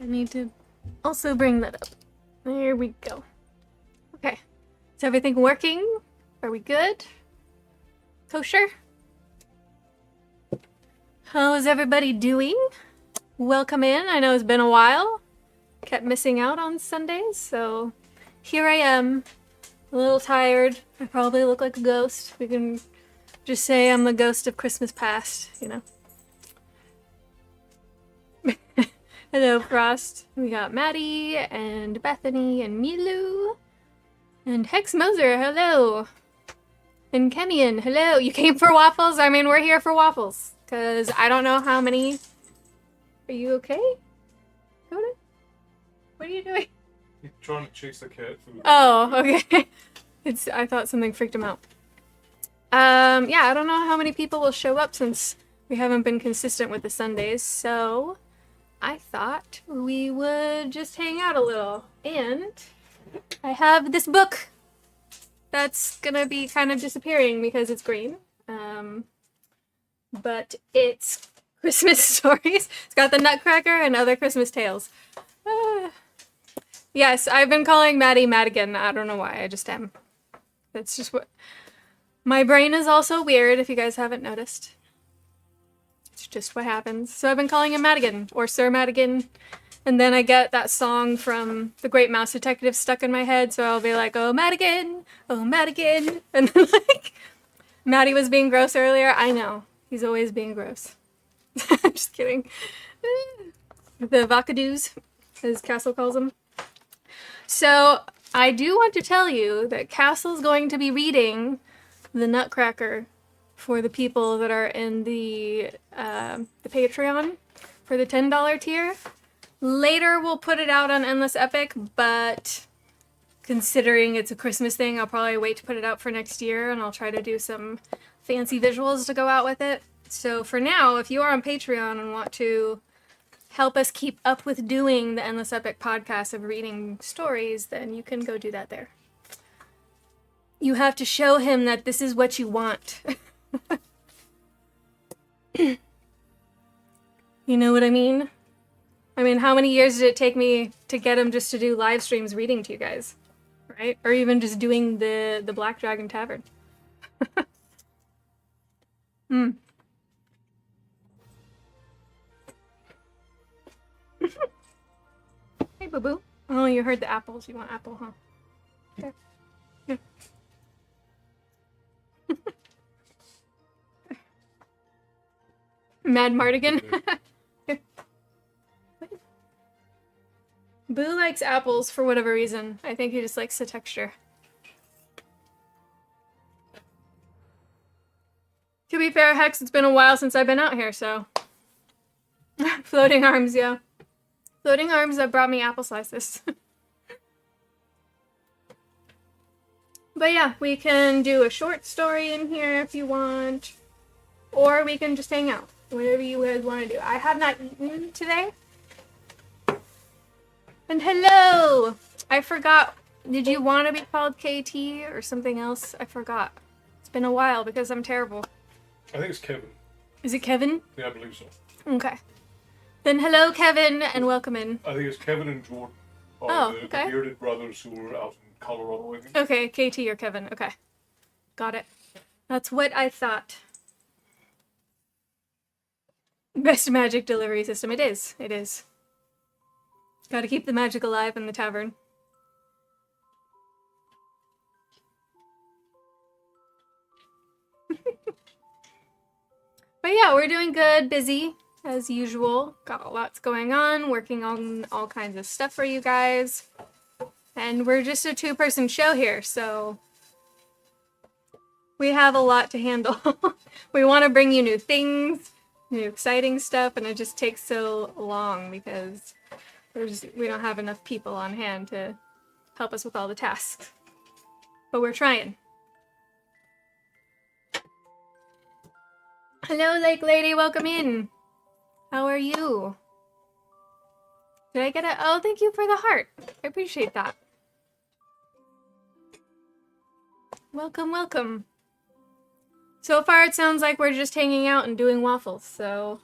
I need to also bring that up. There we go. Okay. Is everything working? Are we good? Kosher? How is everybody doing? Welcome in. I know it's been a while. Kept missing out on Sundays, so here I am. A little tired. I probably look like a ghost. We can just say I'm the ghost of Christmas past, you know. Hello, Frost. We got Maddie and Bethany and Milu. And Hex Moser, hello. And Kemian, hello. You came for waffles? I mean, we're here for waffles. Because I don't know how many... Are you okay? Coda? What are you doing? He's trying to chase the cat food. Oh, okay. I thought something freaked him out. Yeah, I don't know how many people will show up since we haven't been consistent with the Sundays, so I thought we would just hang out a little. And I have this book that's gonna be kind of disappearing because it's green. But it's Christmas stories. It's got the Nutcracker and other Christmas tales. Yes, I've been calling Maddie Madigan. I don't know why, I just am. That's just what... My brain is also weird, if you guys haven't noticed. It's just what happens. So I've been calling him Madigan, or Sir Madigan, and then I get that song from The Great Mouse Detective stuck in my head, so I'll be like, oh Madigan, and then like, Maddie was being gross earlier. I know, he's always being gross. I'm just kidding. The Vakadoos, as Castle calls them. So I do want to tell you that Castle's going to be reading the Nutcracker for the people that are in the Patreon for the $10 tier. Later we'll put it out on Endless Epic, but considering it's a Christmas thing, I'll probably wait to put it out for next year, and I'll try to do some fancy visuals to go out with it. So for now, if you are on Patreon and want to help us keep up with doing the Endless Epic podcast of reading stories, then you can go do that there. You have to show him that this is what you want. You know what I mean? I mean, how many years did it take me to get him just to do live streams reading to you guys? Right? Or even just doing the Black Dragon Tavern. Hey, boo-boo. Oh, you heard the apples. You want apple, huh? Okay. Yeah. Mad Mardigan. Boo likes apples for whatever reason. I think he just likes the texture. To be fair, Hex, it's been a while since I've been out here, so... Floating arms, yeah. Floating arms that brought me apple slices. But yeah, we can do a short story in here if you want. Or we can just hang out. Whatever you guys want to do. I have not eaten today. And hello! I forgot. Did you want to be called KT or something else? I forgot. It's been a while because I'm terrible. I think it's Kevin. Is it Kevin? Yeah, I believe so. Okay. Then hello, Kevin, and welcome in. I think it's Kevin and Jordan. The bearded brothers who were out in Colorado with me. Okay, KT or Kevin. Okay. Got it. That's what I thought. Best magic delivery system. It is. It is. Gotta keep the magic alive in the tavern. But yeah, we're doing good. Busy, as usual. Got lots going on. Working on all kinds of stuff for you guys. And we're just a two-person show here, so... we have a lot to handle. We want to bring you new things, new exciting stuff, and it just takes so long because we don't have enough people on hand to help us with all the tasks. But we're trying. Hello, Lake Lady, welcome in. How are you? Did I get it? Oh, thank you for the heart. I appreciate that. Welcome, welcome. So far, it sounds like we're just hanging out and doing waffles, so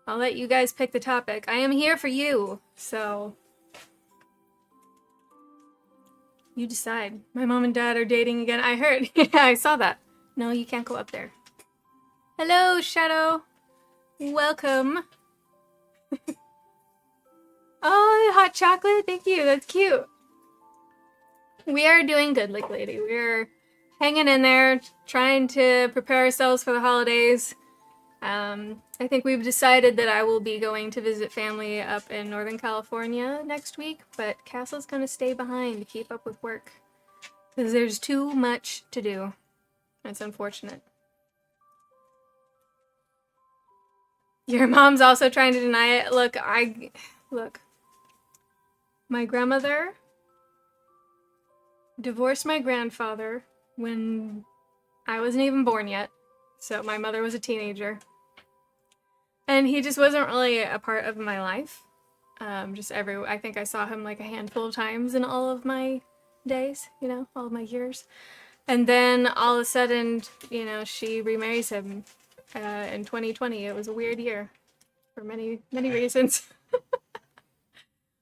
I'll let you guys pick the topic. I am here for you, so you decide. My mom and dad are dating again. I heard. Yeah, I saw that. No, you can't go up there. Hello, Shadow. Welcome. Oh, hot chocolate. Thank you. That's cute. We are doing good, like lady. We're hanging in there, trying to prepare ourselves for the holidays. I think we've decided that I will be going to visit family up in Northern California next week, but Castle's gonna stay behind to keep up with work. Because there's too much to do. It's unfortunate. Your mom's also trying to deny it. Look. My grandmother divorced my grandfather when I wasn't even born yet. So my mother was a teenager. And he just wasn't really a part of my life. I think I saw him like a handful of times in all of my days, all of my years. And then all of a sudden, she remarries him in 2020. It was a weird year for many, many reasons.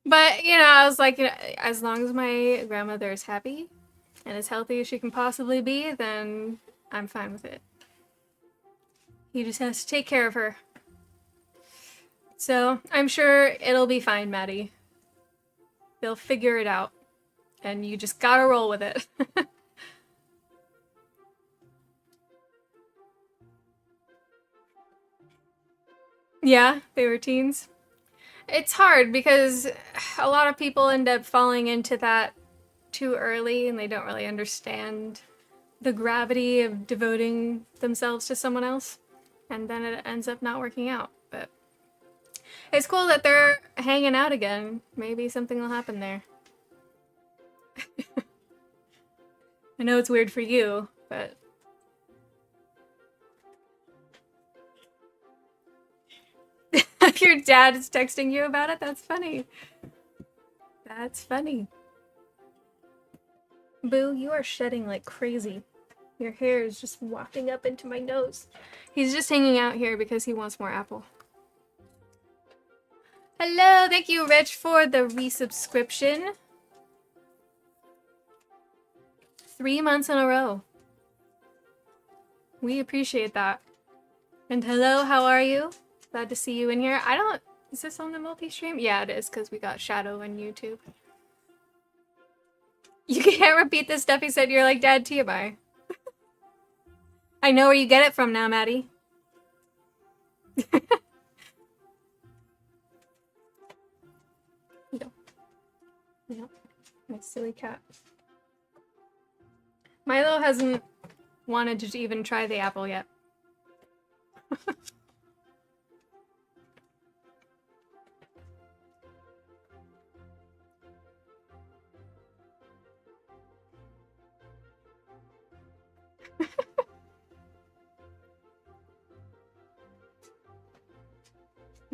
But, I was like, as long as my grandmother is happy and as healthy as she can possibly be, then I'm fine with it. He just has to take care of her. So I'm sure it'll be fine, Maddie. They'll figure it out. And you just gotta roll with it. Yeah, they were teens. It's hard because a lot of people end up falling into that too early and they don't really understand the gravity of devoting themselves to someone else. And then it ends up not working out. But it's cool that they're hanging out again. Maybe something will happen there. I know it's weird for you, but... Your dad is texting you about it? That's funny. That's funny. Boo, you are shedding like crazy. Your hair is just wafting up into my nose. He's just hanging out here because he wants more apple. Hello, thank you, Rich, for the resubscription. 3 months in a row. We appreciate that. And hello, how are you? Glad to see you in here. Is this on the multi-stream? Yeah, it is, because we got Shadow on YouTube. You can't repeat the stuff he said. You're like, Dad, TMI. I know where you get it from now, Maddie. No. My silly cat. Milo hasn't wanted to even try the apple yet.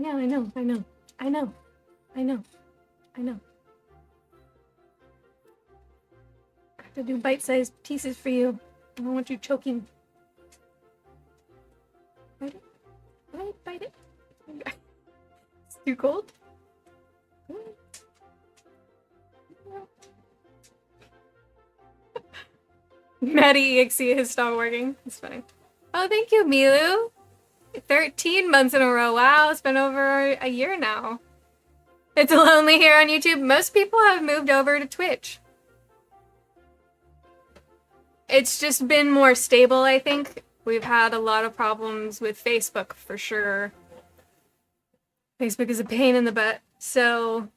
Yeah, I know. I have to do bite-sized pieces for you. I don't want you choking. Bite it. Bite it. It's too cold? Maddie EXE has stopped working. It's funny. Oh, thank you, Milu. 13 months in a row. Wow, it's been over a year now. It's lonely here on YouTube. Most people have moved over to Twitch. It's just been more stable, I think. We've had a lot of problems with Facebook, for sure. Facebook is a pain in the butt. So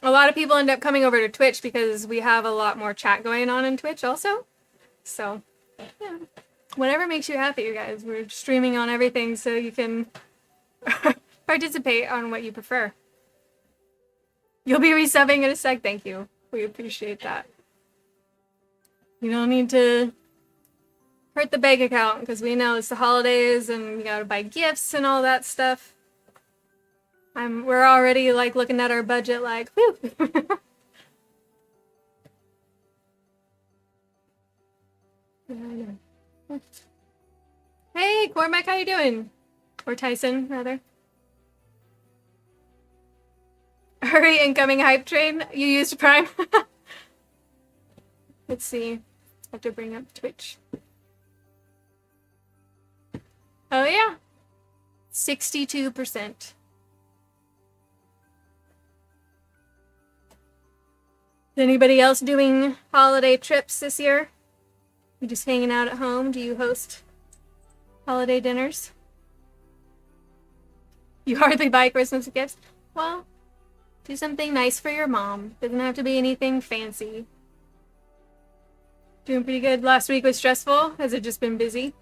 a lot of people end up coming over to Twitch because we have a lot more chat going on in Twitch also. So, yeah. Whatever makes you happy, you guys. We're streaming on everything so you can participate on what you prefer. You'll be resubbing in a sec. Thank you. We appreciate that. You don't need to hurt the bank account because we know it's the holidays and you gotta buy gifts and all that stuff. We're already like looking at our budget like, whew. Yeah, I know. Hey, Cormac, how you doing? Or Tyson, rather. Hurry, incoming hype train. You used Prime. Let's see. I have to bring up Twitch. Oh yeah. 62%. Is anybody else doing holiday trips this year? You just hanging out at home? Do you host holiday dinners? You hardly buy Christmas gifts? Well, do something nice for your mom. Doesn't have to be anything fancy. Doing pretty good. Last week was stressful. Has it just been busy?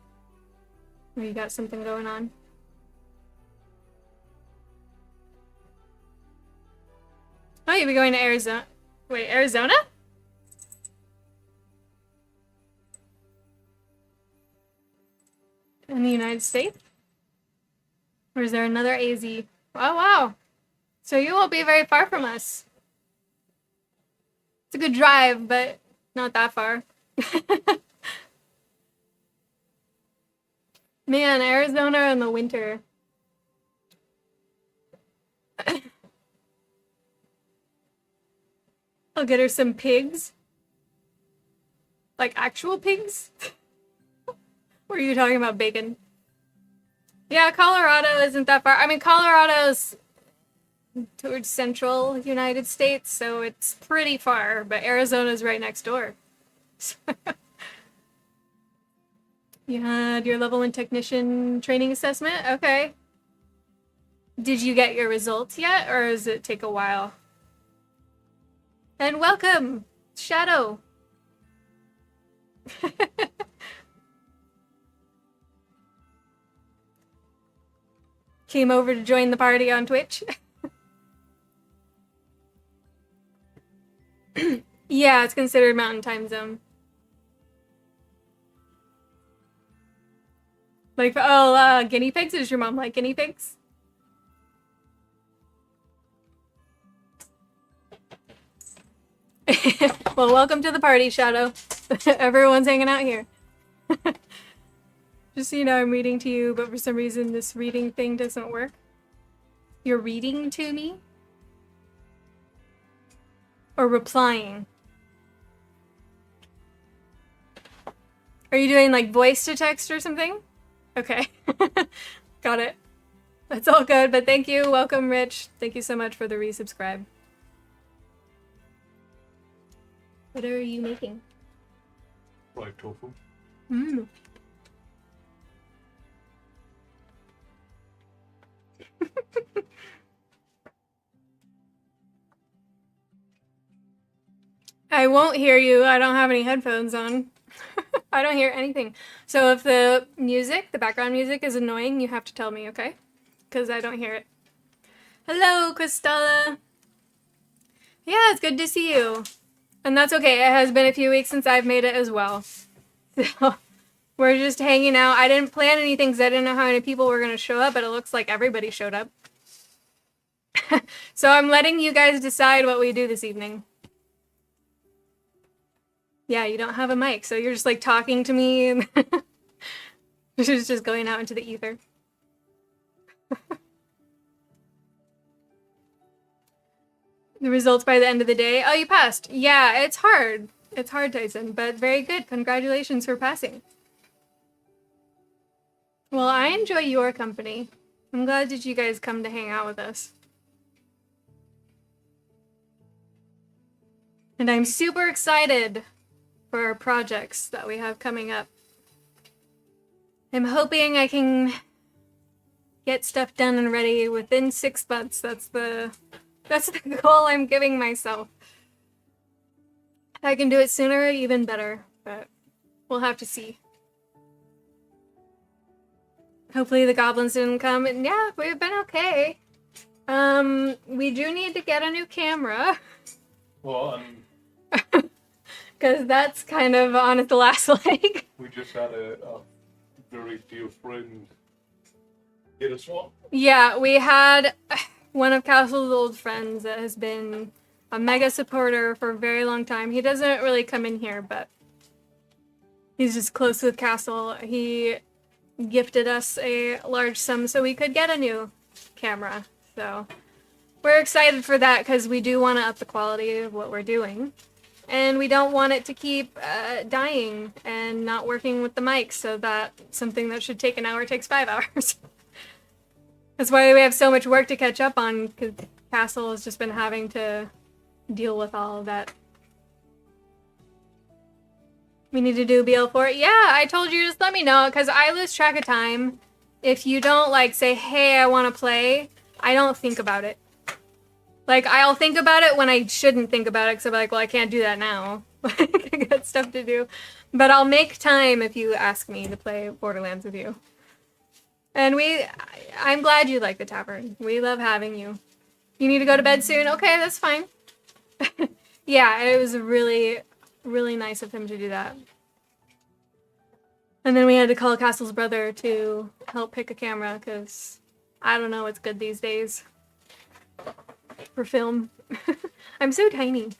Or you got something going on? Oh, you'll be going to Arizona. Wait, Arizona? In the United States? Or is there another AZ? Oh, wow. So you won't be very far from us. It's a good drive, but not that far. Man, Arizona in the winter. I'll get her some pigs. Like actual pigs? Or are you talking about bacon? Yeah, Colorado isn't that far. I mean, Colorado's towards central United States, so it's pretty far, but Arizona's right next door. You had your level 1 technician training assessment? Okay. Did you get your results yet, or does it take a while? And welcome, Shadow. Came over to join the party on Twitch. Yeah, it's considered Mountain Time Zone. Like, oh, guinea pigs? Does your mom like guinea pigs? Well, welcome to the party, Shadow. Everyone's hanging out here. Just so you know, I'm reading to you, but for some reason this reading thing doesn't work. You're reading to me? Or replying? Are you doing like voice to text or something? Okay. Got it. That's all good, but thank you. Welcome, Rich. Thank you so much for the resubscribe. What are you making? Fried tofu. Mmm. I won't hear you. I don't have any headphones on. I don't hear anything. So if the music, the background music is annoying, you have to tell me, okay? Because I don't hear it. Hello, Cristalla. Yeah, it's good to see you. And that's okay. It has been a few weeks since I've made it as well. So we're just hanging out. I didn't plan anything because I didn't know how many people were going to show up, but it looks like everybody showed up. So I'm letting you guys decide what we do this evening. Yeah, you don't have a mic, so you're just like talking to me and it's just going out into the ether. The results by the end of the day. Oh, you passed. Yeah, it's hard. It's hard, Tyson, but very good. Congratulations for passing. Well, I enjoy your company. I'm glad that you guys come to hang out with us. And I'm super excited for our projects that we have coming up. I'm hoping I can get stuff done and ready within 6 months. That's the goal I'm giving myself. If I can do it sooner, even better, but we'll have to see. Hopefully the goblins didn't come, and yeah, we've been okay. We do need to get a new camera. Well, Because that's kind of on its last leg. we just had a very dear friend get us one. Yeah, we had one of Castle's old friends that has been a mega supporter for a very long time. He doesn't really come in here, but he's just close with Castle. He gifted us a large sum so we could get a new camera. So we're excited for that because we do want to up the quality of what we're doing. And we don't want it to keep dying and not working with the mic, so that something that should take an hour takes 5 hours. That's why we have so much work to catch up on, because Castle has just been having to deal with all of that. We need to do BL4. Yeah, I told you, just let me know, because I lose track of time. If you don't, like, say, hey, I want to play, I don't think about it. Like, I'll think about it when I shouldn't think about it, because I'm like, well, I can't do that now. I got stuff to do. But I'll make time if you ask me to play Borderlands with you. And I'm glad you like the Tavern. We love having you. You need to go to bed soon? Okay, that's fine. Yeah, it was really, really nice of him to do that. And then we had to call Castle's brother to help pick a camera, because I don't know what's good these days for film. I'm so tiny.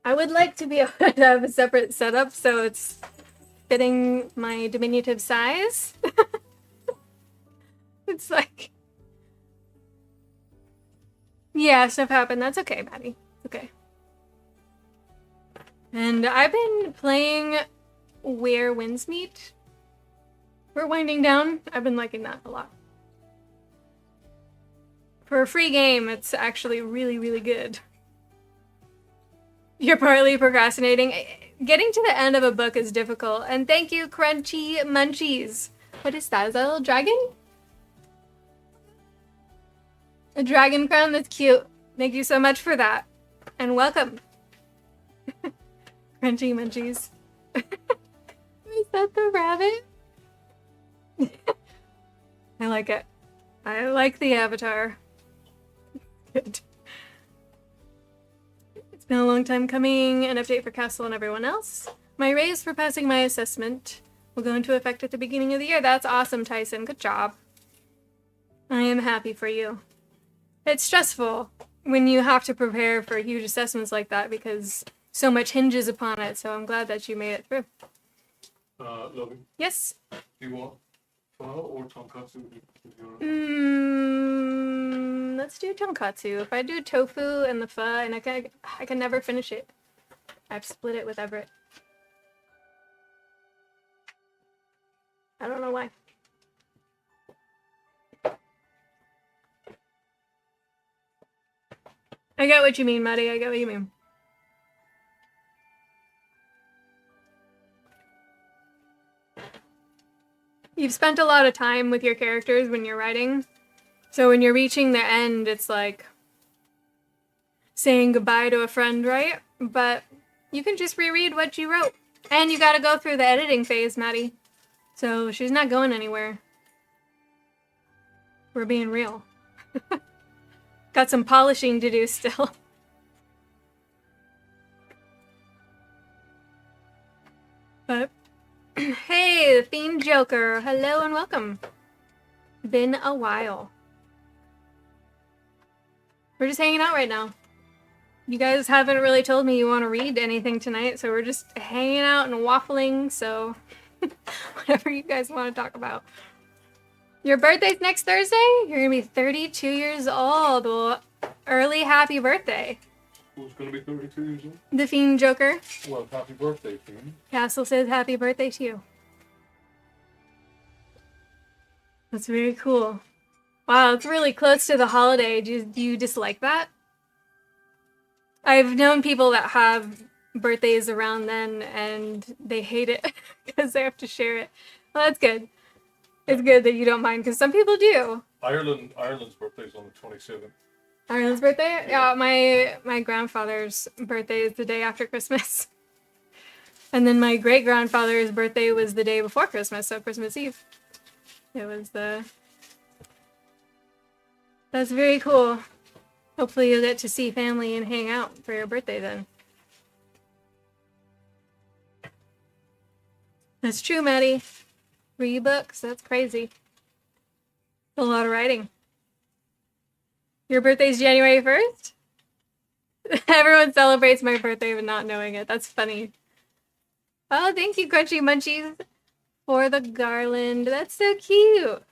I would like to be able to have a separate setup so it's fitting my diminutive size. It's like... Yeah, stuff happened. That's okay, Maddie. It's okay. And I've been playing Where Winds Meet. We're winding down. I've been liking that a lot. For a free game, it's actually really, really good. You're partly procrastinating. Getting to the end of a book is difficult. And thank you, Crunchy Munchies. What is that? Is that a little dragon? A dragon crown? That's cute. Thank you so much for that. And welcome. Crunchy Munchies. Is that the rabbit? I like it. I like the avatar. Good. It's been a long time coming. An update for Castle and everyone else. My raise for passing my assessment will go into effect at the beginning of the year. That's awesome, Tyson. Good job. I am happy for you. It's stressful when you have to prepare for huge assessments like that because so much hinges upon it, so I'm glad that you made it through. Lovey, Yes? do you want pho or tonkatsu? Let's do tonkatsu. If I do tofu and the pho, and I can never finish it. I've split it with Everett. I don't know why. I get what you mean, Maddie. I get what you mean. You've spent a lot of time with your characters when you're writing. So when you're reaching the end, it's like saying goodbye to a friend, right? But you can just reread what you wrote. And you gotta go through the editing phase, Maddie. So she's not going anywhere. We're being real. Got some polishing to do still. But, hey, the Fiend Joker. Hello and welcome. Been a while. We're just hanging out right now. You guys haven't really told me you want to read anything tonight, so we're just hanging out and waffling, so whatever you guys want to talk about. Your birthday's next Thursday? You're going to be 32 years old. Well, early happy birthday. Who's going to be 32 years old? The Fiend Joker. Well, happy birthday, Fiend. Castle says happy birthday to you. That's very cool. Wow, it's really close to the holiday. Do you dislike that? I've known people that have birthdays around then and they hate it because they have to share it. Well, that's good. It's good that you don't mind because some people do. Ireland's birthday's on the 27th. Ireland's birthday? Yeah, my grandfather's birthday is the day after Christmas. And then my great-grandfather's birthday was the day before Christmas, so Christmas Eve. It was the... That's very cool. Hopefully you'll get to see family and hang out for your birthday then. That's true, Maddie. 3 books, that's crazy. A lot of writing. Your birthday's January 1st? Everyone celebrates my birthday but not knowing it. That's funny. Oh, thank you, Crunchy Munchies, for the garland. That's so cute.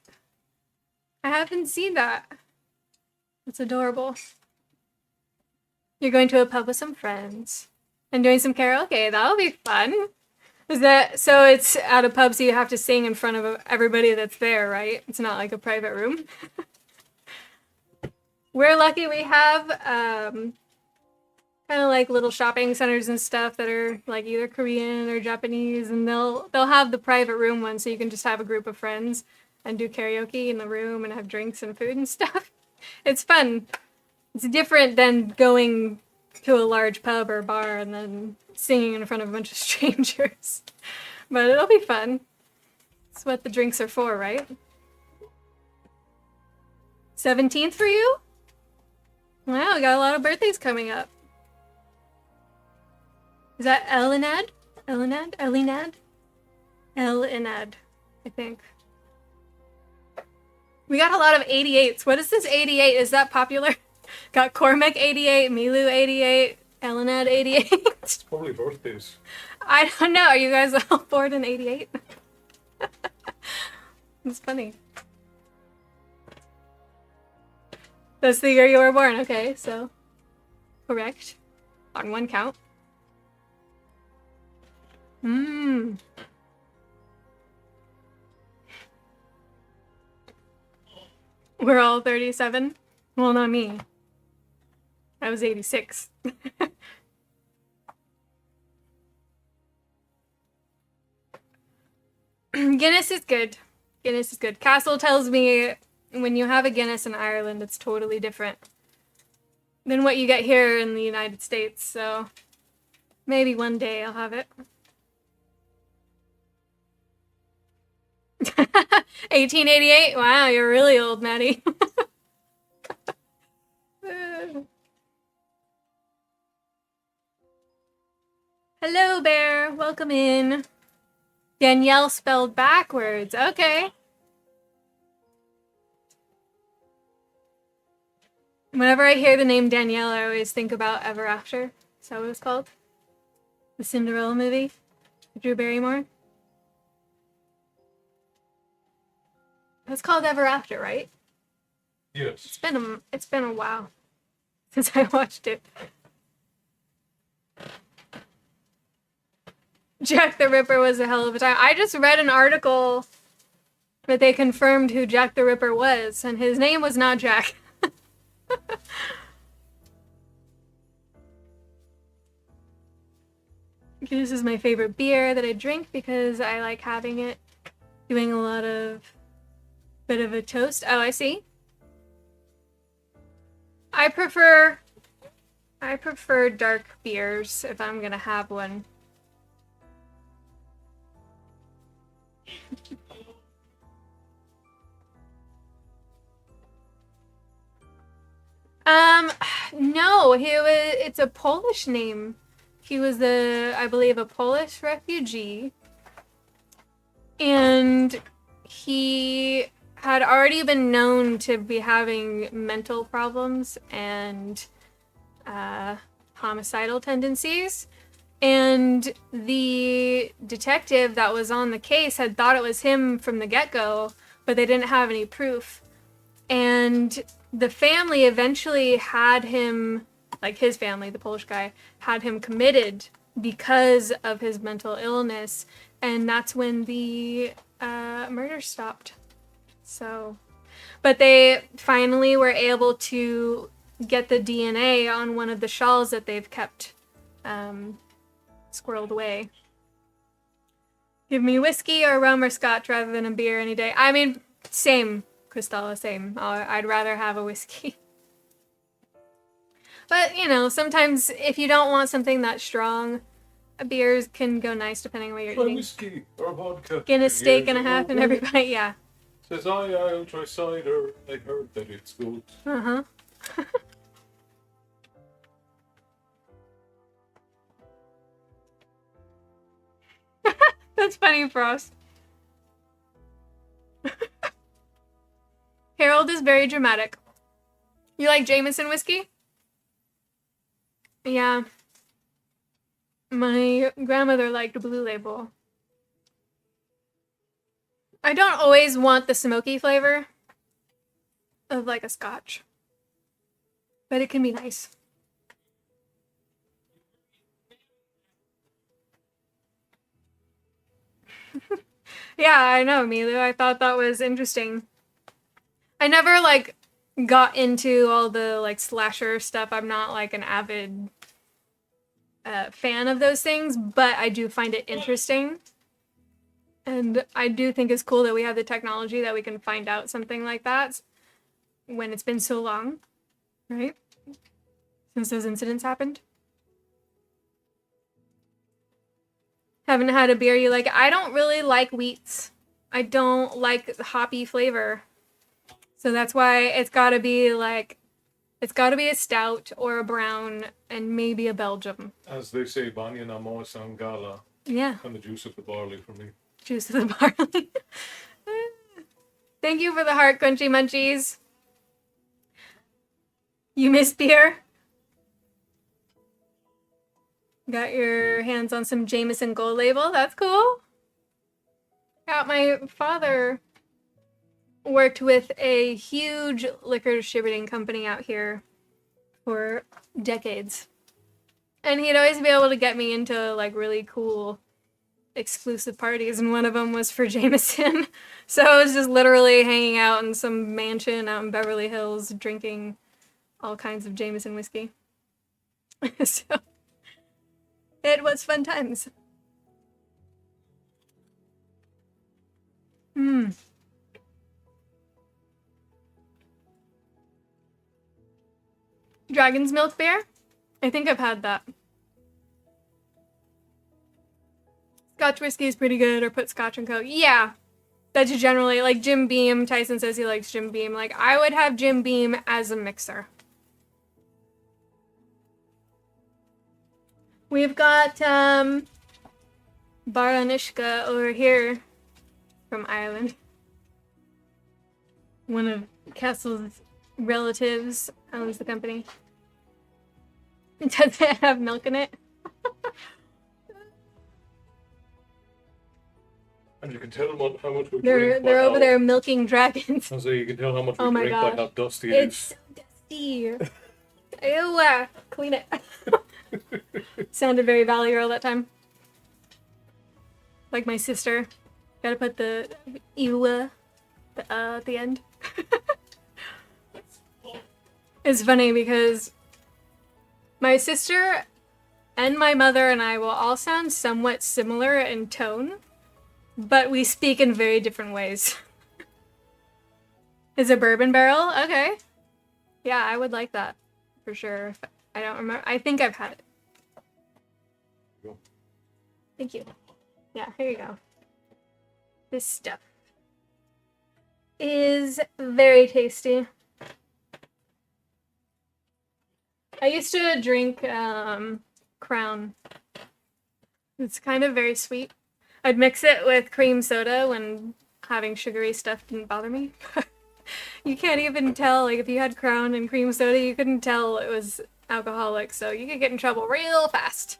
I haven't seen that. That's adorable. You're going to a pub with some friends and doing some karaoke. That'll be fun. Is that so? It's at a pub, so you have to sing in front of everybody that's there, right? It's not like a private room. We're lucky we have kind of like little shopping centers and stuff that are like either Korean or Japanese, and they'll have the private room one, so you can just have a group of friends and do karaoke in the room and have drinks and food and stuff. It's fun. It's different than going to a large pub or bar and then singing in front of a bunch of strangers. But it'll be fun. That's what the drinks are for, right? 17th for you? Wow, we got a lot of birthdays coming up. Is that Elinad? Elinad? Elinad? Elinad, I think. We got a lot of 88s. What is this 88? Is that popular? Got Cormac 88, Milu 88, Elinad 88. It's probably birthdays. I don't know. Are you guys all born in 88? It's funny. That's the year you were born. Okay, so correct on one count. We're all 37. Well, not me. I was 86. Guinness is good. Guinness is good. Castle tells me when you have a Guinness in Ireland, it's totally different than what you get here in the United States. So maybe one day I'll have it. 1888? Wow, you're really old, Maddie. Hello, Bear. Welcome in. Danielle spelled backwards. Okay. Whenever I hear the name Danielle, I always think about Ever After. Is that what it was called? The Cinderella movie? Drew Barrymore? It's called Ever After, right? Yes. It's been a while since I watched it. Jack the Ripper was a hell of a time. I just read an article that they confirmed who Jack the Ripper was, and his name was not Jack. This is my favorite beer that I drink because I like having it, doing a lot of bit of a toast. Oh, I see. I prefer dark beers if I'm gonna have one. No, it's a Polish name. He was I believe, a Polish refugee. And he had already been known to be having mental problems and homicidal tendencies. And the detective that was on the case had thought it was him from the get-go, but they didn't have any proof. And the family eventually had him, like his family, the Polish guy, had him committed because of his mental illness. And that's when the murder stopped. So, but they finally were able to get the DNA on one of the shawls that they've kept squirreled away. Give me whiskey or rum or scotch rather than a beer any day. I mean, same, Cristalla, same. I'd rather have a whiskey. But, you know, sometimes if you don't want something that strong, a beer can go nice depending on what you're eating. Whiskey or vodka. Guinness steak and a half and everybody, yeah. Says I'll try cider. I heard that it's good. Uh-huh. That's funny, Frost. Harold is very dramatic. You like Jameson whiskey? Yeah. My grandmother liked Blue Label. I don't always want the smoky flavor of like a scotch. but it can be nice. Yeah, I know, Milu. I thought that was interesting. I never, like, got into all the, like, slasher stuff. I'm not, like, an avid fan of those things, but I do find it interesting. And I do think it's cool that we have the technology that we can find out something like that when it's been so long, right? Since those incidents happened. Haven't had a beer you like. I don't really like wheats. I don't like the hoppy flavor. So that's why it's got to be like, it's got to be a stout or a brown and maybe a Belgium. As they say, Banya Namo Sangala. Yeah. And the juice of the barley for me. Juice of the barley. Thank you for the heart, Crunchy Munchies. You miss beer? Got your hands on some Jameson Gold Label. That's cool. My father worked with a huge liquor distributing company out here for decades. And he'd always be able to get me into like really cool exclusive parties, and one of them was for Jameson. So I was just literally hanging out in some mansion out in Beverly Hills drinking all kinds of Jameson whiskey. So it was fun times. Dragon's Milk beer? I think I've had that. Scotch whiskey is pretty good, or put Scotch and Coke. Yeah. That's generally, like Jim Beam. Tyson says he likes Jim Beam. Like, I would have Jim Beam as a mixer. We've got Baranishka over here from Ireland. One of Castle's relatives owns the company. Does it have milk in it? And you can tell how much we drink. They're over there milking dragons. So you can tell how much we drink by how dusty it is. It's so dusty. Ew, clean it. Sounded very Valley Girl that time. Like my sister. Gotta put the ew at the end. It's funny because my sister and my mother and I will all sound somewhat similar in tone, but we speak in very different ways. Is a bourbon barrel? Okay. Yeah, I would like that. For sure. I don't remember. I think I've had it. Go. Thank you. Yeah, here you go. This stuff is very tasty. I used to drink Crown. It's kind of very sweet. I'd mix it with cream soda when having sugary stuff didn't bother me. You can't even tell, like if you had Crown and cream soda, you couldn't tell it was alcoholic, so you could get in trouble real fast.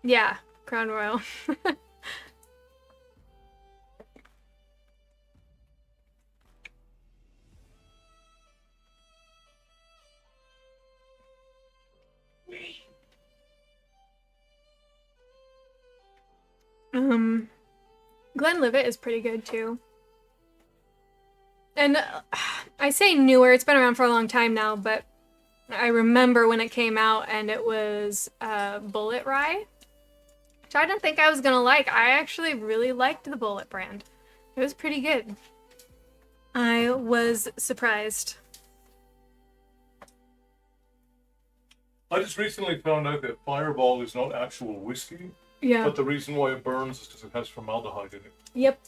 Yeah, Crown Royal. Glenlivet is pretty good too. And I say newer, it's been around for a long time now, but I remember when it came out and it was Bullet Rye, which I didn't think I was gonna like. I actually really liked the Bullet brand. It was pretty good. I was surprised. I just recently found out that Fireball is not actual whiskey. Yeah. But the reason why it burns is because it has formaldehyde in it. Yep.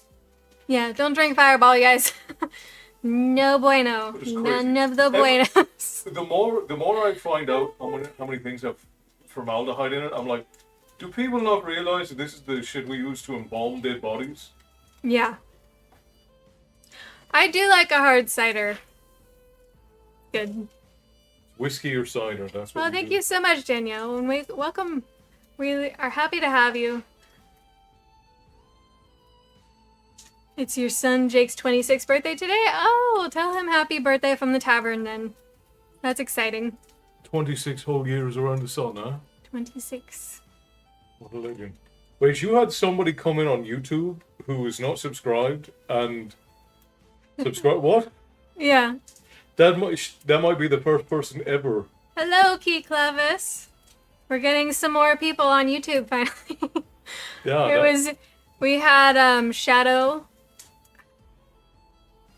Yeah, don't drink Fireball, you guys. No bueno. None of the buenos. The more I find out how many things have formaldehyde in it, I'm like, do people not realize that this is the shit we use to embalm dead bodies? Yeah. I do like a hard cider. Good. Whiskey or cider, that's what Well, thank you so much, Danielle. And welcome. We are happy to have you. It's your son Jake's 26th birthday today? Oh, tell him happy birthday from the tavern then. That's exciting. 26 whole years around the sun, huh? 26. What a legend. Wait, you had somebody come in on YouTube who is not subscribed and subscribe what? Yeah. That might be the first person ever. Hello, Key Clevis. We're getting some more people on YouTube finally. Yeah. We had Shadow.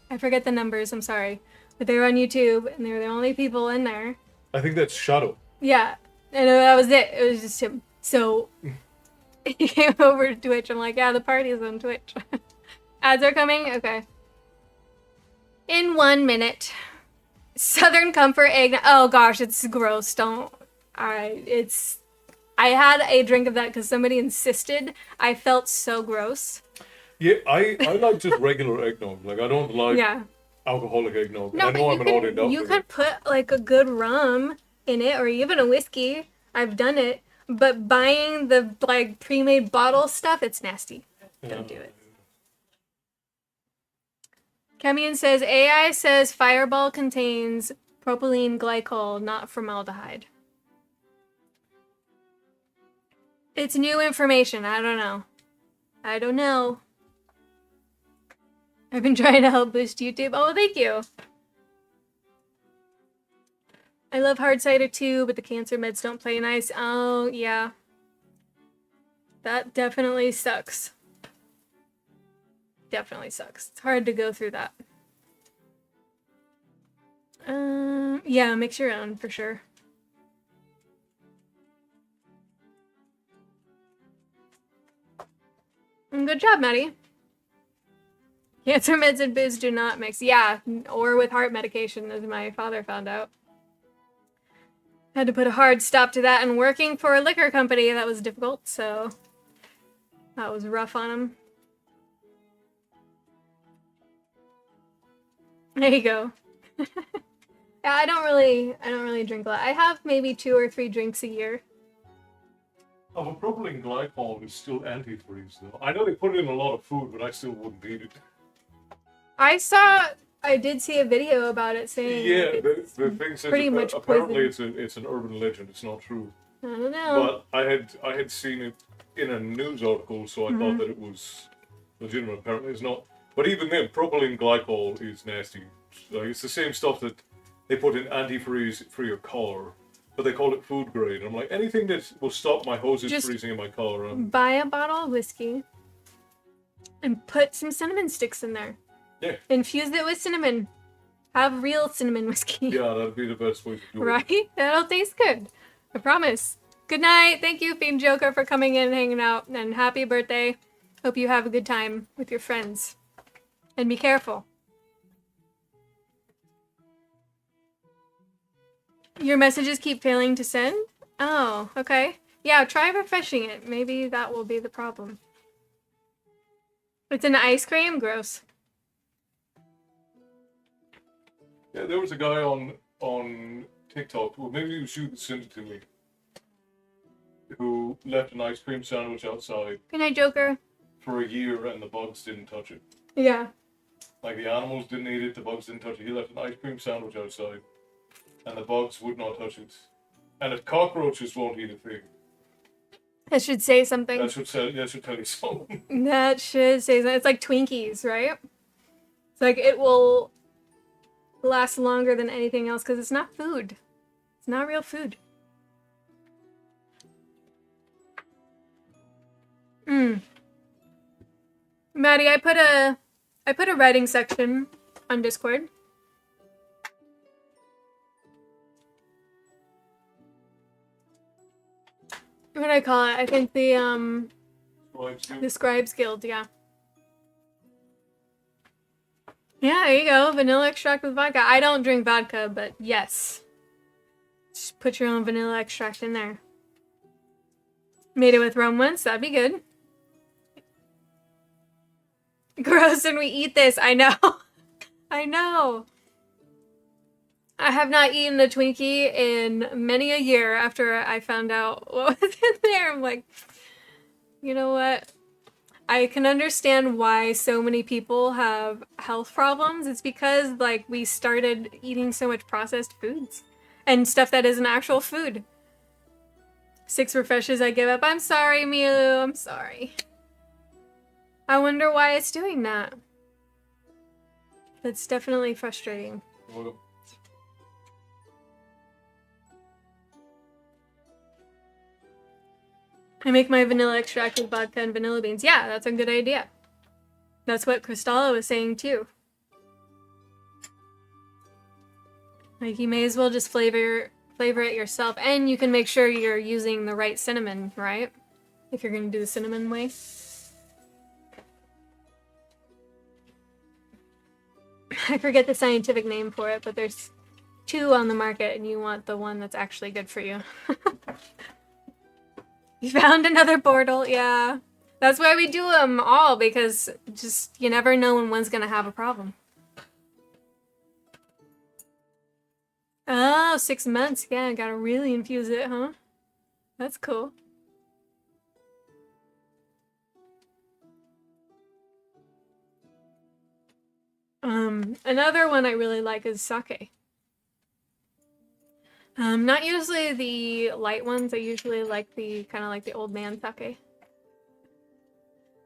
I forget the numbers, I'm sorry. But they were on YouTube and they were the only people in there. I think that's Shadow. Yeah. And that was it. It was just him. So he came over to Twitch. I'm like, yeah, the party's on Twitch. Ads are coming? Okay. In 1 minute. Southern Comfort egg. Oh gosh, it's gross. I had a drink of that because somebody insisted. I felt so gross. Yeah, I like just regular eggnog. Like, I don't like alcoholic eggnog. No, I know I'm an audience out you there. could put like a good rum in it or even a whiskey. I've done it. But buying the like pre-made bottle stuff, it's nasty. Don't do it. Kemian says, AI says Fireball contains propylene glycol, not formaldehyde. It's new information. I don't know. I've been trying to help boost YouTube. Oh, thank you. I love hard cider too, but the cancer meds don't play nice. Oh, yeah. That definitely sucks. Definitely sucks. It's hard to go through that. Yeah, mix your own for sure. Good job, Maddie. Cancer meds and booze do not mix. Yeah, or with heart medication, as my father found out. Had to put a hard stop to that, and working for a liquor company, that was difficult, so that was rough on him. There you go. Yeah, I don't really drink a lot. I have maybe 2 or 3 drinks a year. Oh, but propylene glycol is still antifreeze, though. I know they put it in a lot of food, but I still wouldn't eat it. I did see a video about it saying. Yeah, the thing says pretty much apparently it's an urban legend. It's not true. I don't know. But I had seen it in a news article, so I thought that it was legitimate. Apparently, it's not. But even then, propylene glycol is nasty. Like, it's the same stuff that they put in antifreeze for your car, but they call it food grade. I'm like, anything that will stop my hoses freezing in my car. Buy a bottle of whiskey and put some cinnamon sticks in there. Yeah. Infuse it with cinnamon. Have real cinnamon whiskey. Yeah, that'd be the best way to do it. Right? That'll taste good. I promise. Good night. Thank you, Fiend Joker, for coming in and hanging out. And happy birthday. Hope you have a good time with your friends. And be careful. Your messages keep failing to send? Oh, okay. Yeah, try refreshing it. Maybe that will be the problem. It's an ice cream? Gross. Yeah, there was a guy on TikTok, well, maybe it was you that sent it to me, who left an ice cream sandwich outside Good night, Joker. for a year and the bugs didn't touch it. Yeah. Like, the animals didn't eat it, the bugs didn't touch it. He left an ice cream sandwich outside and the bugs would not touch it. And if cockroaches won't eat a thing, That should say something. that should tell you something. That should say something. It's like Twinkies, right? It's like it will last longer than anything else because it's not food. It's not real food. Maddie, I put a writing section on Discord. What do I call it? I think the Scribes Guild, yeah. Yeah, there you go. Vanilla extract with vodka. I don't drink vodka, but yes. Just put your own vanilla extract in there. Made it with rum once. That'd be good. Gross when we eat this. I know. I know. I have not eaten a Twinkie in many a year after I found out what was in there. I'm like, you know what? I can understand why so many people have health problems. It's because, like, we started eating so much processed foods. And stuff that isn't actual food. 6 refreshes, I give up. I'm sorry, Milu. I'm sorry. I wonder why it's doing that. That's definitely frustrating. Well, I make my vanilla extract with vodka and vanilla beans. Yeah, that's a good idea. That's what Cristalla was saying too. Like, you may as well just flavor it yourself, and you can make sure you're using the right cinnamon, right? If you're gonna do the cinnamon way. I forget the scientific name for it, but there's 2 on the market, and you want the one that's actually good for you. You found another portal, yeah. That's why we do them all, because just you never know when one's gonna have a problem. Oh, 6 months. Yeah, gotta really infuse it, huh? That's cool. Another one I really like is sake. Not usually the light ones. I usually like the kind of like the old man sake.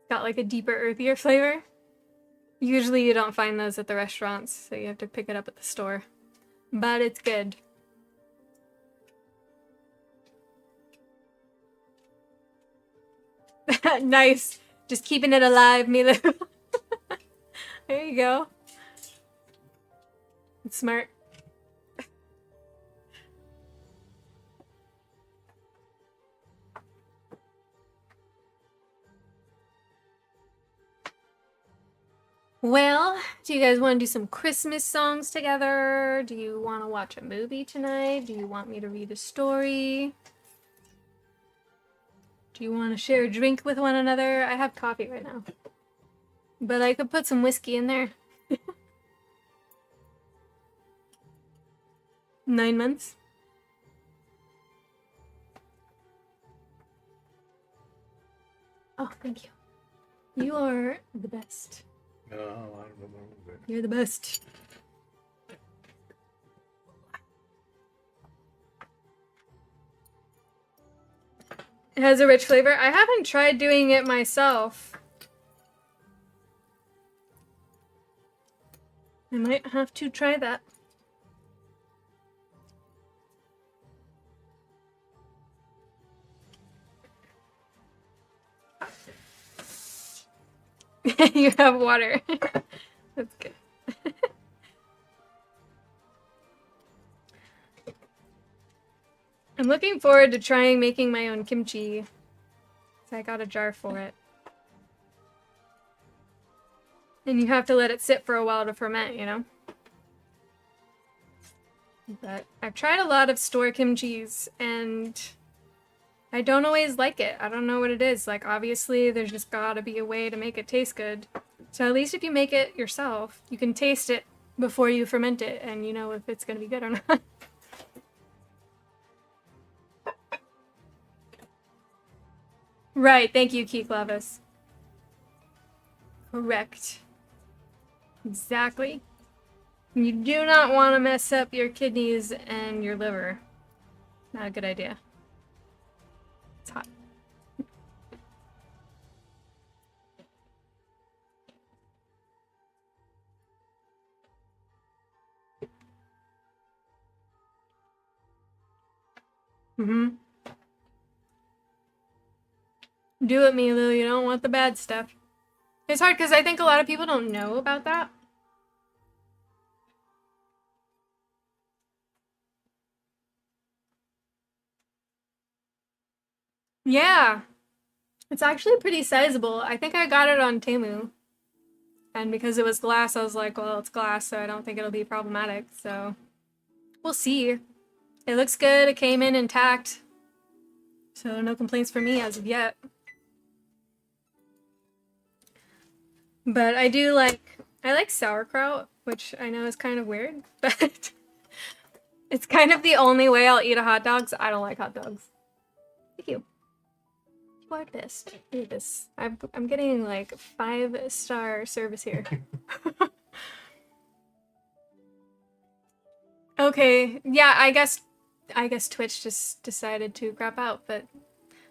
Got like a deeper, earthier flavor. Usually you don't find those at the restaurants, so you have to pick it up at the store. But it's good. Nice. Just keeping it alive, Milo. There you go. It's smart. Well, do you guys want to do some Christmas songs together? Do you want to watch a movie tonight? Do you want me to read a story? Do you want to share a drink with one another? I have coffee right now. But I could put some whiskey in there. 9 months. Oh, thank you. You are the best. no, I don't remember that. You're the best. It has a rich flavor. I haven't tried doing it myself. I might have to try that. You have water. That's good. I'm looking forward to trying making my own kimchi. So I got a jar for it. And you have to let it sit for a while to ferment, you know? But I've tried a lot of store kimchis, and I don't always like it. I don't know what it is. Like, obviously, there's just gotta be a way to make it taste good. So at least if you make it yourself, you can taste it before you ferment it, and you know if it's gonna be good or not. Right, thank you, Key Clavis. Correct. Exactly. You do not want to mess up your kidneys and your liver. Not a good idea. It's hot. Mm-hmm. Do it, Milu. You don't want the bad stuff. It's hard because I think a lot of people don't know about that. Yeah. It's actually pretty sizable. I think I got it on Temu. And because it was glass, I was like, well, it's glass, so I don't think it'll be problematic. So we'll see. It looks good. It came in intact. So no complaints for me as of yet. But I like sauerkraut, which I know is kind of weird, but it's kind of the only way I'll eat a hot dog, so I don't like hot dogs. Thank you. You are the best. Look at this. I'm getting like 5-star service here. Okay, yeah, I guess I guess Twitch just decided to crap out, but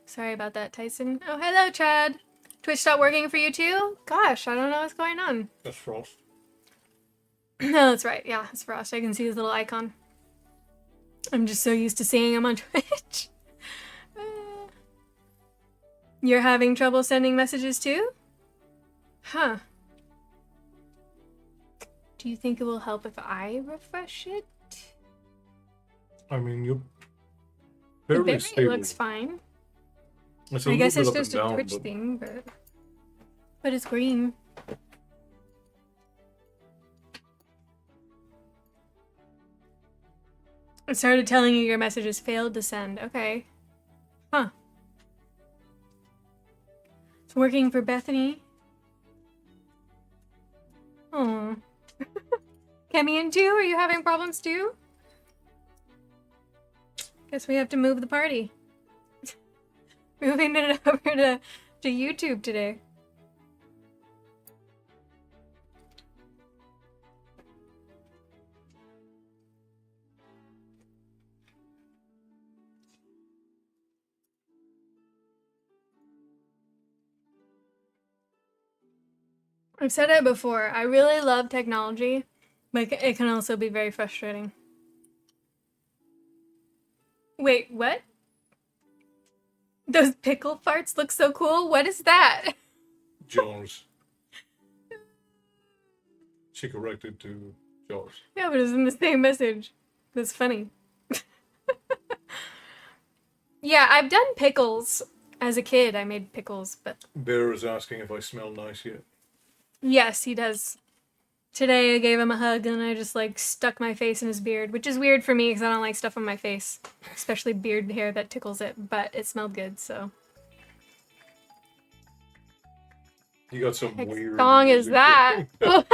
sorry about that, Tyson. Oh, hello, Chad. Twitch stopped working for you too? Gosh, I don't know what's going on. That's Frost. No, that's right. Yeah, it's Frost. I can see his little icon. I'm just so used to seeing him on Twitch. You're having trouble sending messages too? Huh. Do you think it will help if I refresh it? I mean, you're The fairly bitrate stable. looks fine. It's a I guess little it's bit up just and a down, Twitch but thing, but it's green. It started telling you your messages failed to send. Okay. Huh. It's working for Bethany. Oh. Kemi and Ju, are you having problems too? Guess we have to move the party. Moving it over to YouTube today. I've said it before, I really love technology, but it can also be very frustrating. Wait, what? Those pickle farts look so cool. What is that? Jaws. She corrected to Jaws. Yeah, but it's in the same message. That's funny. Yeah, I've done pickles. As a kid, I made pickles, but... Bear is asking if I smell nice yet. Yes, he does. Today I gave him a hug and I just like stuck my face in his beard, which is weird for me because I don't like stuff on my face, especially beard hair that tickles it, but it smelled good, so... You got some What weird song is music that? going.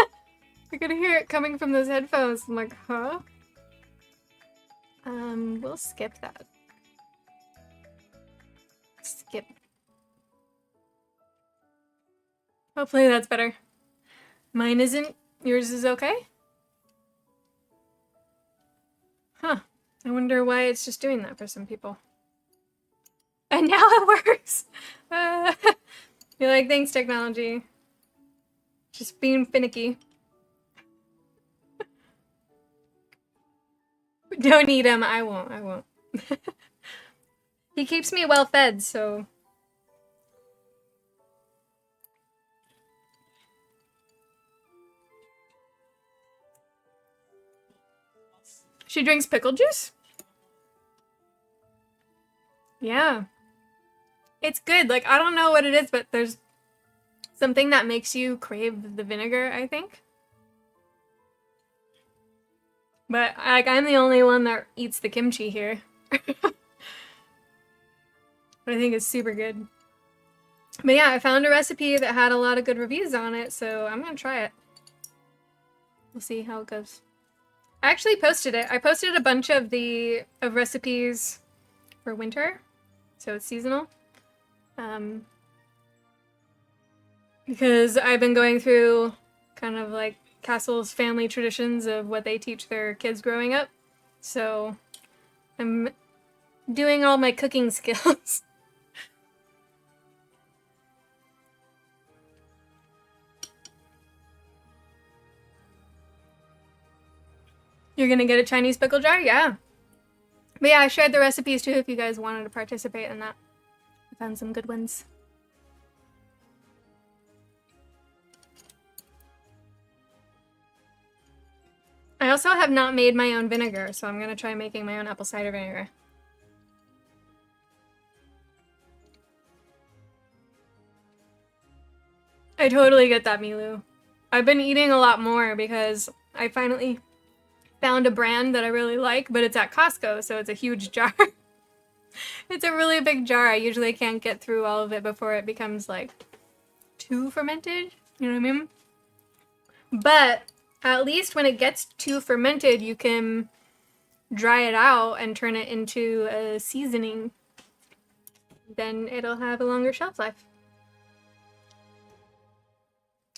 I could hear it coming from those headphones. I'm like, huh? We'll skip that. Skip. Hopefully that's better. Mine isn't. Yours is okay? Huh. I wonder why it's just doing that for some people. And now it works! You're like, thanks, technology. Just being finicky. Don't eat him. I won't. He keeps me well fed, so... She drinks pickle juice? Yeah. It's good. Like, I don't know what it is, but there's something that makes you crave the vinegar, I think. But, like, I'm the only one that eats the kimchi here. But I think it's super good. But yeah, I found a recipe that had a lot of good reviews on it, so I'm gonna try it. We'll see how it goes. I actually posted it. I posted a bunch of recipes for winter, so it's seasonal. Because I've been going through kind of like Castle's family traditions of what they teach their kids growing up. So I'm doing all my cooking skills. You're gonna get a Chinese pickle jar? Yeah. But yeah, I shared the recipes too if you guys wanted to participate in that. I found some good ones. I also have not made my own vinegar, so I'm gonna try making my own apple cider vinegar. I totally get that, Milu. I've been eating a lot more because I finally found a brand that I really like, but it's at Costco, so it's a huge jar. It's a really big jar. I usually can't get through all of it before it becomes like too fermented. You know what I mean? But at least when it gets too fermented, you can dry it out and turn it into a seasoning. Then it'll have a longer shelf life.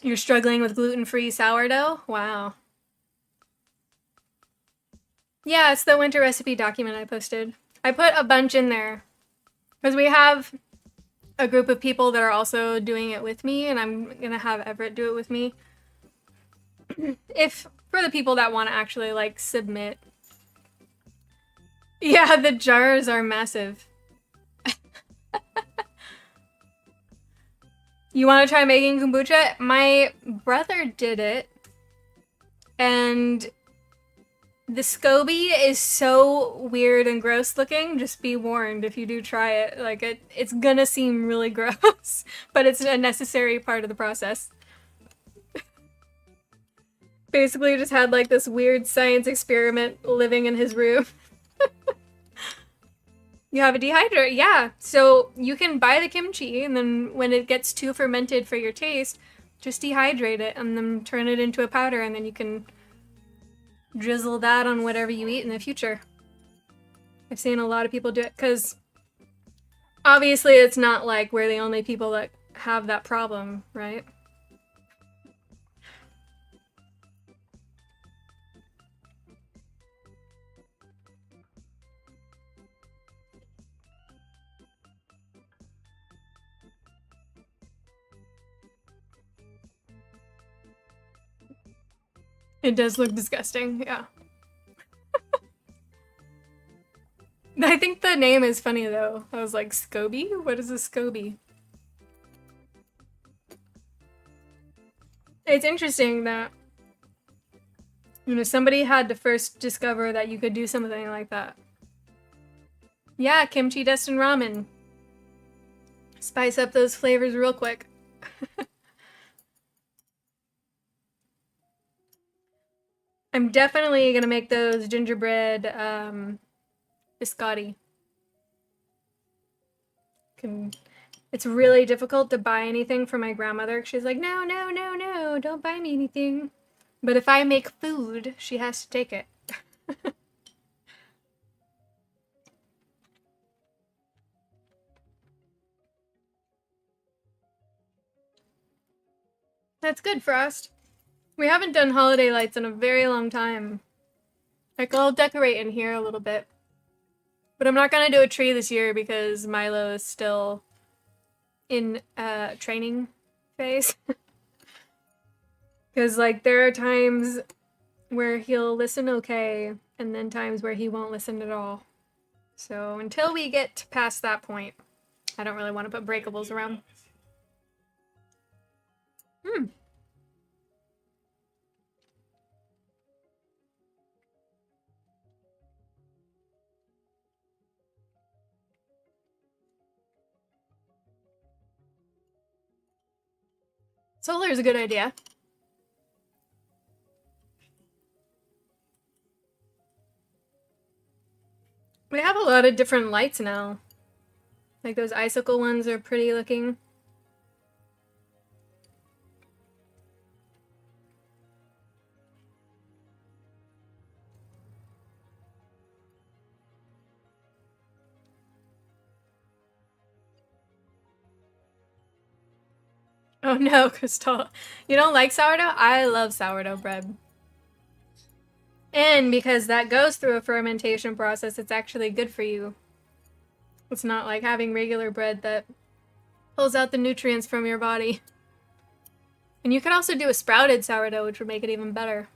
You're struggling with gluten-free sourdough? Wow. Yeah, it's the winter recipe document I posted. I put a bunch in there because we have a group of people that are also doing it with me, and I'm gonna have Everett do it with me. If for the people that want to actually like submit. Yeah, the jars are massive. You want to try making kombucha? My brother did it, and the SCOBY is so weird and gross looking. Just be warned if you do try it. Like it's gonna seem really gross, but it's a necessary part of the process. Basically, just had like this weird science experiment living in his room. You have a dehydrator, yeah. So you can buy the kimchi, and then when it gets too fermented for your taste, just dehydrate it and then turn it into a powder, and then you can drizzle that on whatever you eat in the future. I've seen a lot of people do it, because obviously it's not like we're the only people that have that problem, right? It does look disgusting, yeah. I think the name is funny though. I was like, SCOBY? What is a SCOBY? It's interesting that, you know, somebody had to first discover that you could do something like that. Yeah, kimchi dust and ramen. Spice up those flavors real quick. I'm definitely gonna make those gingerbread biscotti. It's really difficult to buy anything for my grandmother. She's like, no, no, no, no, don't buy me anything. But if I make food, she has to take it. That's good, Frost. We haven't done holiday lights in a very long time. Like, I'll decorate in here a little bit. But I'm not gonna do a tree this year because Milo is still in training phase. Because, like, there are times where he'll listen okay, and then times where he won't listen at all. So until we get past that point, I don't really want to put breakables around. Solar is a good idea. We have a lot of different lights now. Like those icicle ones are pretty looking. Oh no, Crystal. You don't like sourdough? I love sourdough bread. And because that goes through a fermentation process, it's actually good for you. It's not like having regular bread that pulls out the nutrients from your body. And you could also do a sprouted sourdough, which would make it even better.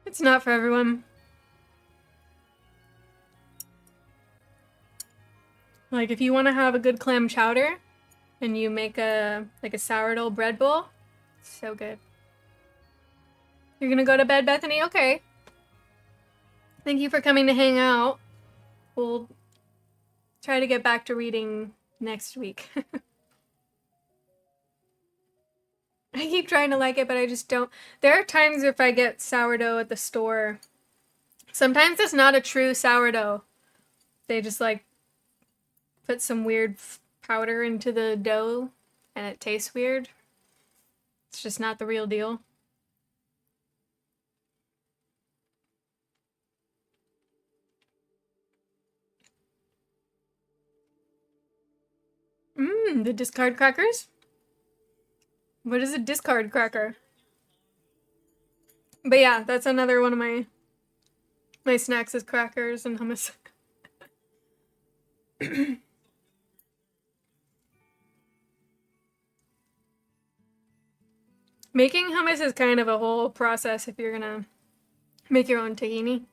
It's not for everyone. Like, if you want to have a good clam chowder and you make a sourdough bread bowl, so good. You're gonna go to bed, Bethany? Okay. Thank you for coming to hang out. We'll try to get back to reading next week. I keep trying to like it, but I just don't. There are times if I get sourdough at the store, sometimes it's not a true sourdough. They just like put some weird powder into the dough and it tastes weird. It's just not the real deal. The discard crackers? What is a discard cracker? But yeah, that's another one of my snacks is crackers and hummus. Making hummus is kind of a whole process if you're gonna make your own tahini,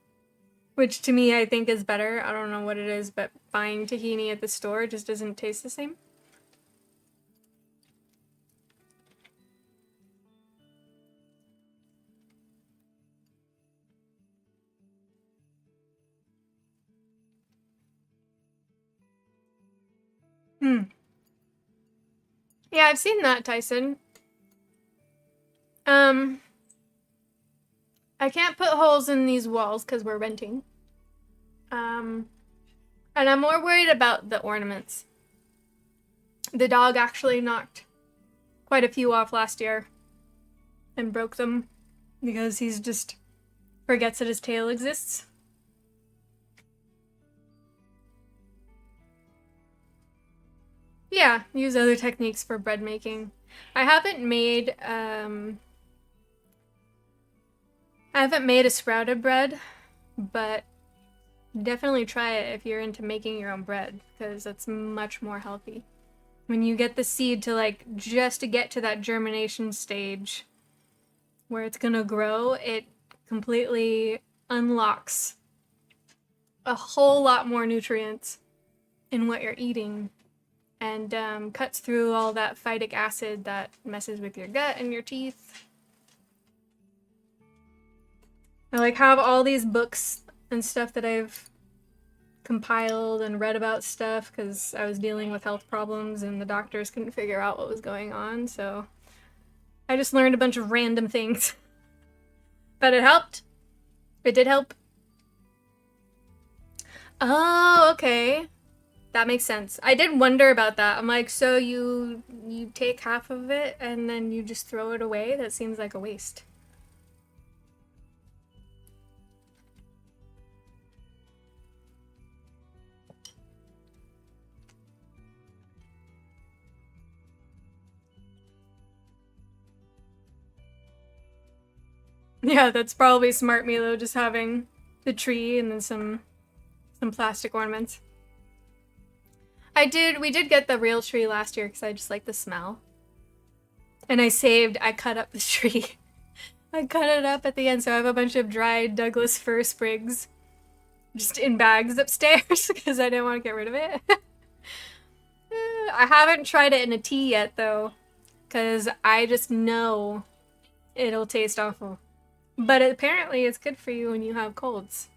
which to me I think is better. I don't know what it is, but buying tahini at the store just doesn't taste the same. Yeah, I've seen that, Tyson. I can't put holes in these walls because we're renting. And I'm more worried about the ornaments. The dog actually knocked quite a few off last year and broke them because he's just forgets that his tail exists. Yeah, use other techniques for bread making. I haven't made a sprouted bread, but definitely try it if you're into making your own bread, because that's much more healthy. When you get the seed to like just to get to that germination stage where it's gonna grow, it completely unlocks a whole lot more nutrients in what you're eating and cuts through all that phytic acid that messes with your gut and your teeth. I like have all these books and stuff that I've compiled and read about stuff because I was dealing with health problems and the doctors couldn't figure out what was going on, so I just learned a bunch of random things. But it helped. It did help. Oh, okay. That makes sense. I did wonder about that. I'm like, so you take half of it and then you just throw it away? That seems like a waste. Yeah, that's probably smart, Milo, just having the tree and then some plastic ornaments. We did get the real tree last year because I just like the smell. And I cut up the tree. I cut it up at the end, so I have a bunch of dried Douglas fir sprigs just in bags upstairs because I didn't want to get rid of it. I haven't tried it in a tea yet, though, because I just know it'll taste awful. But apparently it's good for you when you have colds.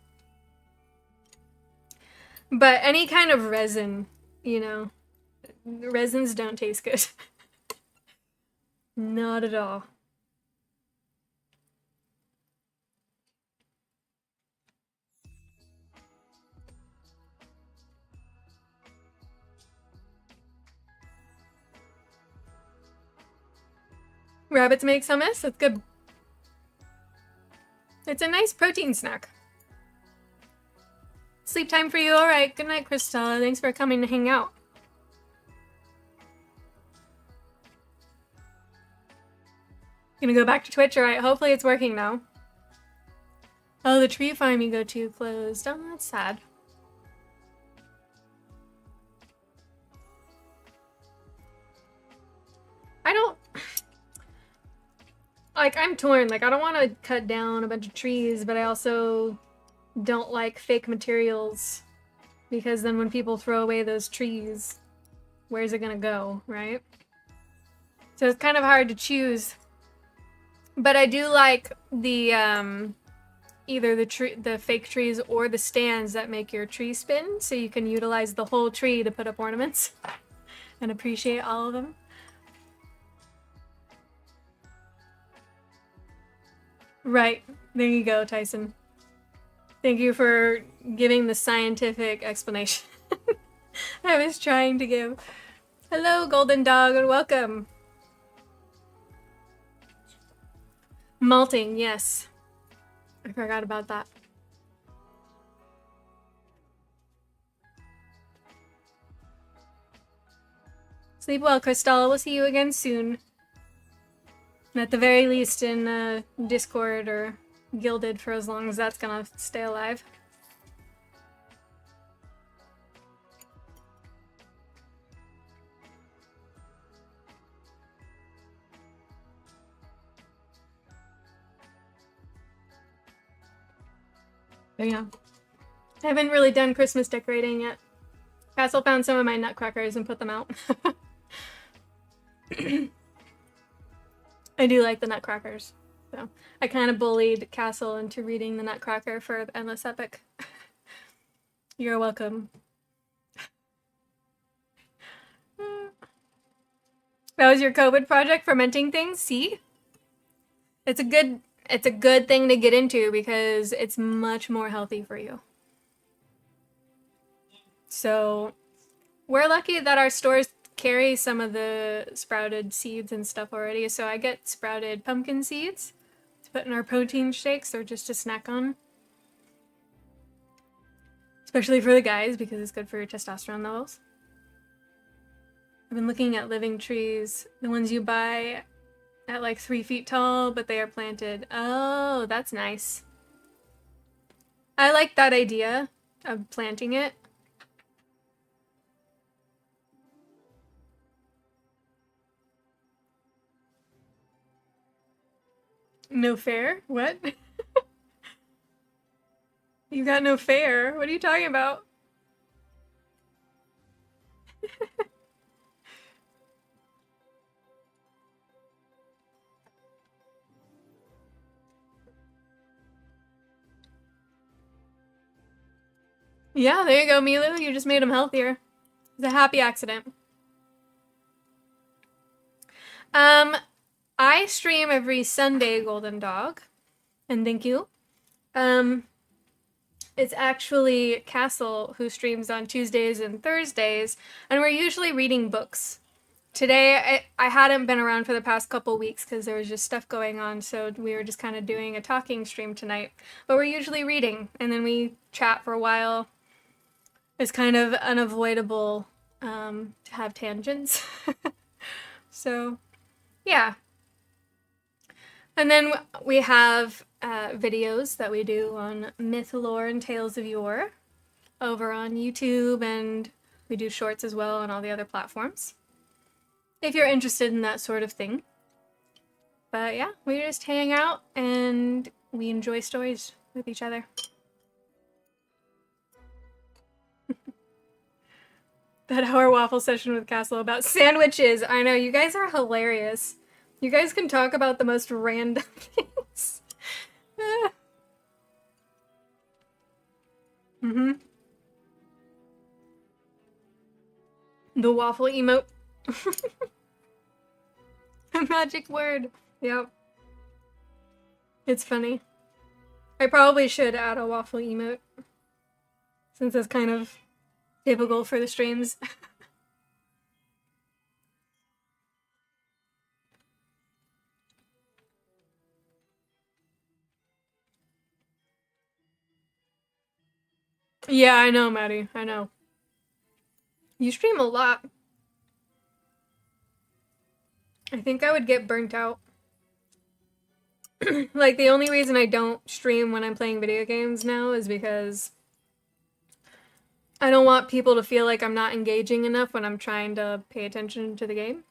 But any kind of resin, resins don't taste good. Not at all. Rabbits make hummus? That's good. It's a nice protein snack. Sleep time for you? Alright, good night, Christella. Thanks for coming to hang out. Gonna go back to Twitch? Alright, hopefully it's working now. Oh, the tree farm you go to closed. Oh, that's sad. I don't... Like, I'm torn. Like, I don't want to cut down a bunch of trees, but I also don't like fake materials. Because then when people throw away those trees, where's it gonna go, right? So it's kind of hard to choose. But I do like the, either the fake trees or the stands that make your tree spin, so you can utilize the whole tree to put up ornaments and appreciate all of them. Right. There you go, Tyson. Thank you for giving the scientific explanation I was trying to give. Hello, Golden Dog, and welcome. Malting, yes. I forgot about that. Sleep well, Crystal. We'll see you again soon. And at the very least in Discord or Gilded for as long as that's gonna stay alive. But yeah. I haven't really done Christmas decorating yet. Castle found some of my nutcrackers and put them out. I do like the nutcrackers. So I kind of bullied Castle into reading the Nutcracker for Endless Epic. You're welcome. That was your COVID project, fermenting things? See? It's a good thing to get into because it's much more healthy for you. So we're lucky that our stores carry some of the sprouted seeds and stuff already. So I get sprouted pumpkin seeds to put in our protein shakes or just to snack on. Especially for the guys because it's good for your testosterone levels. I've been looking at living trees, the ones you buy at like 3 feet tall, but they are planted. Oh, that's nice. I like that idea of planting it. No fair? What? You got no fair? What are you talking about? Yeah, there you go, Milu. You just made him healthier. It's a happy accident. I stream every Sunday, Golden Dog. And thank you. It's actually Castle who streams on Tuesdays and Thursdays, and we're usually reading books. Today, I hadn't been around for the past couple weeks because there was just stuff going on, so we were just kind of doing a talking stream tonight. But we're usually reading, and then we chat for a while. It's kind of unavoidable to have tangents. So, yeah. And then we have videos that we do on myth, lore, and tales of yore over on YouTube, and we do shorts as well on all the other platforms if you're interested in that sort of thing. But yeah, we just hang out and we enjoy stories with each other. That hour waffle session with Castle about sandwiches. I know, you guys are hilarious. You guys can talk about the most random things. Mm-hmm. The waffle emote. A magic word. Yep. It's funny. I probably should add a waffle emote, since it's kind of typical for the streams. Yeah, I know, Maddie. I know. You stream a lot. I think I would get burnt out. Like, the only reason I don't stream when I'm playing video games now is because I don't want people to feel like I'm not engaging enough when I'm trying to pay attention to the game.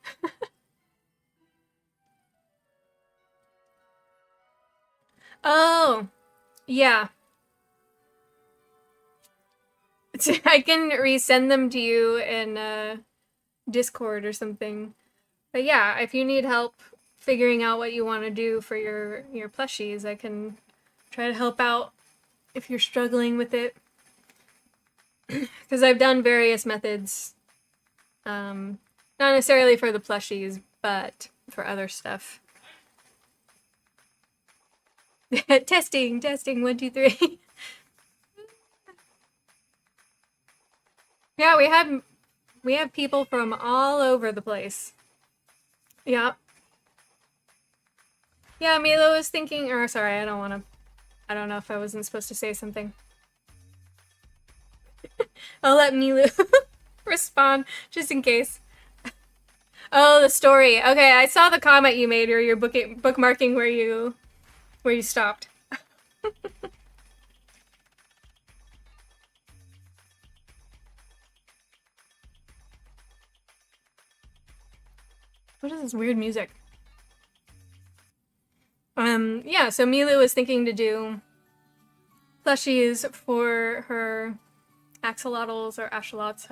Oh, yeah. I can resend them to you in Discord or something. But yeah, if you need help figuring out what you want to do for your plushies, I can try to help out if you're struggling with it. Because I've done various methods. Not necessarily for the plushies, but for other stuff. testing, 1, 2, 3. Yeah, we have people from all over the place. Yeah. Yeah, Milo was thinking, or sorry, I don't know if I wasn't supposed to say something. I'll let Milo respond, just in case. Oh, the story. Okay, I saw the comment you made, or your bookmarking where you stopped. What is this weird music? Yeah, so Milu was thinking to do plushies for her axolotls or axolots,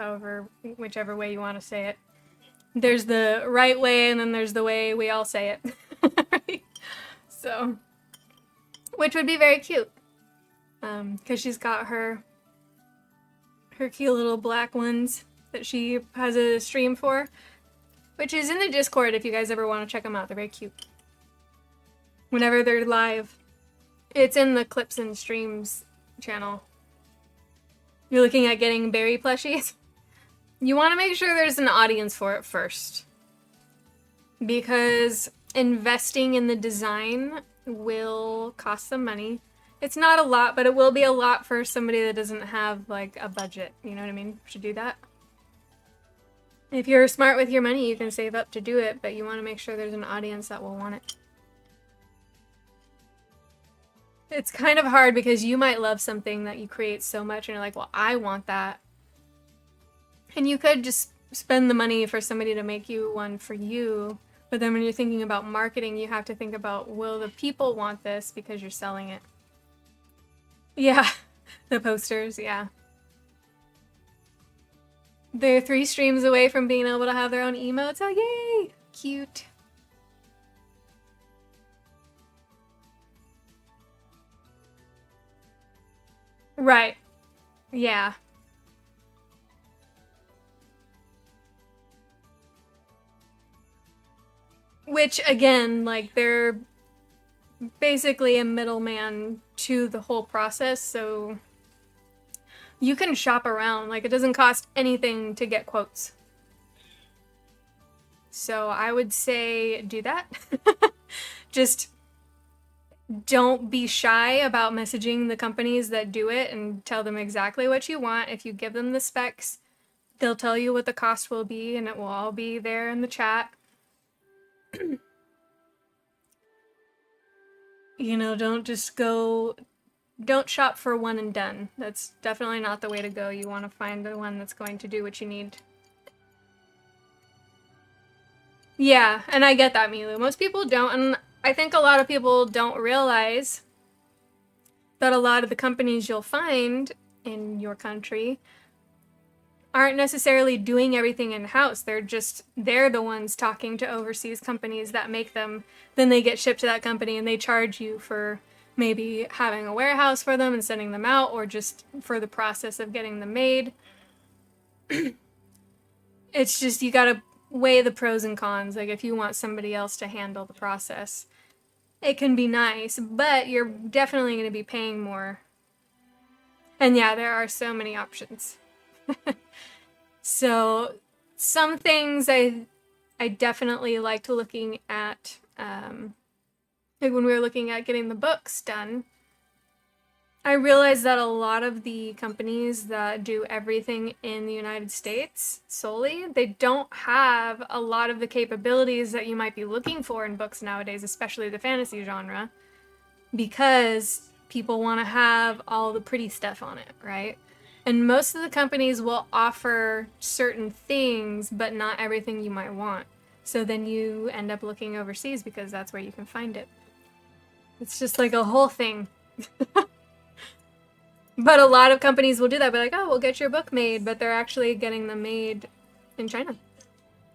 whichever way you want to say it. There's the right way, and then there's the way we all say it. Right? So, which would be very cute. Because she's got her cute little black ones that she has a stream for, which is in the Discord if you guys ever want to check them out. They're very cute. Whenever they're live, it's in the Clips and Streams channel. You're looking at getting berry plushies? You want to make sure there's an audience for it first. Because investing in the design will cost some money. It's not a lot, but it will be a lot for somebody that doesn't have, like, a budget. You know what I mean? You should do that. If you're smart with your money, you can save up to do it, but you want to make sure there's an audience that will want it. It's kind of hard because you might love something that you create so much and you're like, well, I want that. And you could just spend the money for somebody to make you one for you. But then when you're thinking about marketing, you have to think about, will the people want this because you're selling it? Yeah, the posters, yeah. They're 3 streams away from being able to have their own emotes. Oh, yay! Cute. Right. Yeah. Which, again, like, they're basically a middleman to the whole process, so you can shop around. Like, it doesn't cost anything to get quotes. So I would say do that. Just don't be shy about messaging the companies that do it and tell them exactly what you want. If you give them the specs, they'll tell you what the cost will be, and it will all be there in the chat. You know, don't shop for one and done. That's definitely not the way to go. You want to find the one that's going to do what you need. Yeah, and I get that, Milu. Most people don't, and I think a lot of people don't realize that a lot of the companies you'll find in your country aren't necessarily doing everything in-house. They're the ones talking to overseas companies that make them. Then they get shipped to that company and they charge you for maybe having a warehouse for them and sending them out, or just for the process of getting them made. It's just, you gotta weigh the pros and cons. Like, if you want somebody else to handle the process, it can be nice, but you're definitely going to be paying more. And yeah, there are so many options. So some things I definitely liked looking at, like when we were looking at getting the books done, I realized that a lot of the companies that do everything in the United States solely, they don't have a lot of the capabilities that you might be looking for in books nowadays, especially the fantasy genre, because people want to have all the pretty stuff on it, right? And most of the companies will offer certain things, but not everything you might want. So then you end up looking overseas because that's where you can find it. It's just like a whole thing. But a lot of companies will do that. Be like, oh, we'll get your book made, but they're actually getting them made in China.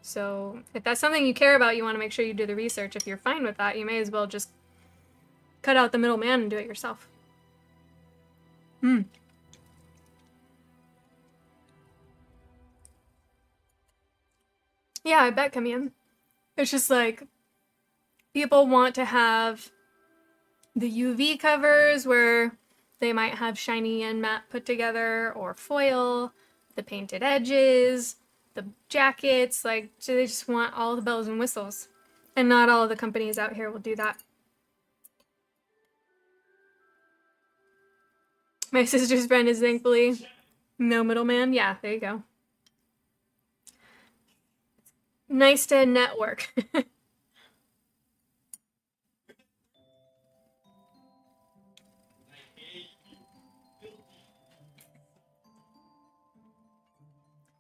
So if that's something you care about, you want to make sure you do the research. If you're fine with that, you may as well just cut out the middleman and do it yourself. Yeah, I bet, Camille. It's just like, people want to have the UV covers where they might have shiny and matte put together, or foil, the painted edges, the jackets, like, so they just want all the bells and whistles. And not all of the companies out here will do that. My sister's friend is thankfully no middleman. Yeah, there you go. Nice to network.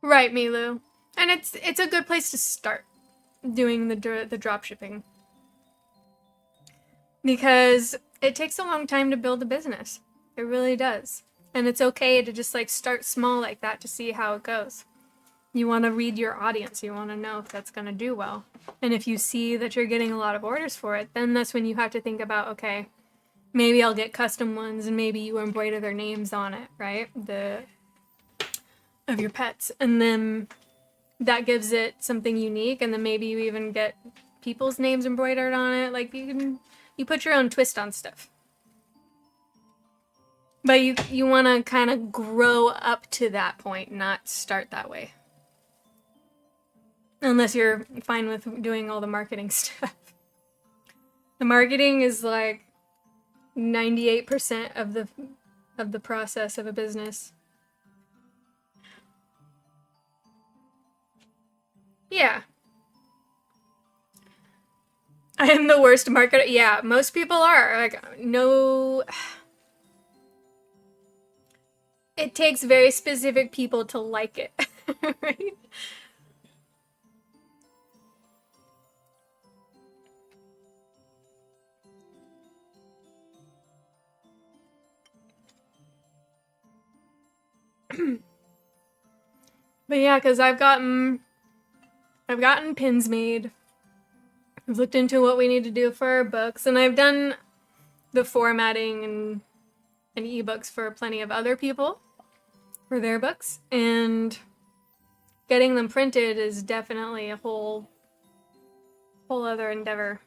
Right, Milu. And it's a good place to start doing the drop shipping. Because it takes a long time to build a business. It really does. And it's okay to just like start small like that to see how it goes. You want to read your audience. You want to know if that's going to do well. And if you see that you're getting a lot of orders for it, then that's when you have to think about, okay, maybe I'll get custom ones and maybe you embroider their names on it, right? Of your pets. And then that gives it something unique. And then maybe you even get people's names embroidered on it. Like you put your own twist on stuff. But you want to kind of grow up to that point, not start that way. Unless you're fine with doing all the marketing stuff. The marketing is like 98% of the process of a business. Yeah. I am the worst marketer. Yeah, most people are. Like, no. It takes very specific people to like it, right? But yeah, because I've gotten pins made. I've looked into what we need to do for our books, and I've done the formatting and ebooks for plenty of other people for their books, and getting them printed is definitely a whole other endeavor.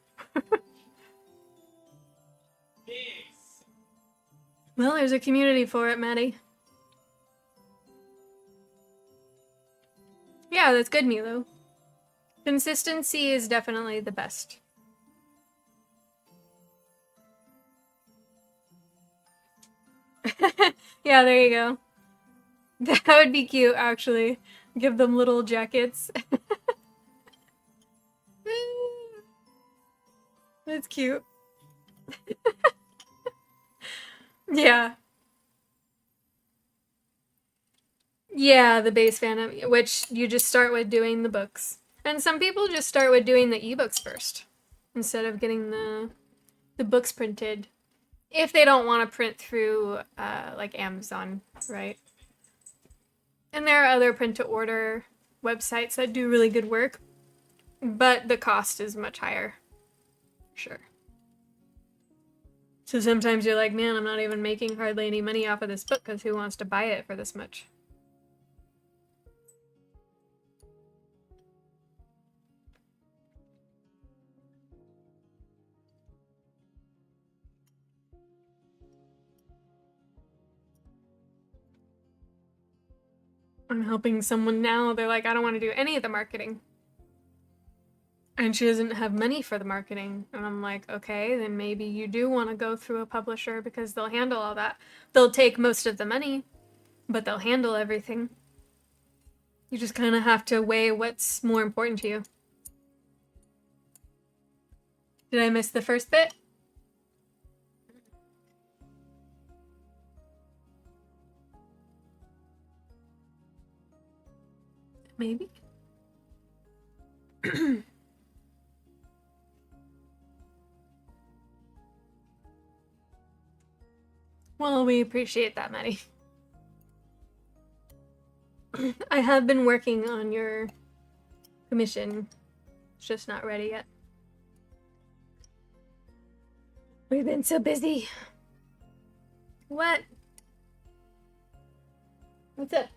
Well, there's a community for it, Maddie. Yeah, that's good, Milo. Consistency is definitely the best. Yeah, there you go. That would be cute, actually. Give them little jackets. That's cute. Yeah. Yeah, the base fandom, which you just start with doing the books. And some people just start with doing the ebooks first instead of getting the books printed. If they don't want to print through like Amazon, right? And there are other print to order websites that do really good work, but the cost is much higher. Sure. So sometimes you're like, man, I'm not even making hardly any money off of this book because who wants to buy it for this much? I'm helping someone now. They're like, I don't want to do any of the marketing. And she doesn't have money for the marketing. And I'm like, okay, then maybe you do want to go through a publisher because they'll handle all that. They'll take most of the money, but they'll handle everything. You just kind of have to weigh what's more important to you. Did I miss the first bit? Maybe. Well, we appreciate that, Maddie. I have been working on your commission. It's just not ready yet. We've been so busy. What? What's up?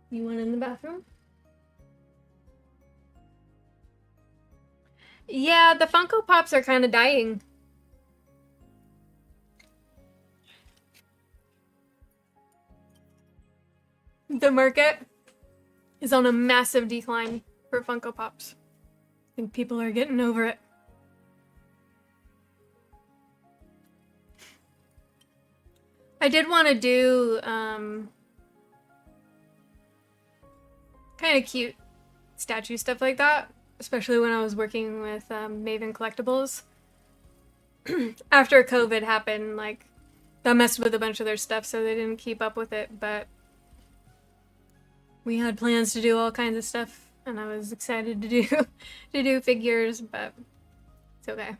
You went in the bathroom? Yeah, the Funko Pops are kind of dying. The market is on a massive decline for Funko Pops. I think people are getting over it. I did want to do kind of cute statue stuff like that, especially when I was working with Maven Collectibles. After COVID happened, like, that messed with a bunch of their stuff, so they didn't keep up with it, but we had plans to do all kinds of stuff, and I was excited to do to do figures, but it's okay.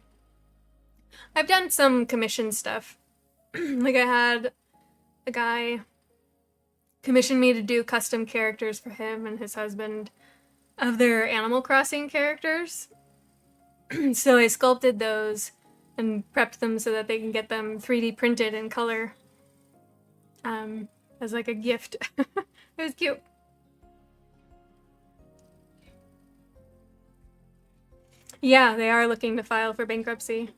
I've done some commission stuff. Like, I had a guy commission me to do custom characters for him and his husband of their Animal Crossing characters. So I sculpted those and prepped them so that they can get them 3D printed in color as like a gift. It was cute. Yeah, they are looking to file for bankruptcy.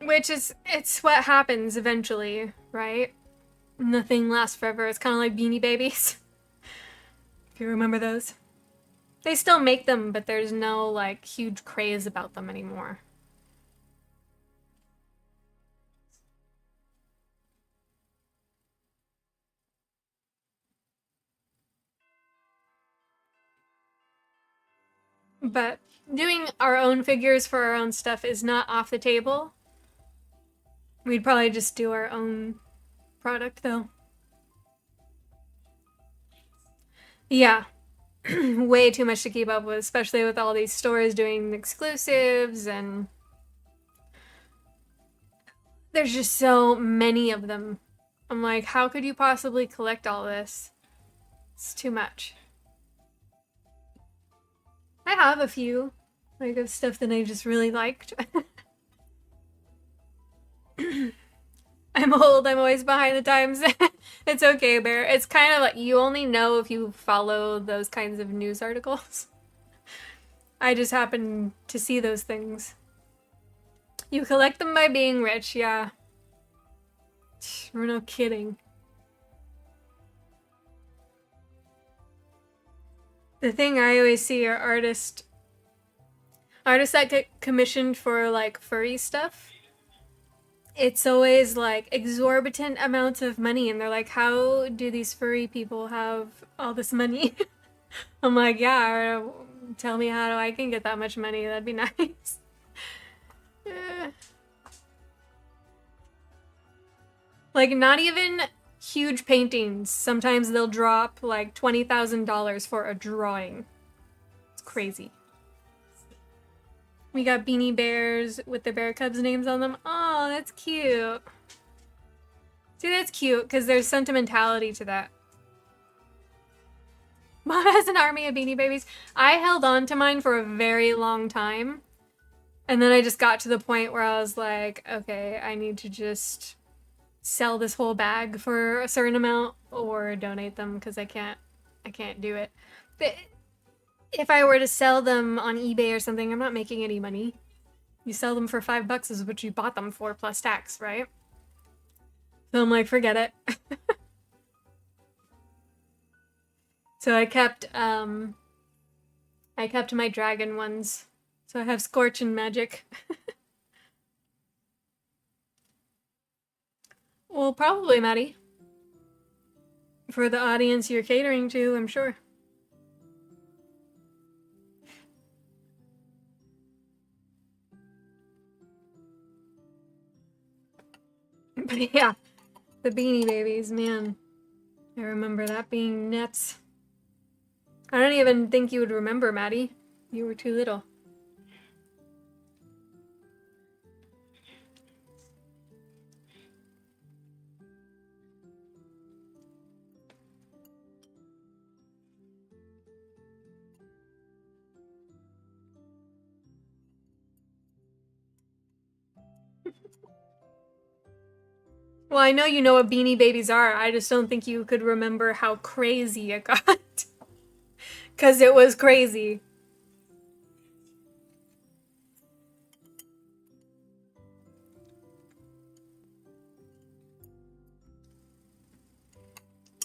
Which is, it's what happens eventually, right? Nothing lasts forever. It's kind of like Beanie Babies. If you remember those. They still make them, but there's no, like, huge craze about them anymore. But doing our own figures for our own stuff is not off the table. We'd probably just do our own product, though. Yeah. Way too much to keep up with, especially with all these stores doing exclusives, and there's just so many of them. I'm like, how could you possibly collect all this? It's too much. I have a few, like, of stuff that I just really liked. I'm old, I'm always behind the times. It's okay, Bear. It's kind of like, you only know if you follow those kinds of news articles. I just happen to see those things. You collect them by being rich, yeah. We're no kidding. The thing I always see are artists that get commissioned for, like, furry stuff. It's always, like, exorbitant amounts of money, and they're like, how do these furry people have all this money? I'm like, yeah, tell me how I can get that much money. That'd be nice. Like, not even huge paintings. Sometimes they'll drop, like, $20,000 for a drawing. It's crazy. We got beanie bears with the bear cubs' names on them. Oh, that's cute. See, that's cute because there's sentimentality to that. Mom has an army of Beanie Babies. I held on to mine for a very long time. And then I just got to the point where I was like, okay, I need to just sell this whole bag for a certain amount or donate them because I can't do it. But if I were to sell them on eBay or something, I'm not making any money. You sell them for $5 is what you bought them for plus tax, right? So I'm like, forget it. So I kept my dragon ones. So I have Scorch and Magic. Well, probably, Maddie. For the audience you're catering to, I'm sure. But yeah, the Beanie Babies, man. I remember that being nuts. I don't even think you would remember, Maddie. You were too little. Well, I know you know what Beanie Babies are. I just don't think you could remember how crazy it got. Because it was crazy.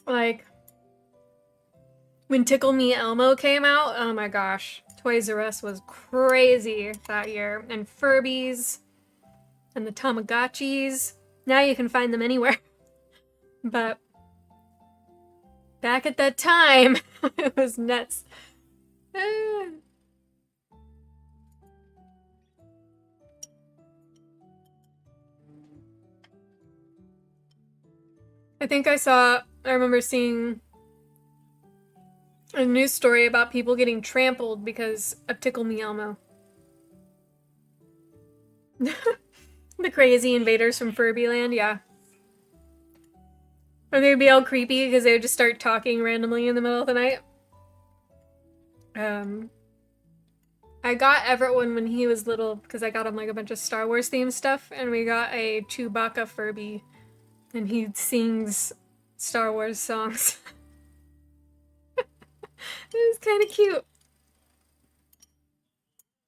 Like, when Tickle Me Elmo came out, oh my gosh. Toys R Us was crazy that year. And Furbies. And the Tamagotchis. Now you can find them anywhere. But back at that time, it was nuts. I remember seeing a news story about people getting trampled because of Tickle Me Elmo. The crazy invaders from Furbyland, yeah. Or they'd be all creepy because they would just start talking randomly in the middle of the night. I got Everett one when he was little because I got him like a bunch of Star Wars themed stuff, and we got a Chewbacca Furby, and he sings Star Wars songs. It was kind of cute.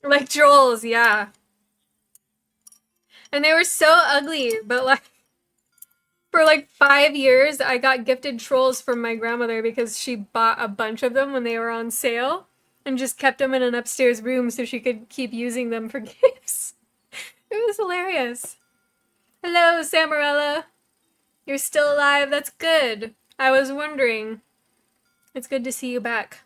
Like trolls, yeah. And they were so ugly, but like for like 5 years, I got gifted trolls from my grandmother because she bought a bunch of them when they were on sale and just kept them in an upstairs room so she could keep using them for gifts. It was hilarious. Hello, Samarella. You're still alive. That's good. I was wondering. It's good to see you back.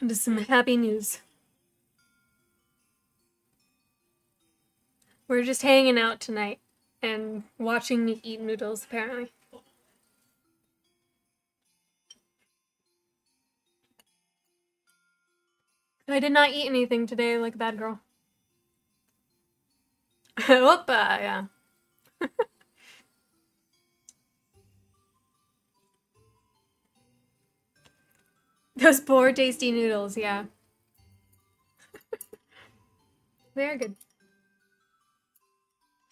Just some happy news. We're just hanging out tonight and watching me eat noodles, apparently. I did not eat anything today like a bad girl. Opa, yeah. Those poor tasty noodles, yeah. They're good.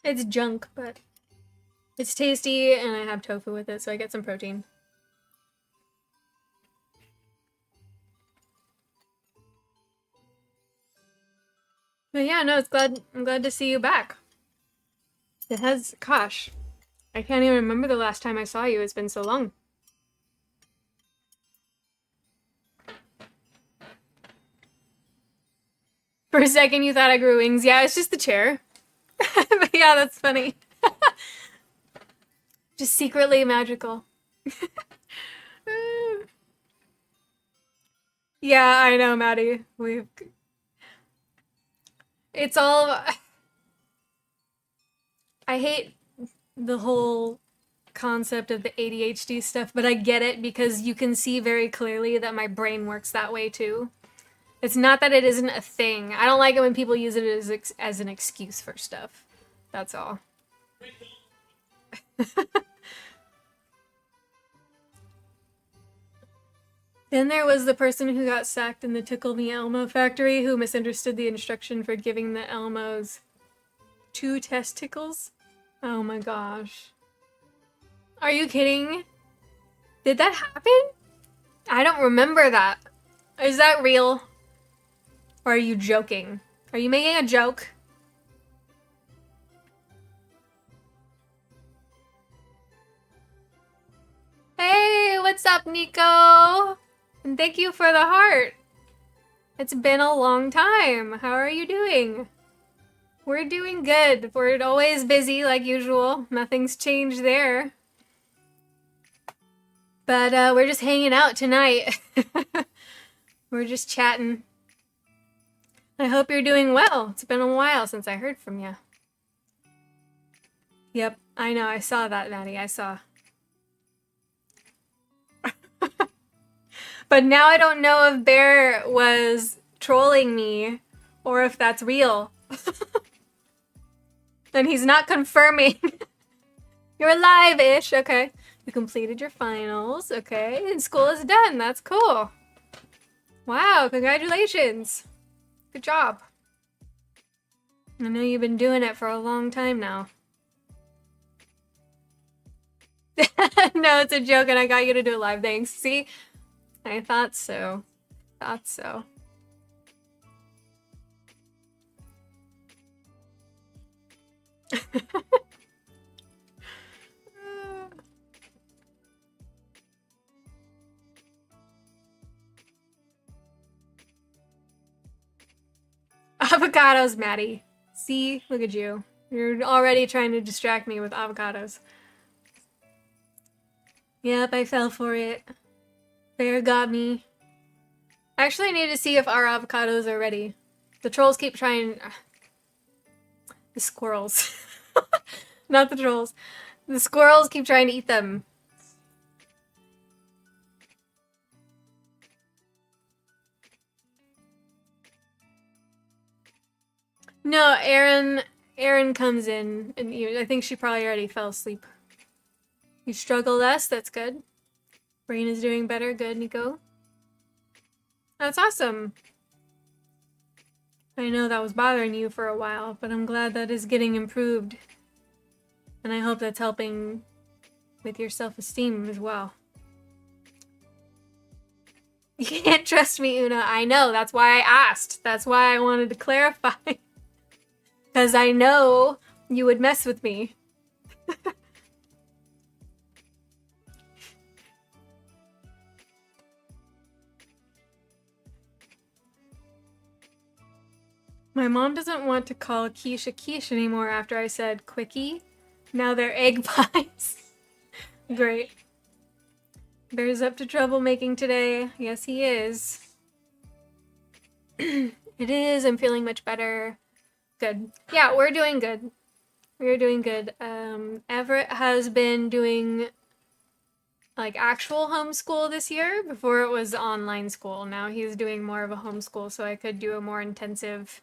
It's junk, but it's tasty and I have tofu with it, so I get some protein. But yeah, no, I'm glad to see you back. It has, gosh, I can't even remember the last time I saw you. It's been so long. For a second, you thought I grew wings. Yeah, it's just the chair. But yeah, that's funny. Just secretly magical. Yeah, I know, Maddie. It's all... I hate the whole concept of the ADHD stuff, but I get it because you can see very clearly that my brain works that way too. It's not that it isn't a thing. I don't like it when people use it as an excuse for stuff. That's all. Then there was the person who got sacked in the Tickle Me Elmo factory who misunderstood the instruction for giving the Elmos 2 testicles. Oh my gosh. Are you kidding? Did that happen? I don't remember that. Is that real? Or are you joking? Are you making a joke? Hey, what's up, Nico? And thank you for the heart. It's been a long time. How are you doing? We're doing good. We're always busy like usual. Nothing's changed there. But we're just hanging out tonight. We're just chatting. I hope you're doing well. It's been a while since I heard from you. Yep, I know. I saw that, Maddie. I saw. But now I don't know if Bear was trolling me or if that's real. And he's not confirming. You're alive-ish. Okay. You completed your finals. Okay. And school is done. That's cool. Wow. Congratulations. Good job. I know you've been doing it for a long time now. No, it's a joke and I got you to do it live. Thanks. See? I thought so. Thought so. Avocados, Maddie. See? Look at you. You're already trying to distract me with avocados. Yep, I fell for it. Bear got me. I actually need to see if our avocados are ready. The trolls keep trying... The squirrels. Not the trolls. The squirrels keep trying to eat them. No, Erin comes in, and I think she probably already fell asleep. You struggle less, that's good. Brain is doing better, good, Nico. That's awesome. I know that was bothering you for a while, but I'm glad that is getting improved. And I hope that's helping with your self-esteem as well. You can't trust me, Una. I know, that's why I asked. That's why I wanted to clarify. Because I know you would mess with me. My mom doesn't want to call quiche a quiche anymore after I said quickie. Now they're egg pies. Great. Bear's up to troublemaking today. Yes, he is. It is. I'm feeling much better. Good. Yeah, we're doing good. We're doing good. Everett has been doing like actual homeschool this year. Before it was online school. Now he's doing more of a homeschool, so I could do a more intensive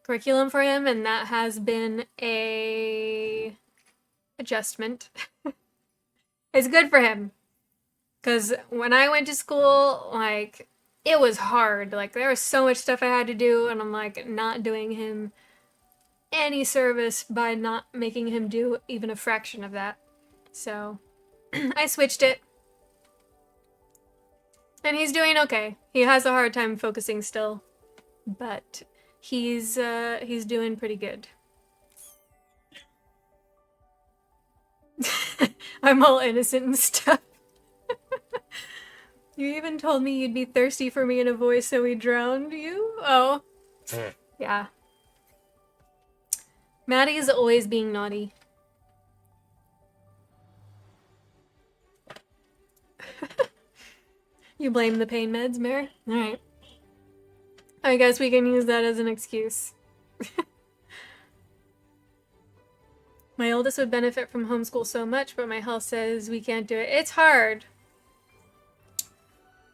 curriculum for him, and that has been a adjustment. It's good for him. Because when I went to school, like, it was hard. Like, there was so much stuff I had to do, and I'm like, not doing him any service by not making him do even a fraction of that. So, I switched it. And he's doing okay. He has a hard time focusing still, but he's doing pretty good. I'm all innocent and stuff. You even told me you'd be thirsty for me in a voice, so we drowned you? Oh. Yeah. Maddie is always being naughty. You blame the pain meds, Mare? Alright. I guess we can use that as an excuse. My oldest would benefit from homeschool so much, but my health says we can't do it. It's hard.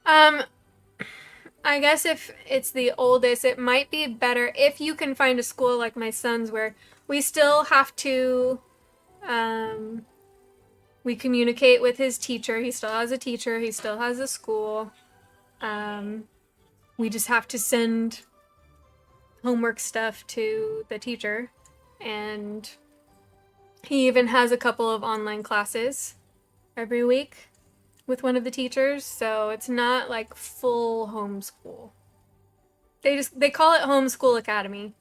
I guess if it's the oldest, it might be better if you can find a school like my son's where we still have to, we communicate with his teacher. He still has a teacher. He still has a school. We just have to send homework stuff to the teacher. And he even has a couple of online classes every week with one of the teachers, so it's not like full homeschool. They call it Homeschool Academy.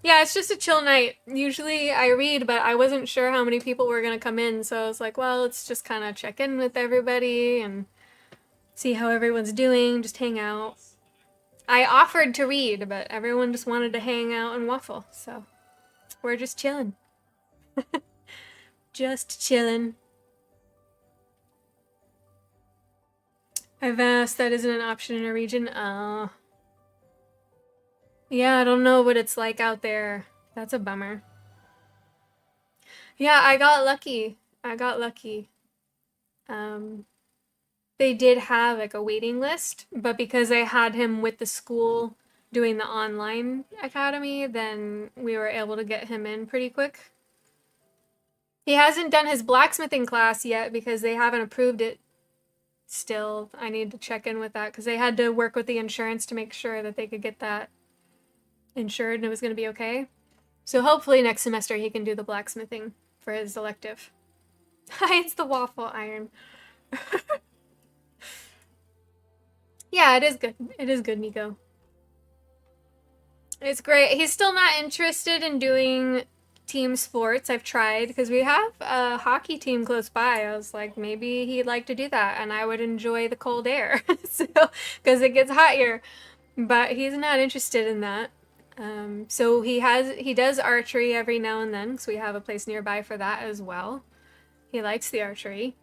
Yeah, it's just a chill night. Usually I read, but I wasn't sure how many people were gonna come in, so I was like, well, let's just kind of check in with everybody and see how everyone's doing, just hang out. I offered to read, but everyone just wanted to hang out and waffle, so we're just chilling. Just chilling. I've asked, that isn't an option in our region. Yeah, I don't know what it's like out there. That's a bummer. Yeah, I got lucky. They did have like a waiting list, but because I had him with the school doing the online academy, then we were able to get him in pretty quick. He hasn't done his blacksmithing class yet because they haven't approved it still. I need to check in with that because they had to work with the insurance to make sure that they could get that insured and it was going to be okay. So hopefully next semester he can do the blacksmithing for his elective. It's the waffle iron. Yeah, it is good. It is good, Nico. It's great. He's still not interested in doing team sports. I've tried because we have a hockey team close by. I was like, maybe he'd like to do that and I would enjoy the cold air. So, because it gets hot here. But he's not interested in that. So he does archery every now and then, because we have a place nearby for that as well. He likes the archery.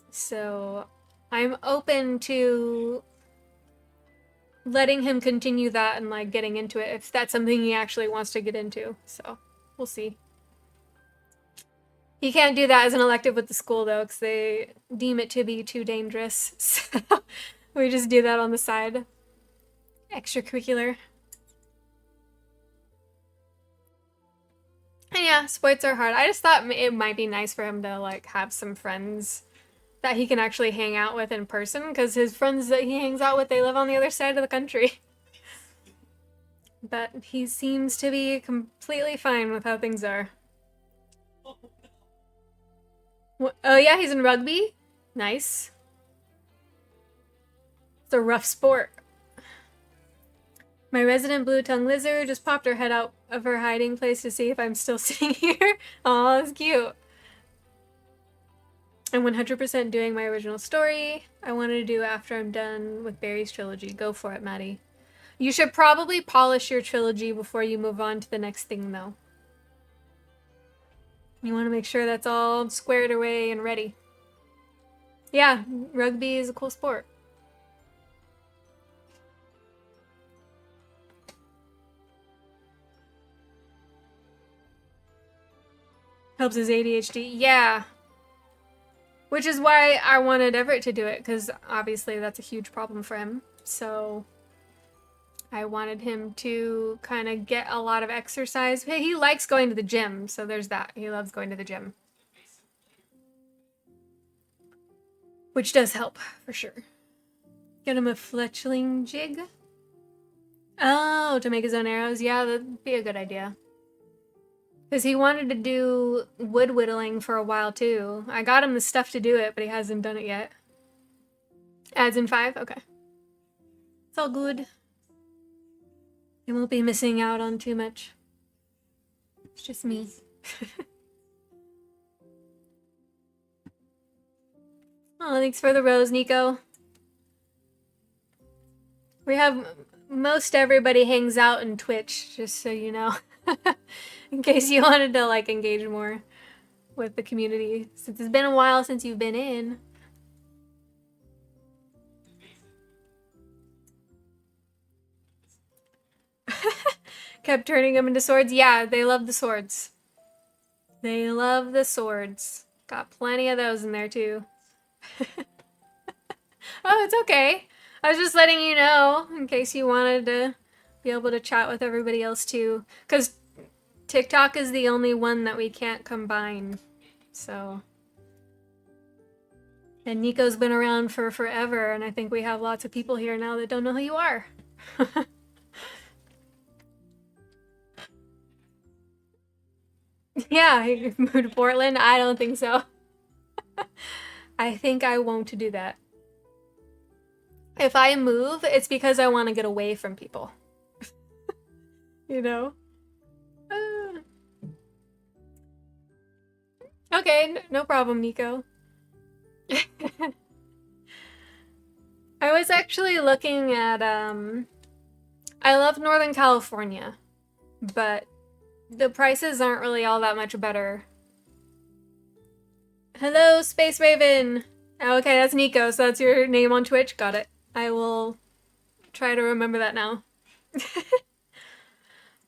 So I'm open to letting him continue that and like getting into it if that's something he actually wants to get into. So we'll see. He can't do that as an elective with the school though, because they deem it to be too dangerous. So we just do that on the side. Extracurricular. And yeah, sports are hard. I just thought it might be nice for him to like have some friends that he can actually hang out with in person, because his friends that he hangs out with, they live on the other side of the country. But he seems to be completely fine with how things are. Oh yeah, he's in rugby? Nice. It's a rough sport. My resident blue-tongued lizard just popped her head out of her hiding place to see if I'm still sitting here. Aw, that's cute. I'm 100% doing my original story I wanted to do after I'm done with Barry's trilogy. Go for it, Maddie. You should probably polish your trilogy before you move on to the next thing, though. You want to make sure that's all squared away and ready. Yeah, rugby is a cool sport. Helps his ADHD. Yeah. Which is why I wanted Everett to do it, because obviously that's a huge problem for him. So I wanted him to kind of get a lot of exercise. He likes going to the gym, so there's that. He loves going to the gym. Which does help, for sure. Get him a fletchling jig. Oh, to make his own arrows? Yeah, that'd be a good idea. Because he wanted to do wood whittling for a while, too. I got him the stuff to do it, but he hasn't done it yet. Adds in 5? Okay. It's all good. He won't be missing out on too much. It's just me. Oh, thanks for the rose, Nico. We have... Most everybody hangs out in Twitch, just so you know. In case you wanted to, like, engage more with the community. Since it's been a while since you've been in. Kept turning them into swords. Yeah, they love the swords. They love the swords. Got plenty of those in there, too. Oh, it's okay. I was just letting you know, in case you wanted to be able to chat with everybody else, too. Because TikTok is the only one that we can't combine, so. And Nico's been around for forever, and I think we have lots of people here now that don't know who you are. Yeah, he moved to Portland? I don't think so. I think I won't do that. If I move, it's because I want to get away from people. You know? Okay, no problem, Nico. I was actually looking at, I love Northern California, but the prices aren't really all that much better. Hello, Space Raven! Okay, that's Nico, so that's your name on Twitch? Got it. I will try to remember that now.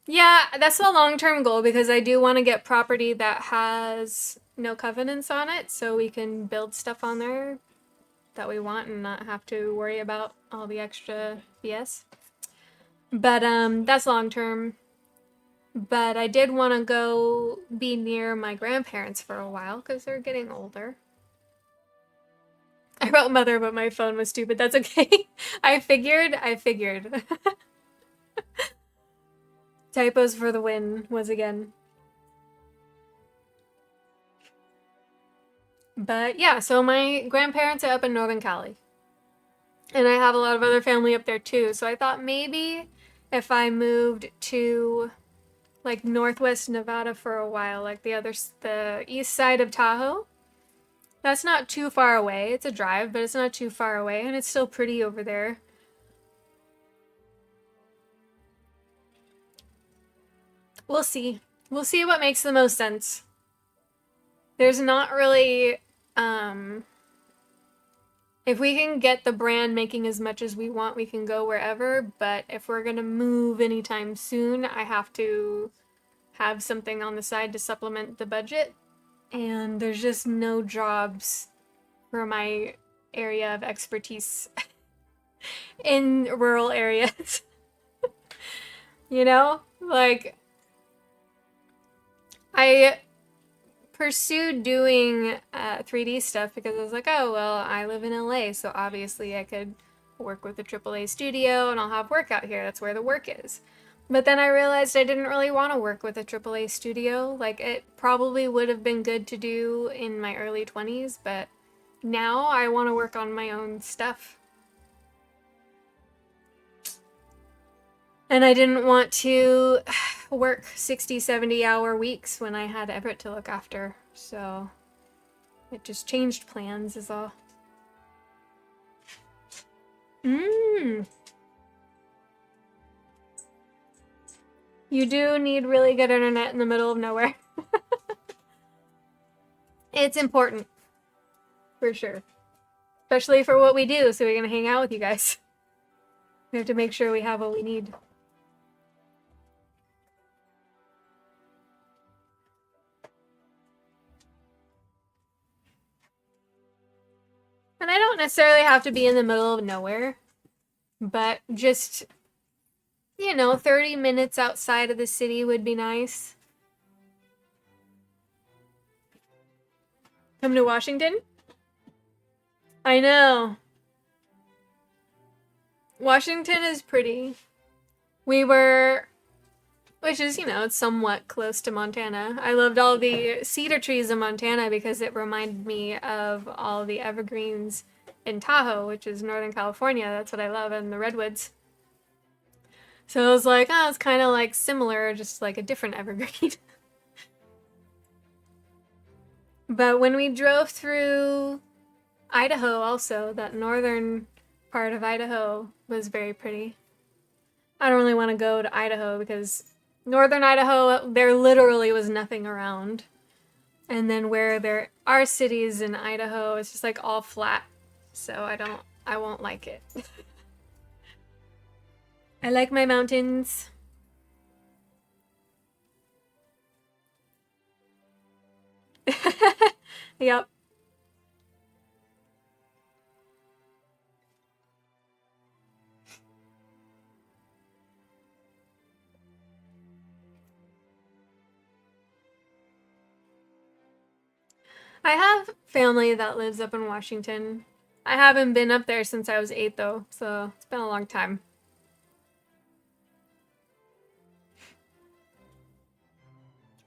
Yeah, that's the long-term goal, because I do want to get property that has no covenants on it, so we can build stuff on there that we want and not have to worry about all the extra BS. But that's long-term. But I did want to go be near my grandparents for a while, because they're getting older. I wrote mother, but my phone was stupid. That's okay. I figured. Typos for the win, once again. But yeah, so my grandparents are up in Northern Cali. And I have a lot of other family up there too. So I thought maybe if I moved to like Northwest Nevada for a while, like the east side of Tahoe. That's not too far away. It's a drive, but it's not too far away, and it's still pretty over there. we'll see. We'll see what makes the most sense. There's not really, if we can get the brand making as much as we want, we can go wherever. But if we're gonna move anytime soon, I have to have something on the side to supplement the budget. And there's just no jobs for my area of expertise in rural areas. You know? Like, I pursued doing 3D stuff because I was like, oh, well, I live in LA, so obviously I could work with a AAA studio and I'll have work out here. That's where the work is. But then I realized I didn't really want to work with a AAA studio. Like, it probably would have been good to do in my early 20s, but now I want to work on my own stuff. And I didn't want to work 60, 70-hour weeks when I had Everett to look after. So it just changed plans is all. You do need really good internet in the middle of nowhere. It's important. For sure. Especially for what we do, so we're gonna hang out with you guys. We have to make sure we have what we need. And I don't necessarily have to be in the middle of nowhere, but just, 30 minutes outside of the city would be nice. Come to Washington? I know. Washington is pretty. Which is, it's somewhat close to Montana. I loved all the cedar trees in Montana because it reminded me of all the evergreens in Tahoe, which is Northern California. That's what I love, and the redwoods. So I was like, it's kind of like similar, just like a different evergreen. But when we drove through Idaho also, that northern part of Idaho was very pretty. I don't really want to go to Idaho because northern Idaho, there literally was nothing around. And then where there are cities in Idaho, it's just like all flat. So I won't like it. I like my mountains. Yep. I have family that lives up in Washington. I haven't been up there since I was 8 though, so it's been a long time.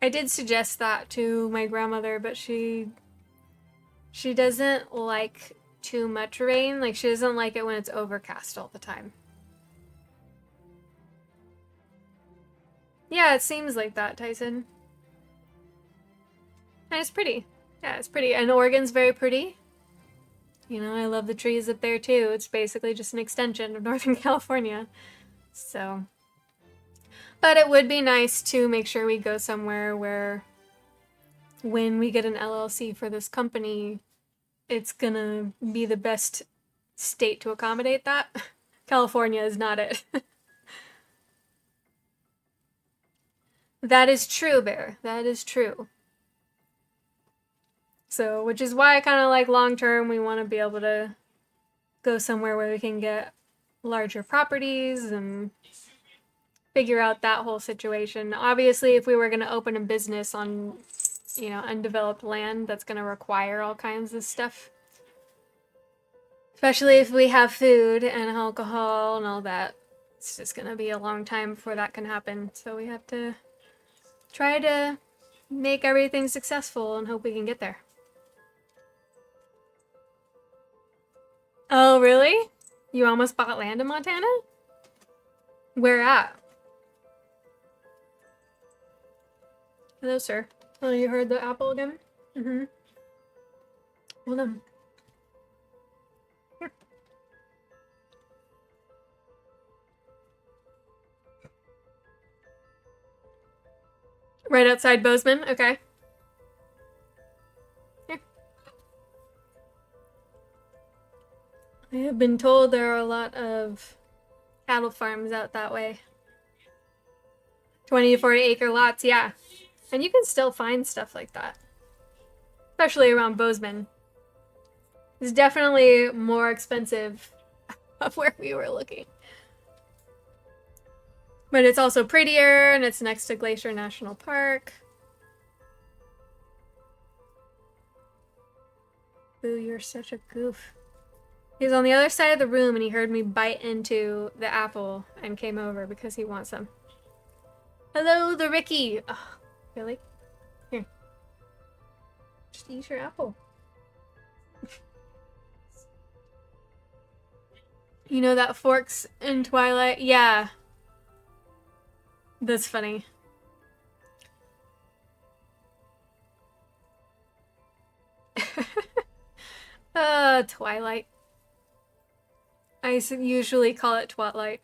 I did suggest that to my grandmother, but she doesn't like too much rain. Like, she doesn't like it when it's overcast all the time. Yeah, it seems like that, Tyson. And it's pretty. Yeah, it's pretty. And Oregon's very pretty. I love the trees up there too. It's basically just an extension of Northern California. So. But it would be nice to make sure we go somewhere where when we get an LLC for this company, it's gonna be the best state to accommodate that. California is not it. That is true, Bear. That is true. So, which is why I kind of like long term, we want to be able to go somewhere where we can get larger properties and figure out that whole situation. Obviously, if we were going to open a business on, undeveloped land, that's going to require all kinds of stuff. Especially if we have food and alcohol and all that. It's just going to be a long time before that can happen. So we have to try to make everything successful and hope we can get there. Oh, really? You almost bought land in Montana? Where at? Hello, sir. Oh, you heard the apple again? Mm-hmm. Hold on. Here. Right outside Bozeman? Okay. Here. I have been told there are a lot of cattle farms out that way. 20 to 40 acre lots, yeah. And you can still find stuff like that. Especially around Bozeman. It's definitely more expensive of where we were looking. But it's also prettier, and it's next to Glacier National Park. Boo, you're such a goof. He's on the other side of the room, and he heard me bite into the apple and came over because he wants some. Hello, the Ricky. Oh, really? Here. Just eat your apple. You know that Forks in Twilight? Yeah. That's funny. Twilight. I usually call it Twatlight.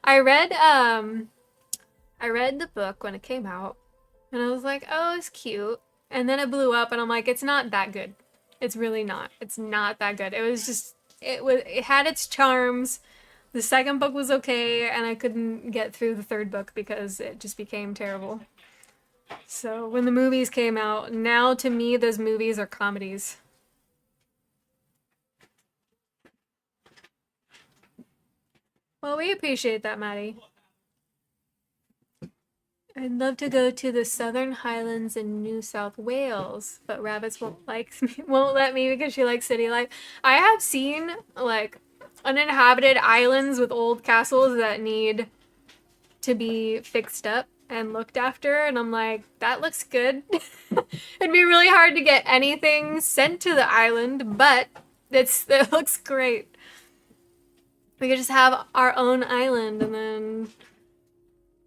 I read the book when it came out, and I was like, oh, it's cute. And then it blew up, and I'm like, it's not that good. It's really not. It's not that good. It had its charms. The second book was okay, and I couldn't get through the third book because it just became terrible. So when the movies came out, now to me, those movies are comedies. Well, we appreciate that, Maddie. I'd love to go to the Southern Highlands in New South Wales, but Rabbits won't let me because she likes city life. I have seen like uninhabited islands with old castles that need to be fixed up and looked after, and I'm like, that looks good. It'd be really hard to get anything sent to the island, but it looks great. We could just have our own island, and then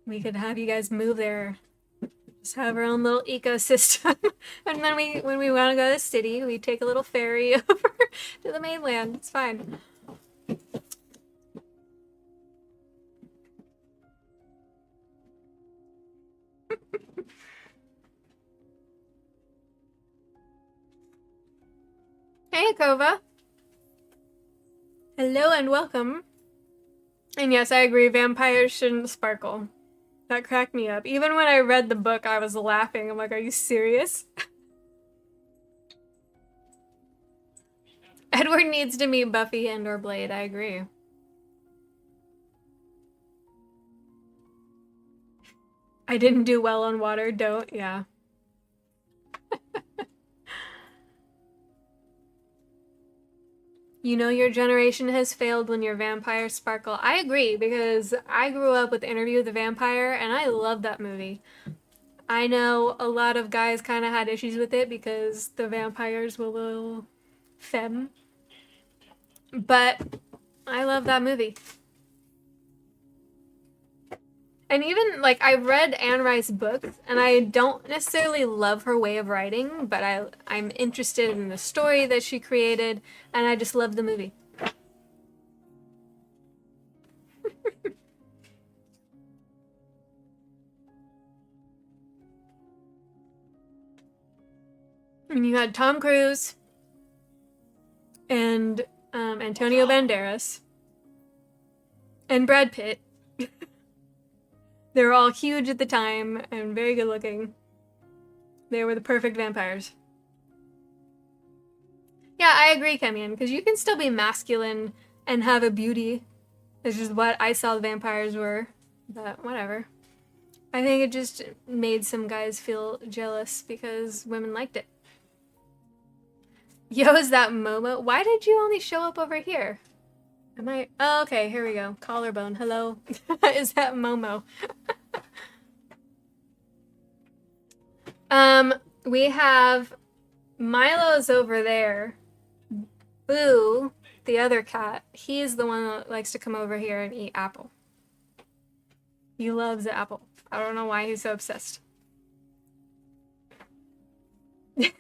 we could have you guys move there. Just have our own little ecosystem. And then when we want to go to the city, we take a little ferry over to the mainland. It's fine. Hey, Kova. Hello and welcome. And yes, I agree, vampires shouldn't sparkle. That cracked me up. Even when I read the book, I was laughing. I'm like, are you serious? Edward needs to meet Buffy and or Blade, I agree. I didn't do well on water, don't, yeah. You know your generation has failed when your vampires sparkle. I agree, because I grew up with Interview with the Vampire, and I love that movie. I know a lot of guys kind of had issues with it because the vampires were a little femme. But I love that movie. And even, like, I read Anne Rice's books, and I don't necessarily love her way of writing, but I'm interested in the story that she created, and I just love the movie. And you had Tom Cruise and Antonio Banderas and Brad Pitt. They were all huge at the time and very good looking. They were the perfect vampires. Yeah, I agree, Kemian, because you can still be masculine and have a beauty. This is what I saw the vampires were, but whatever. I think it just made some guys feel jealous because women liked it. Yo, is that Momo? Why did you only show up over here? Oh, okay, here we go. Collarbone, hello. Is that Momo? We have Milo's over there. Boo, the other cat, he's the one that likes to come over here and eat apple. He loves the apple. I don't know why he's so obsessed.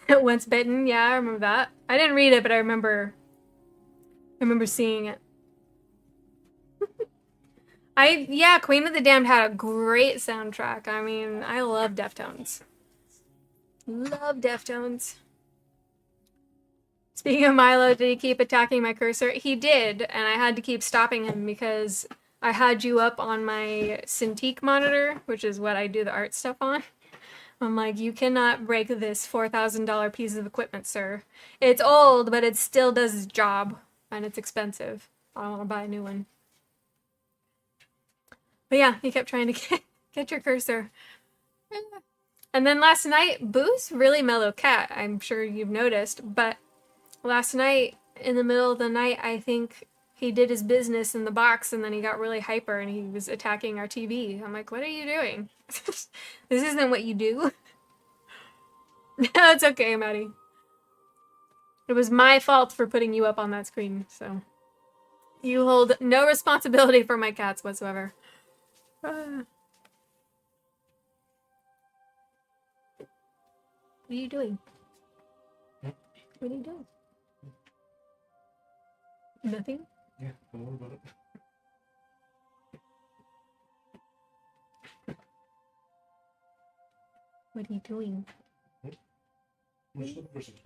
Once bitten, yeah, I remember that. I didn't read it, but I remember seeing it. Yeah, Queen of the Damned had a great soundtrack. I mean, I love Deftones. Love Deftones. Speaking of Milo, did he keep attacking my cursor? He did, and I had to keep stopping him because I had you up on my Cintiq monitor, which is what I do the art stuff on. I'm like, you cannot break this $4,000 piece of equipment, sir. It's old, but it still does its job, and it's expensive. I don't want to buy a new one. But yeah, he kept trying to get your cursor. And then last night, Boo's really mellow cat. I'm sure you've noticed, but last night, in the middle of the night, I think he did his business in the box and then he got really hyper and he was attacking our TV. I'm like, what are you doing? This isn't what you do. No, it's okay, Maddie. It was my fault for putting you up on that screen, so you hold no responsibility for my cats whatsoever. What are you doing? What are you doing? Nothing? Yeah, don't worry about it. What are you doing? I'm just looking for something.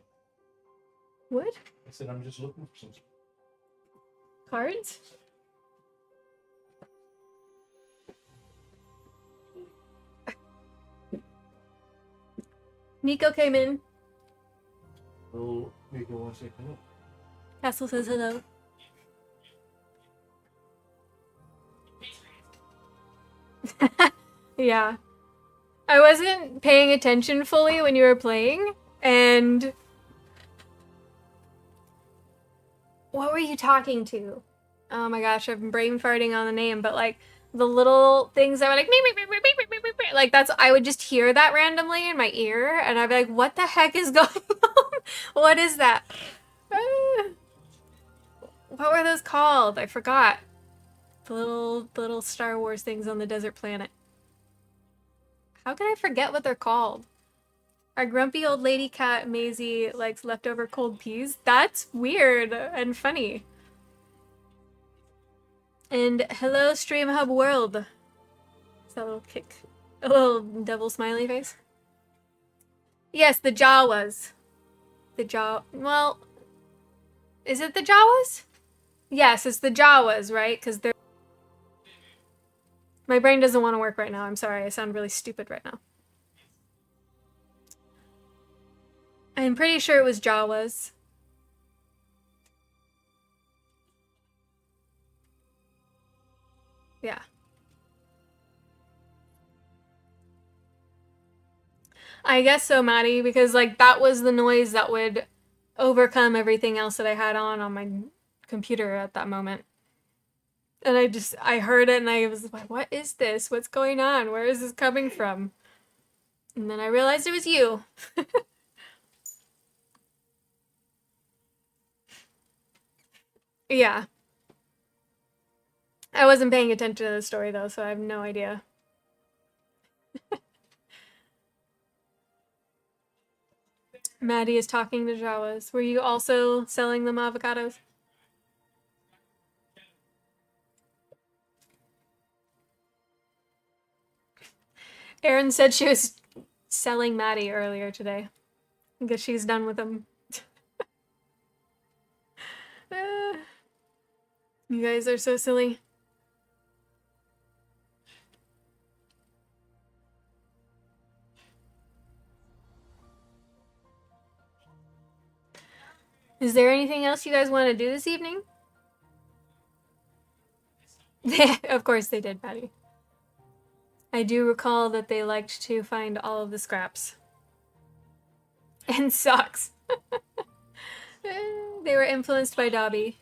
What? I said I'm just looking for something. Cards? Nico came in. Oh, Nico wants to say hello. Castle says hello. Yeah. I wasn't paying attention fully when you were playing, and... What were you talking to? Oh my gosh, I've been brain farting on the name, but like, the little things that were like, like that's, I would just hear that randomly in my ear, and I'd be like, what the heck is going on? What is that? What were those called? I forgot. The little Star Wars things on the desert planet. How can I forget what they're called? Our grumpy old lady cat, Maisie, likes leftover cold peas. That's weird and funny. And hello, Stream Hub World. Is that a little kick? A little devil smiley face? Yes, the Jawas. Well, is it the Jawas? Yes, it's the Jawas, right? Because they're... My brain doesn't want to work right now. I'm sorry. I sound really stupid right now. I'm pretty sure it was Jawas. Yeah. I guess so, Maddie, because like that was the noise that would overcome everything else that I had on my computer at that moment. And I heard it and I was like, what is this? What's going on? Where is this coming from? And then I realized it was you. Yeah. I wasn't paying attention to the story though, so I have no idea. Maddie is talking to Jawas. Were you also selling them avocados? Erin said she was selling Maddie earlier today. I guess she's done with them. You guys are so silly. Is there anything else you guys want to do this evening? Of course they did, Patty. I do recall that they liked to find all of the scraps. And socks. They were influenced by Dobby.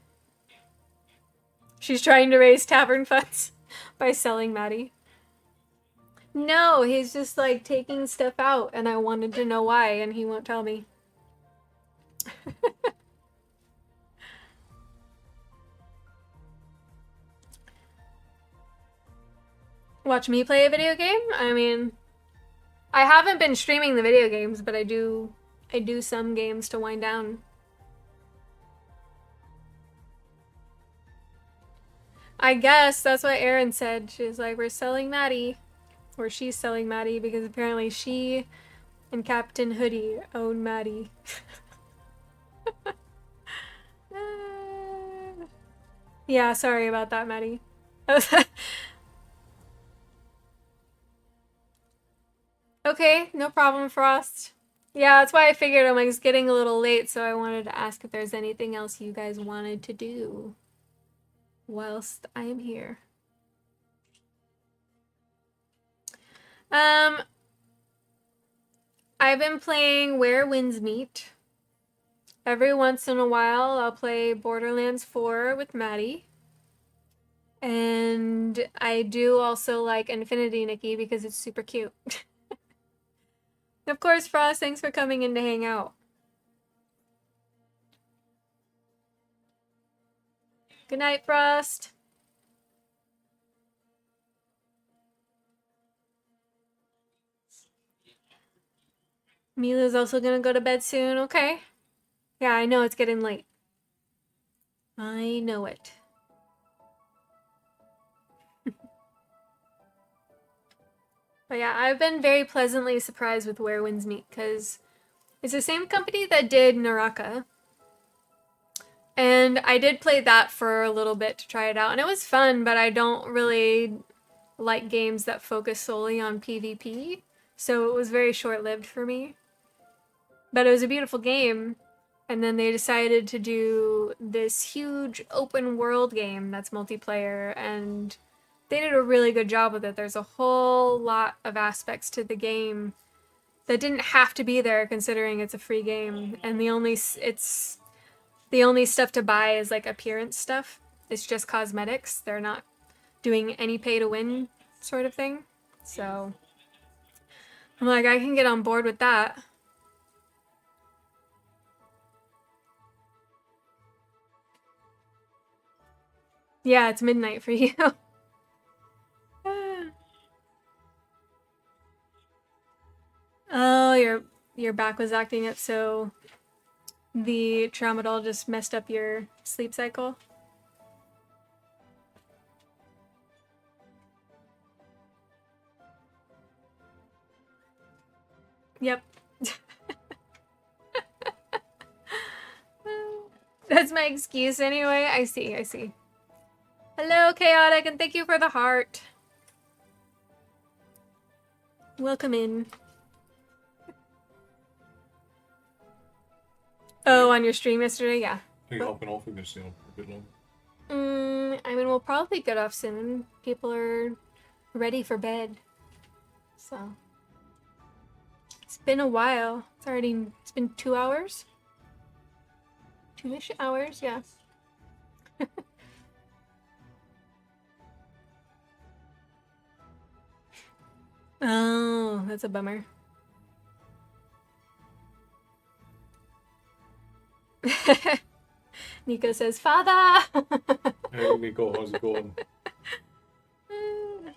She's trying to raise tavern funds by selling Maddie. No, he's just like taking stuff out and I wanted to know why and he won't tell me. Watch me play a video game? I mean, I haven't been streaming the video games, but I do some games to wind down. I guess that's what Erin said. She was like, we're selling Maddie. Or she's selling Maddie because apparently she and Captain Hoodie own Maddie. Yeah, sorry about that, Maddie. Okay, no problem, Frost. Yeah, that's why I figured I'm like, it's getting a little late, so I wanted to ask if there's anything else you guys wanted to do whilst I am here. Um, I've been playing Where Winds Meet. Every once in a while, I'll play Borderlands 4 with Maddie. And I do also like Infinity Nikki because it's super cute. Of course, Frost, thanks for coming in to hang out. Good night, Frost. Mila's also gonna go to bed soon. Okay. Yeah, I know it's getting late. I know it. But yeah, I've been very pleasantly surprised with Where Winds Meet because it's the same company that did Naraka. And I did play that for a little bit to try it out, and it was fun, but I don't really like games that focus solely on PvP, so it was very short-lived for me. But it was a beautiful game, and then they decided to do this huge open world game that's multiplayer, and they did a really good job with it. There's a whole lot of aspects to the game that didn't have to be there considering it's a free game, and the only stuff to buy is like appearance stuff. It's just cosmetics. They're not doing any pay to win sort of thing. So I'm like, I can get on board with that. Yeah, it's midnight for you. Oh, your back was acting up, so the tramadol just messed up your sleep cycle. Yep. That's my excuse anyway. I see. Hello, Chaotic, and thank you for the heart. Welcome in. Oh, on your stream yesterday? Yeah. I think hopping off of this, a bit long. I mean, we'll probably get off soon. People are ready for bed. So. It's been a while. It's been 2 hours? 2-ish hours, yeah. Oh, that's a bummer. Nico says, Father! Hey, Nico, how's it going? I'm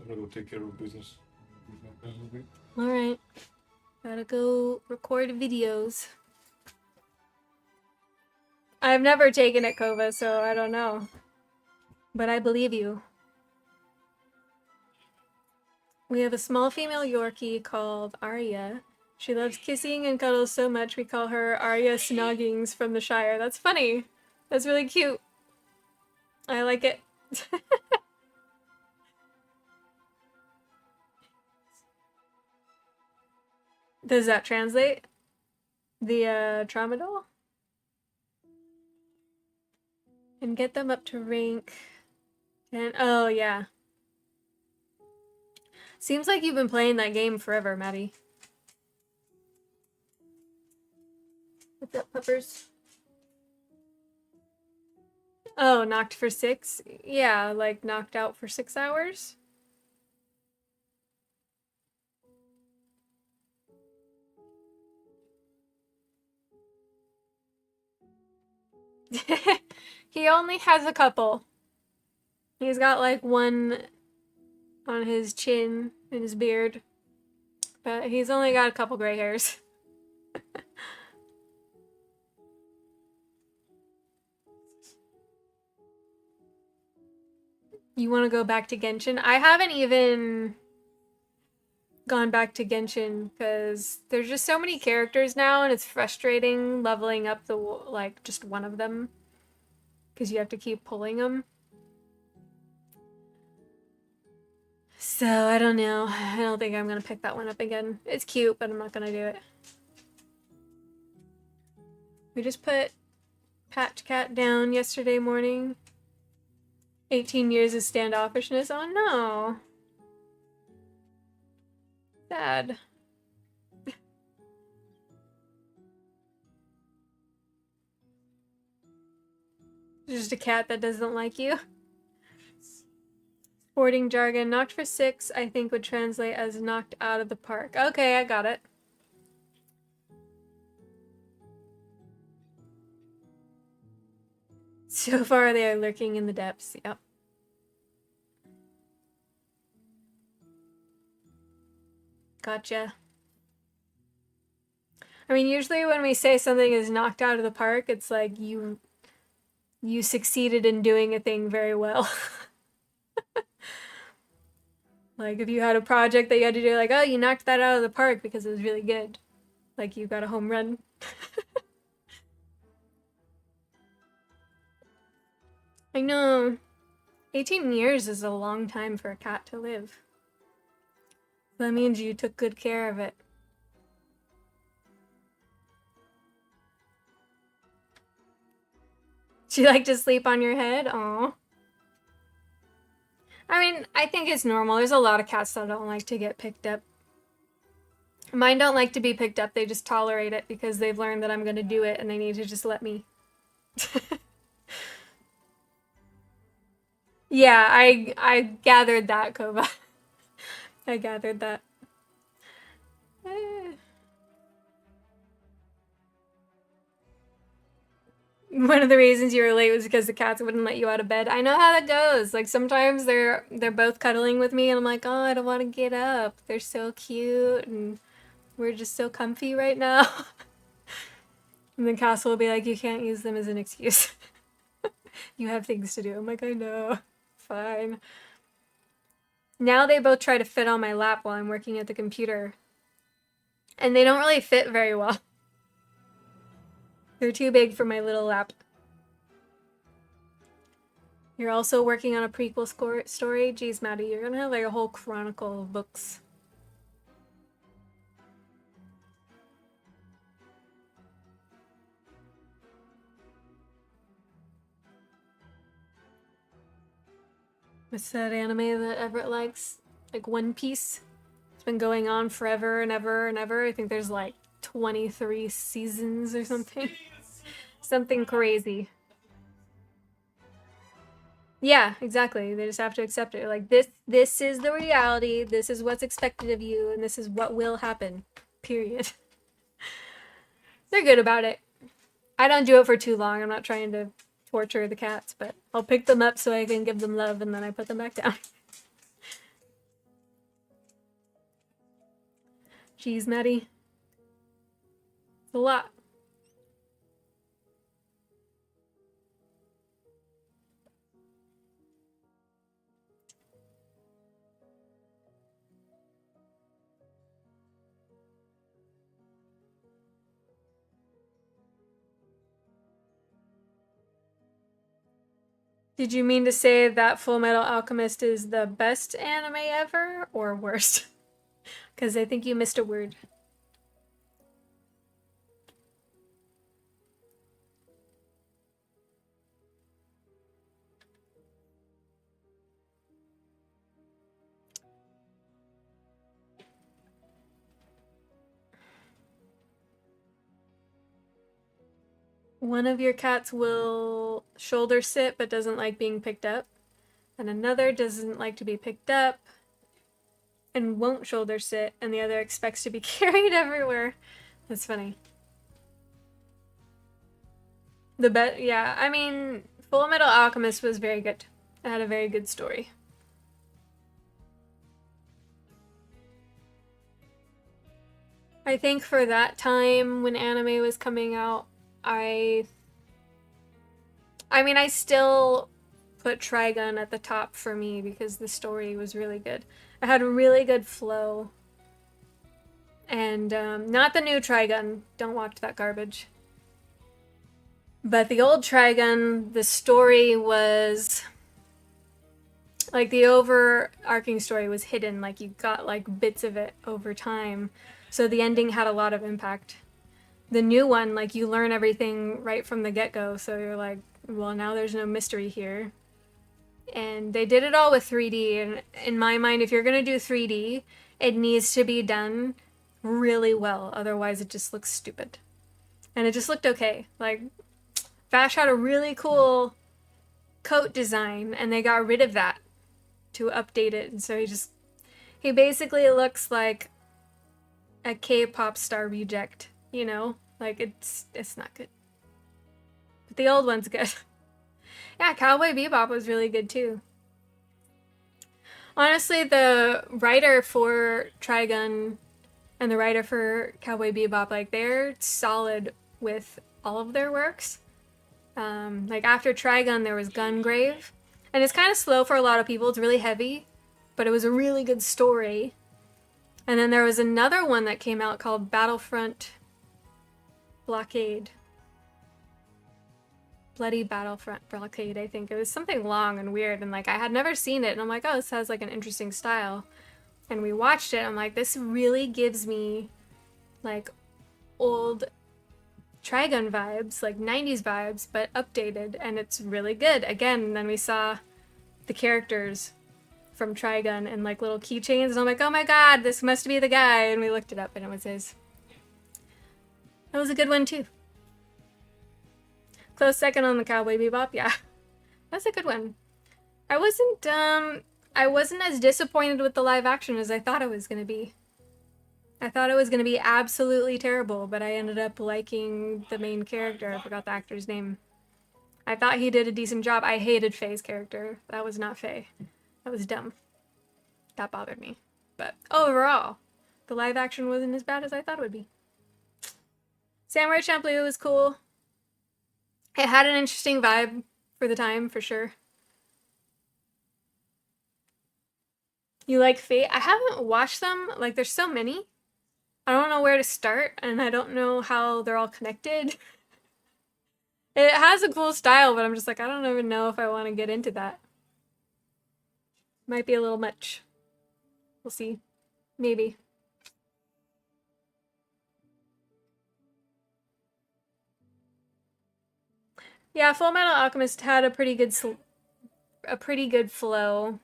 gonna go take care of business. Alright. Gotta go record videos. I've never taken it, Kova, so I don't know. But I believe you. We have a small female Yorkie called Arya. She loves kissing and cuddles so much we call her Arya Snoggings from the Shire. That's funny. That's really cute. I like it. Does that translate? The tramadol? And get them up to rank 10. Oh, yeah. Seems like you've been playing that game forever, Maddie. What's up, puppers? Oh, knocked for 6? Yeah, like knocked out for 6 hours? He only has a couple. He's got like one on his chin and his beard. But he's only got a couple gray hairs. You want to go back to Genshin? I haven't even gone back to Genshin because there's just so many characters now, and it's frustrating leveling up the like just one of them because you have to keep pulling them. So I don't know. I don't think I'm gonna pick that one up again. It's cute, but I'm not gonna do it. We just put Patch Cat down yesterday morning. 18 years of standoffishness. Oh no. Sad. Just a cat that doesn't like you. Sporting jargon. Knocked for 6, I think would translate as knocked out of the park. Okay, I got it. So far they are lurking in the depths. Yep. Gotcha. I mean, usually when we say something is knocked out of the park, it's like you succeeded in doing a thing very well. Like if you had a project that you had to do, like, oh, you knocked that out of the park because it was really good. Like you got a home run. I know. 18 years is a long time for a cat to live. That means you took good care of it. She like to sleep on your head? Aw. I mean, I think it's normal. There's a lot of cats that don't like to get picked up. Mine don't like to be picked up. They just tolerate it because they've learned that I'm going to do it and they need to just let me. Yeah, I gathered that, Kova. I gathered that. One of the reasons you were late was because the cats wouldn't let you out of bed. I know how that goes. Like sometimes they're both cuddling with me and I'm like, "Oh, I don't want to get up. They're so cute and we're just so comfy right now." And then Castle will be like, "You can't use them as an excuse. You have things to do." I'm like, "I know. Fine." Now they both try to fit on my lap while I'm working at the computer. And they don't really fit very well. They're too big for my little lap. You're also working on a prequel story? Geez, Maddie, you're gonna have like a whole chronicle of books. What's that anime that Everett likes? Like One Piece? It's been going on forever and ever and ever. I think there's like 23 seasons or something. Something crazy. Yeah, exactly. They just have to accept it. Like this is the reality. This is what's expected of you, and this is what will happen. Period. They're good about it. I don't do it for too long. I'm not trying to torture the cats, but I'll pick them up so I can give them love, and then I put them back down. Jeez, Maddie. It's a lot. Did you mean to say that Full Metal Alchemist is the best anime ever or worst? Because I think you missed a word. One of your cats will shoulder sit but doesn't like being picked up. And another doesn't like to be picked up and won't shoulder sit, and the other expects to be carried everywhere. That's funny. Yeah, I mean, Full Metal Alchemist was very good. It had a very good story. I think for that time when anime was coming out, I mean, I still put Trigun at the top for me because the story was really good. It had a really good flow. And not the new Trigun. Don't watch that garbage. But the old Trigun, the story was... like, the overarching story was hidden. Like, you got, like, bits of it over time. So the ending had a lot of impact. The new one, like, you learn everything right from the get-go. So you're like, well, now there's no mystery here. And they did it all with 3D. And in my mind, if you're going to do 3D, it needs to be done really well. Otherwise, it just looks stupid. And it just looked okay. Like, Vash had a really cool coat design, and they got rid of that to update it. And so he basically looks like a K-pop star reject, you know? Like, it's not good. But the old one's good. Yeah, Cowboy Bebop was really good too. Honestly, the writer for Trigun and the writer for Cowboy Bebop, like, they're solid with all of their works. Like, after Trigun, there was Gungrave. And it's kind of slow for a lot of people. It's really heavy. But it was a really good story. And then there was another one that came out called Battlefront Blockade. Bloody Battlefront Blockade, I think. It was something long and weird. And, like, I had never seen it. And I'm like, oh, this has, like, an interesting style. And we watched it. I'm like, this really gives me, like, old Trigun vibes, like 90s vibes, but updated, and it's really good. Again, and then we saw the characters from Trigun and like little keychains, and I'm like, oh my god, this must be the guy, and we looked it up and it was his. That was a good one too. Close second on the Cowboy Bebop, yeah. That's a good one. I wasn't as disappointed with the live action as I thought it was gonna be. I thought it was going to be absolutely terrible, but I ended up liking the main character. I forgot the actor's name. I thought he did a decent job. I hated Faye's character. That was not Faye. That was dumb. That bothered me. But overall, the live action wasn't as bad as I thought it would be. Samurai Champloo was cool. It had an interesting vibe for the time, for sure. You like Fate? I haven't watched them. Like, there's so many. I don't know where to start, and I don't know how they're all connected. It has a cool style, but I'm just like, I don't even know if I want to get into that. Might be a little much. We'll see. Maybe. Yeah, Full Metal Alchemist had a pretty good flow.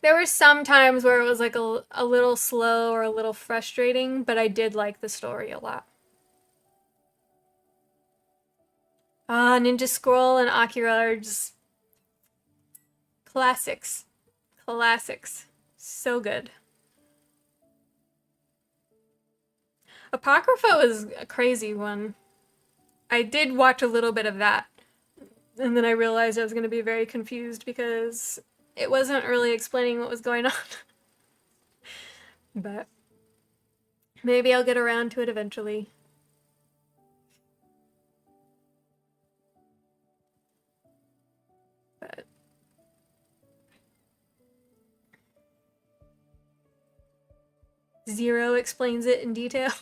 There were some times where it was like a little slow or a little frustrating, but I did like the story a lot. Ninja Scroll and Akira are just classics. Classics. So good. Apocrypha was a crazy one. I did watch a little bit of that, and then I realized I was going to be very confused because it wasn't really explaining what was going on. But maybe I'll get around to it eventually. But Zero explains it in detail.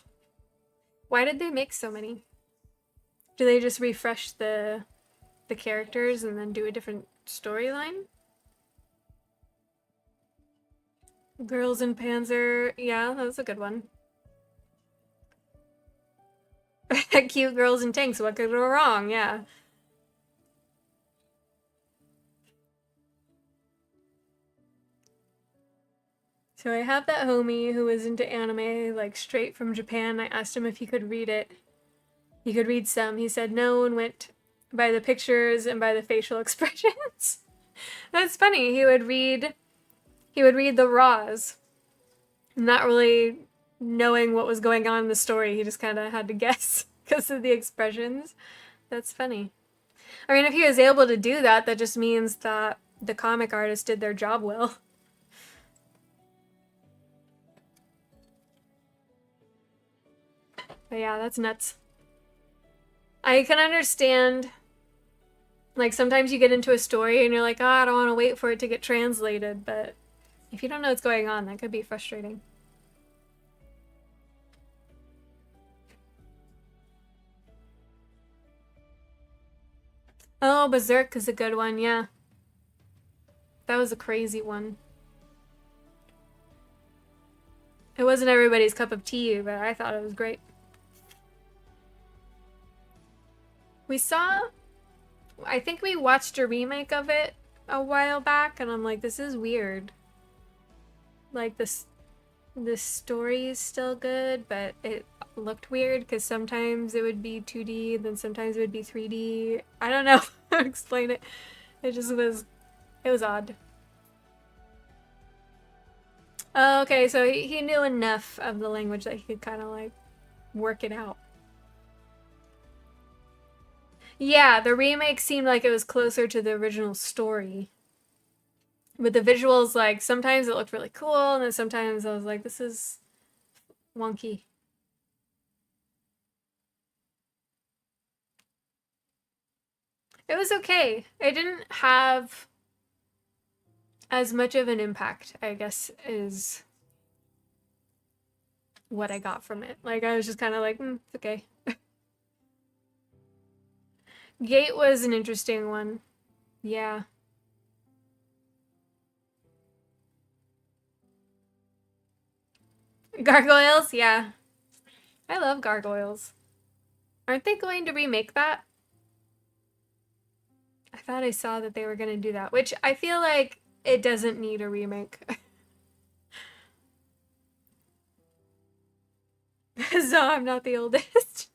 Why did they make so many? Do they just refresh the characters and then do a different storyline? Girls in Panzer, yeah, that was a good one. Cute girls in tanks, what could go wrong? Yeah. So I have that homie who is into anime, like straight from Japan. I asked him if he could read it. He could read some. He said no and went by the pictures and by the facial expressions. That's funny. He would read the raws, not really knowing what was going on in the story. He just kind of had to guess because of the expressions. That's funny. I mean, if he was able to do that, that just means that the comic artist did their job well. But yeah, that's nuts. I can understand Like sometimes you get into a story and you're like, oh, I don't want to wait for it to get translated, but if you don't know what's going on, that could be frustrating. Oh, Berserk is a good one, yeah. That was a crazy one. It wasn't everybody's cup of tea, but I thought it was great. We saw, I think we watched a remake of it a while back, and I'm like, this is weird. Like, this story is still good, but it looked weird because sometimes it would be 2D, then sometimes it would be 3D. I don't know how to explain it. It was odd. Oh, okay, so he knew enough of the language that he could kind of like work it out. Yeah, the remake seemed like it was closer to the original story. With the visuals, like, sometimes it looked really cool, and then sometimes I was like, this is wonky. It was okay. It didn't have as much of an impact, I guess, is what I got from it. Like, I was just kind of like, it's okay. Gate was an interesting one. Yeah. Gargoyles? Yeah. I love gargoyles. Aren't they going to remake that? I thought I saw that they were going to do that, which I feel like it doesn't need a remake. So I'm not the oldest.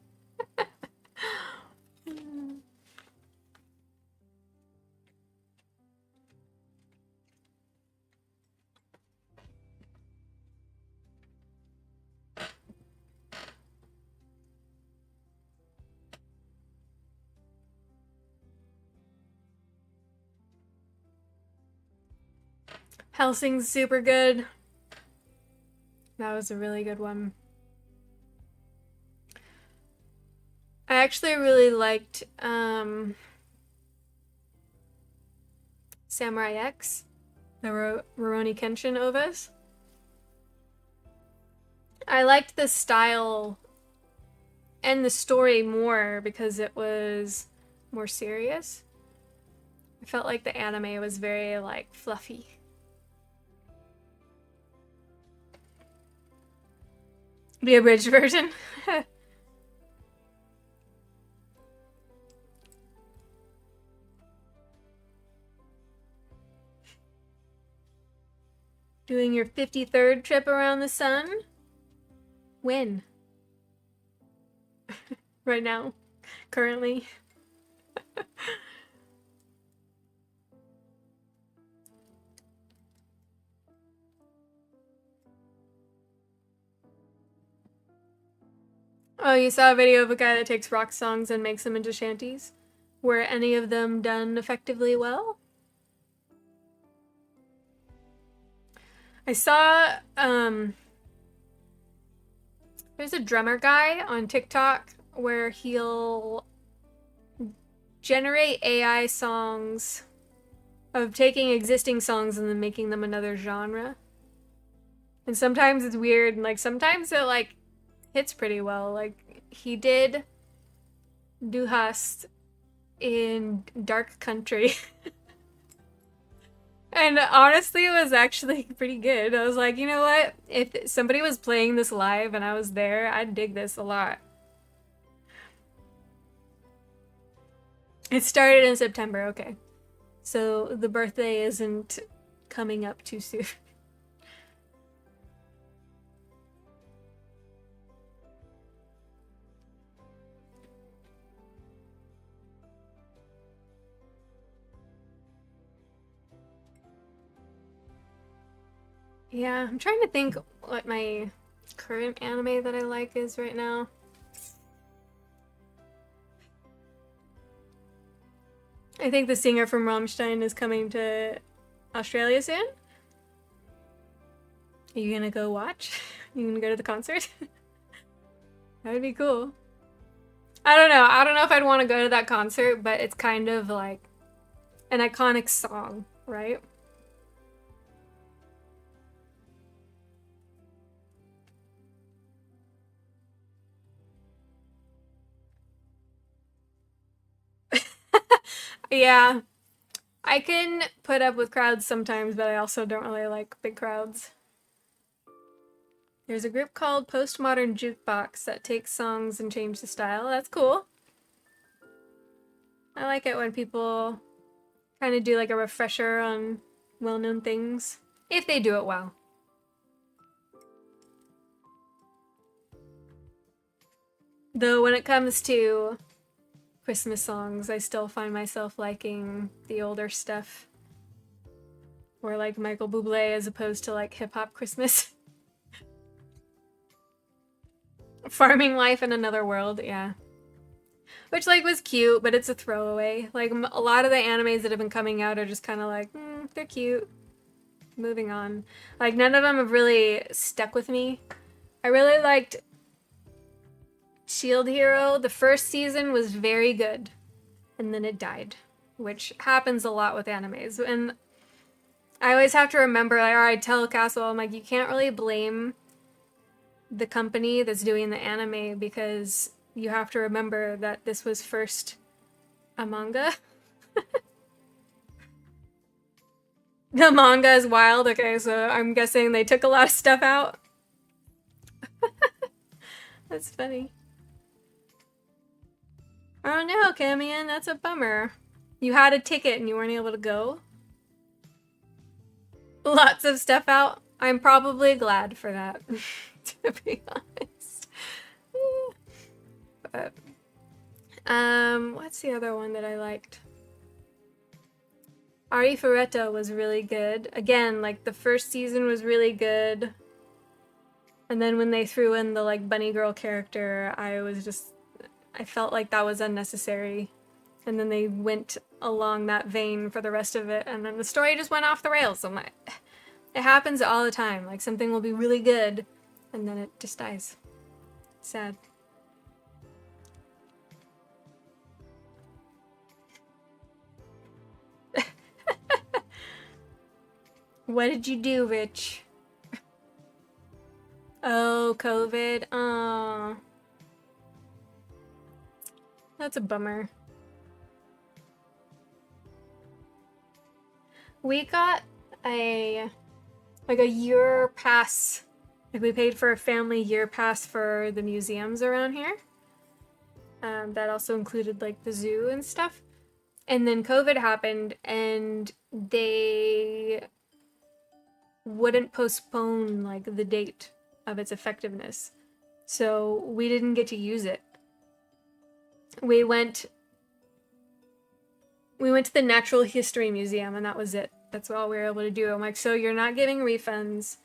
Helsing's super good. That was a really good one. I actually really liked Samurai X, the Rurouni Kenshin OVAs. I liked the style and the story more because it was more serious. I felt like the anime was very like fluffy. The abridged version. Doing your 53rd trip around the sun? When? Right now? Currently? Oh, you saw a video of a guy that takes rock songs and makes them into shanties? Were any of them done effectively well? I saw, there's a drummer guy on TikTok where he'll generate AI songs of taking existing songs and then making them another genre. And sometimes it's weird, and like sometimes it like hits pretty well. Like he did Duhast in Dark Country. And honestly, it was actually pretty good. I was like, you know what? If somebody was playing this live and I was there, I'd dig this a lot. It started in September, okay. So the birthday isn't coming up too soon. Yeah, I'm trying to think what my current anime that I like is right now. I think the singer from Rammstein is coming to Australia soon. Are you gonna go watch? You gonna go to the concert? That would be cool. I don't know. I don't know if I'd want to go to that concert, but it's kind of like an iconic song, right? Yeah, I can put up with crowds sometimes, but I also don't really like big crowds. There's a group called Postmodern Jukebox that takes songs and change the style. That's cool. I like it when people kind of do like a refresher on well-known things, if they do it well. Though when it comes to Christmas songs, I still find myself liking the older stuff. Or like Michael Bublé as opposed to like hip-hop Christmas. Farming Life in Another World, yeah. Which like was cute, but it's a throwaway. Like a lot of the animes that have been coming out are just kind of like, they're cute. Moving on. Like none of them have really stuck with me. I really liked Shield Hero. The first season was very good, and then it died, which happens a lot with animes. And I always have to remember, like, or I tell Castle, I'm like, you can't really blame the company that's doing the anime because you have to remember that this was first a manga. The manga is wild. Okay, so I'm guessing they took a lot of stuff out. That's funny. Oh no, Camion, that's a bummer. You had a ticket and you weren't able to go? Lots of stuff out. I'm probably glad for that, to be honest. But, what's the other one that I liked? Ari Ferretta was really good. Again, like the first season was really good. And then when they threw in the like bunny girl character, I felt like that was unnecessary. And then they went along that vein for the rest of it, and then the story just went off the rails. I'm like, it happens all the time. Like something will be really good, and then it just dies. Sad. What did you do, Rich? Oh, COVID. Oh. That's a bummer. We got a year pass. Like we paid for a family year pass for the museums around here. That also included like the zoo and stuff. And then COVID happened and they wouldn't postpone like the date of its effectiveness. So we didn't get to use it. We went to the Natural History Museum and that was it. That's all we were able to do. I'm like, so you're not getting refunds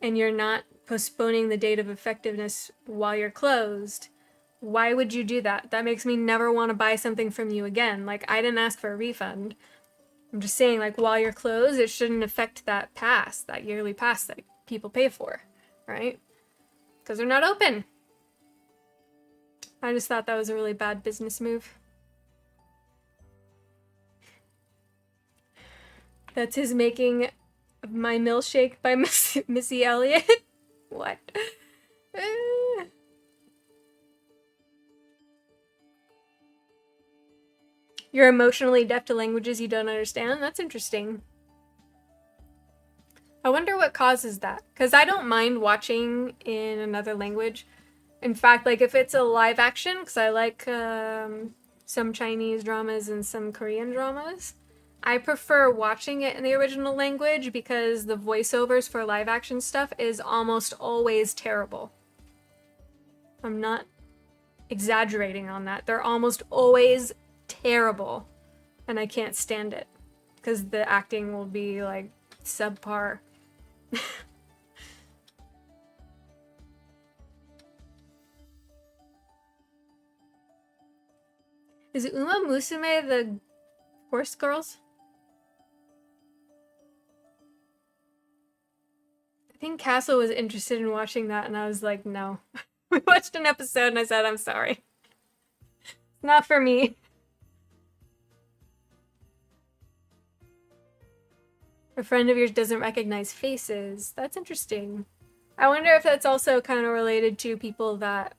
and you're not postponing the date of effectiveness while you're closed. Why would you do that? That makes me never want to buy something from you again. Like, I didn't ask for a refund. I'm just saying, like, while you're closed, it shouldn't affect that pass, that yearly pass that people pay for, right? Because they're not open. I just thought that was a really bad business move. That's his making my milkshake by Missy Elliott. What? You're emotionally deaf to languages you don't understand? That's interesting. I wonder what causes that. Because I don't mind watching in another language. In fact, like if it's a live action, because I like some Chinese dramas and some Korean dramas, I prefer watching it in the original language because the voiceovers for live action stuff is almost always terrible. I'm not exaggerating on that. They're almost always terrible. And I can't stand it because the acting will be like subpar. Is Uma Musume the Horse Girls? I think Castle was interested in watching that, and I was like, no. We watched an episode, and I said, I'm sorry. It's not for me. A friend of yours doesn't recognize faces. That's interesting. I wonder if that's also kind of related to people that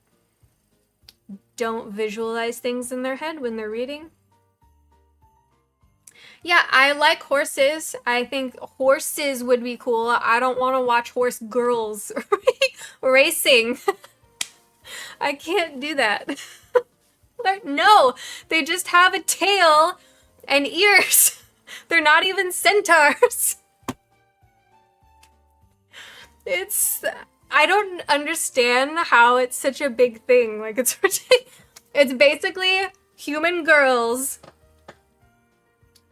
don't visualize things in their head when they're reading. Yeah, I like horses. I think horses would be cool. I don't want to watch horse girls racing. I can't do that. No, they just have a tail and ears. They're not even centaurs. I don't understand how it's such a big thing. Like, it's basically human girls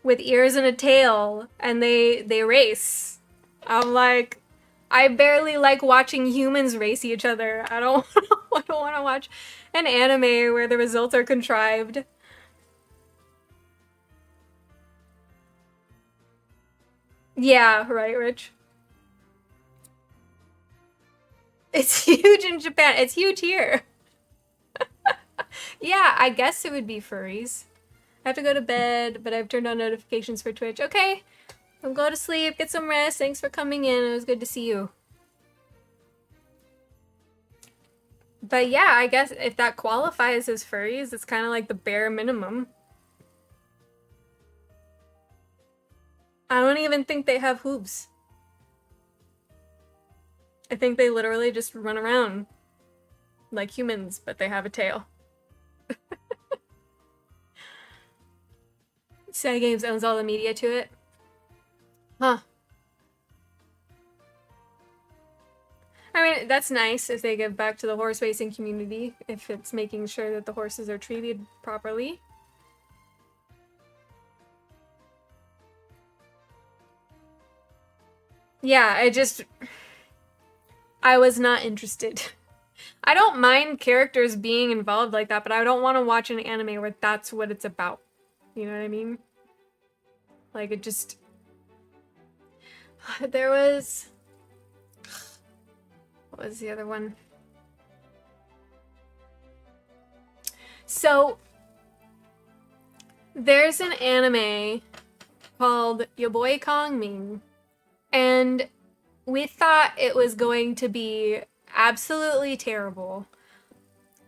with ears and a tail, and they race. I'm like, I barely like watching humans race each other. I don't want to watch an anime where the results are contrived. Yeah, right, Rich? It's huge in Japan. It's huge here. Yeah, I guess it would be furries. I have to go to bed, but I've turned on notifications for Twitch. Okay, I'll go to sleep, get some rest. Thanks for coming in. It was good to see you. But yeah, I guess if that qualifies as furries, it's kind of like the bare minimum. I don't even think they have hooves. I think they literally just run around like humans, but they have a tail. Cygames owns all the media to it. Huh. I mean, that's nice if they give back to the horse racing community, if it's making sure that the horses are treated properly. Yeah, I was not interested. I don't mind characters being involved like that, but I don't want to watch an anime where that's what it's about. You know what I mean? Like, it just... There was... What was the other one? So, there's an anime called Yo Boy Kongming, and we thought it was going to be absolutely terrible,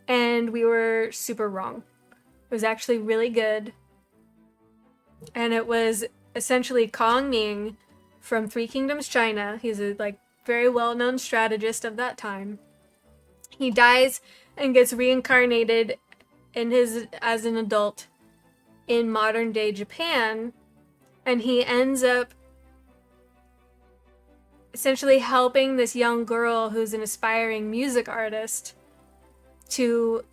and we were super wrong. It was actually really good, and it was essentially Kongming from Three Kingdoms China. He's a very well-known strategist of that time. He dies and gets reincarnated as an adult in modern day Japan, and he ends up essentially helping this young girl who's an aspiring music artist to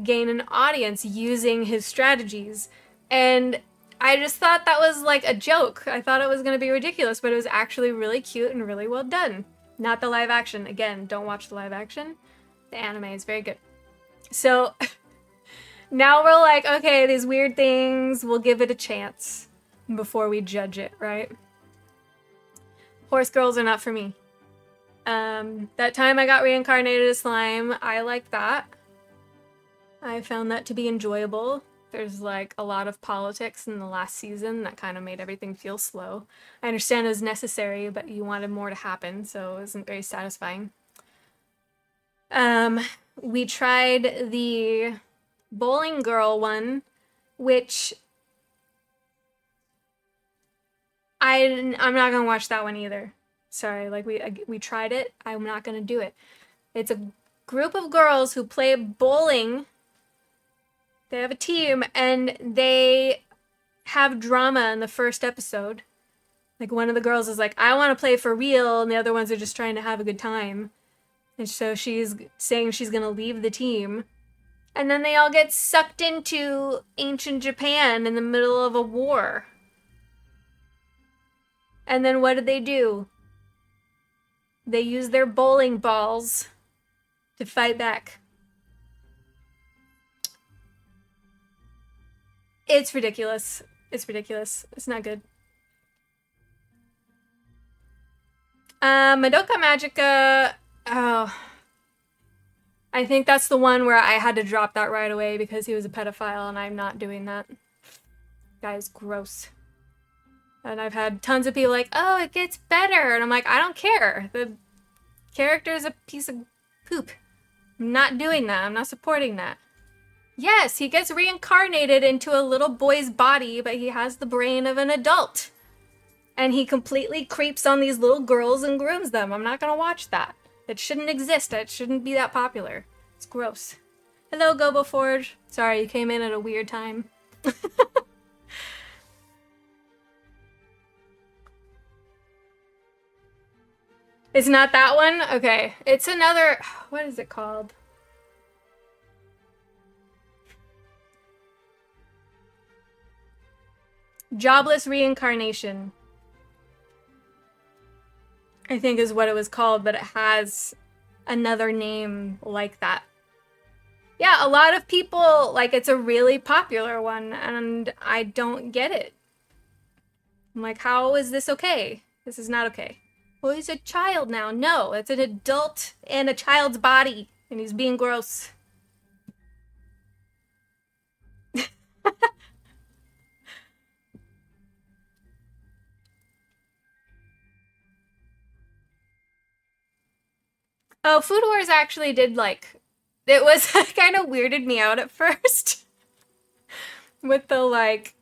gain an audience using his strategies. And I just thought that was like a joke. I thought it was going to be ridiculous, but it was actually really cute and really well done. Not the live action. Again, don't watch the live action. The anime is very good. So now we're like, okay, these weird things, we'll give it a chance before we judge it, right? Horse girls are not for me. That time I got reincarnated as slime, I liked that. I found that to be enjoyable. There's like a lot of politics in the last season that kind of made everything feel slow. I understand it was necessary, but you wanted more to happen, so it wasn't very satisfying. We tried the bowling girl one, which I'm not gonna watch that one either. Sorry, like we tried it. I'm not gonna do it. It's a group of girls who play bowling. They have a team, and they have drama in the first episode. Like, one of the girls is like, I want to play for real, and the other ones are just trying to have a good time. And so she's saying she's gonna leave the team. And then they all get sucked into ancient Japan in the middle of a war. And then what do? They use their bowling balls to fight back. It's ridiculous. It's ridiculous. It's not good. Madoka Magica. Oh. I think that's the one where I had to drop that right away because he was a pedophile, and I'm not doing that. Guy's gross. And I've had tons of people like, oh, it gets better. And I'm like, I don't care. The character is a piece of poop. I'm not doing that. I'm not supporting that. Yes, he gets reincarnated into a little boy's body, but he has the brain of an adult. And he completely creeps on these little girls and grooms them. I'm not gonna watch that. It shouldn't exist. It shouldn't be that popular. It's gross. Hello, Gobo Forge. Sorry, you came in at a weird time. It's not that one? Okay. It's another... What is it called? Jobless Reincarnation, I think is what it was called, but it has another name like that. Yeah, a lot of people, like, it's a really popular one, and I don't get it. I'm like, how is this okay? This is not okay. Well, he's a child now. No, it's an adult in a child's body, and he's being gross. Oh, Food Wars actually did, like, it was kind of weirded me out at first. With the, like,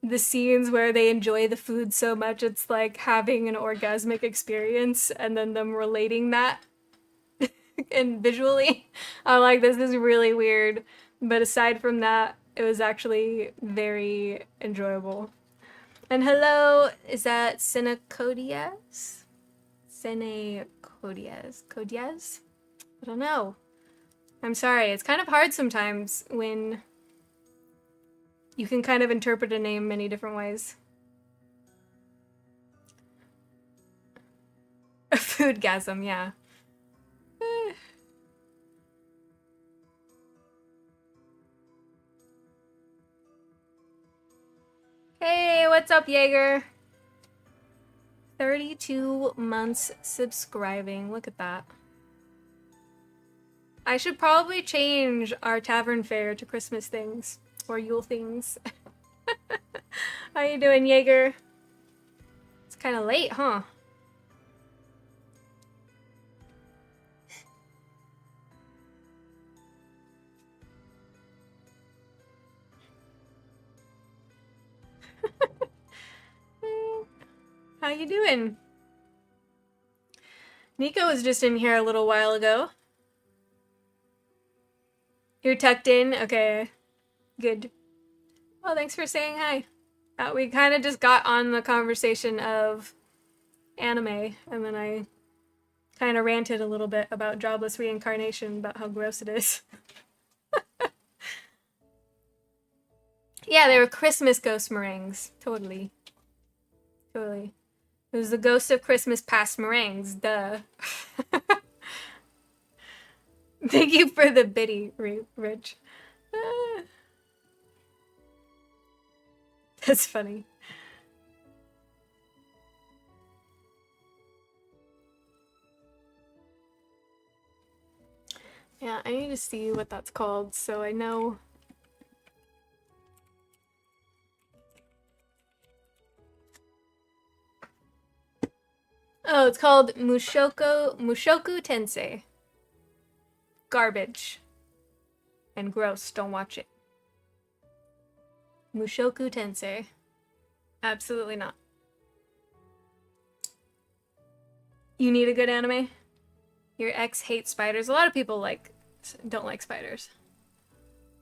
the scenes where they enjoy the food so much it's like having an orgasmic experience, and then them relating that and visually. I'm like, this is really weird. But aside from that, it was actually very enjoyable. And hello, is that Cinecodias? Codias? I don't know. I'm sorry, it's kind of hard sometimes when you can kind of interpret a name many different ways. A foodgasm, yeah. Hey, what's up, Jaeger? 32 months subscribing. Look at that. I should probably change our tavern fare to Christmas things or Yule things. How you doing, Jaeger? It's kind of late, huh? How you doing? Nico was just in here a little while ago. You're tucked in? Okay. Good. Well, thanks for saying hi. We kind of just got on the conversation of anime, and then I kind of ranted a little bit about jobless reincarnation, about how gross it is. Yeah, they were Christmas ghost meringues. Totally. Totally. It was the ghost of Christmas past meringues, duh. Thank you for the biddy, Rich. That's funny. Yeah, I need to see what that's called so I know. Oh, it's called Mushoku Tensei. Garbage. And gross, don't watch it. Mushoku Tensei. Absolutely not. You need a good anime? Your ex hates spiders. A lot of people don't like spiders.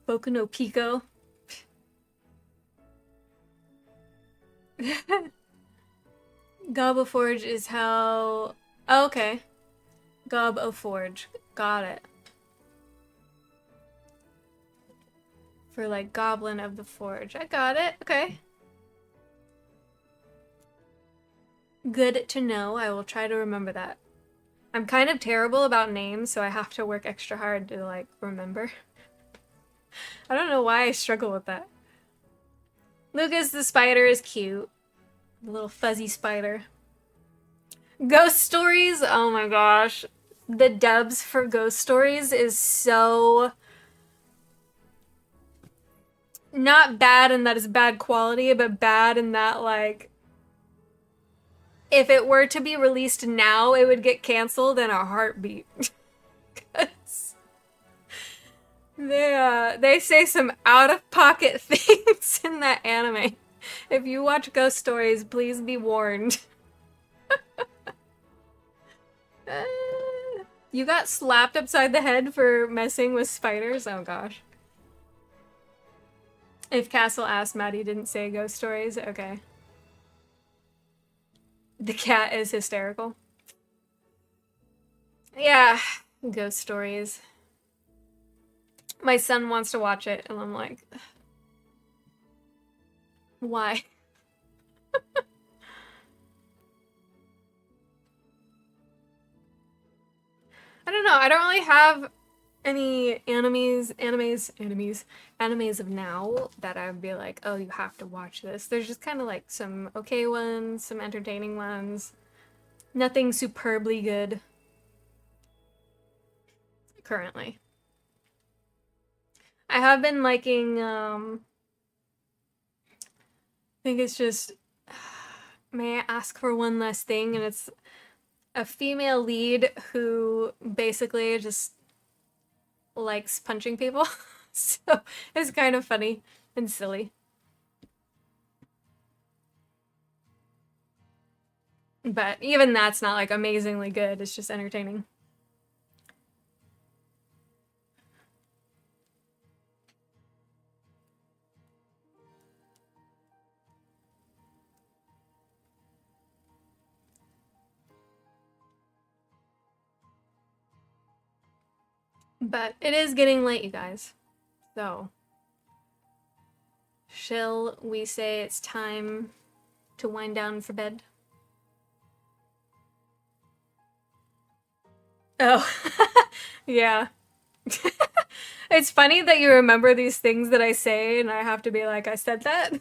Boku no Pico. Gob of Forge is how... Oh, okay. Gob of Forge. Got it. For like Goblin of the Forge. I got it. Okay. Good to know. I will try to remember that. I'm kind of terrible about names, so I have to work extra hard to like remember. I don't know why I struggle with that. Lucas the spider is cute. The little fuzzy spider. Ghost Stories? Oh my gosh. The dubs for Ghost Stories is so... not bad in that it's bad quality, but bad in that, like, if it were to be released now, it would get canceled in a heartbeat. 'Cause they say some out of pocket things in that anime. If you watch Ghost Stories, please be warned. You got slapped upside the head for messing with spiders? Oh gosh. If Castle asked, Maddie didn't say Ghost Stories. Okay. The cat is hysterical. Yeah, Ghost Stories. My son wants to watch it, and I'm like, why? I don't know. I don't really have any animes of now that I'd be like, oh, you have to watch this. There's just kind of like some okay ones, some entertaining ones. Nothing superbly good currently. I have been liking, I think it's just, may I ask for one last thing? And it's a female lead who basically just likes punching people. So it's kind of funny and silly. But even that's not like amazingly good. It's just entertaining. But it is getting late, you guys. So, shall we say it's time to wind down for bed? Oh, yeah. It's funny that you remember these things that I say, and I have to be like, I said that.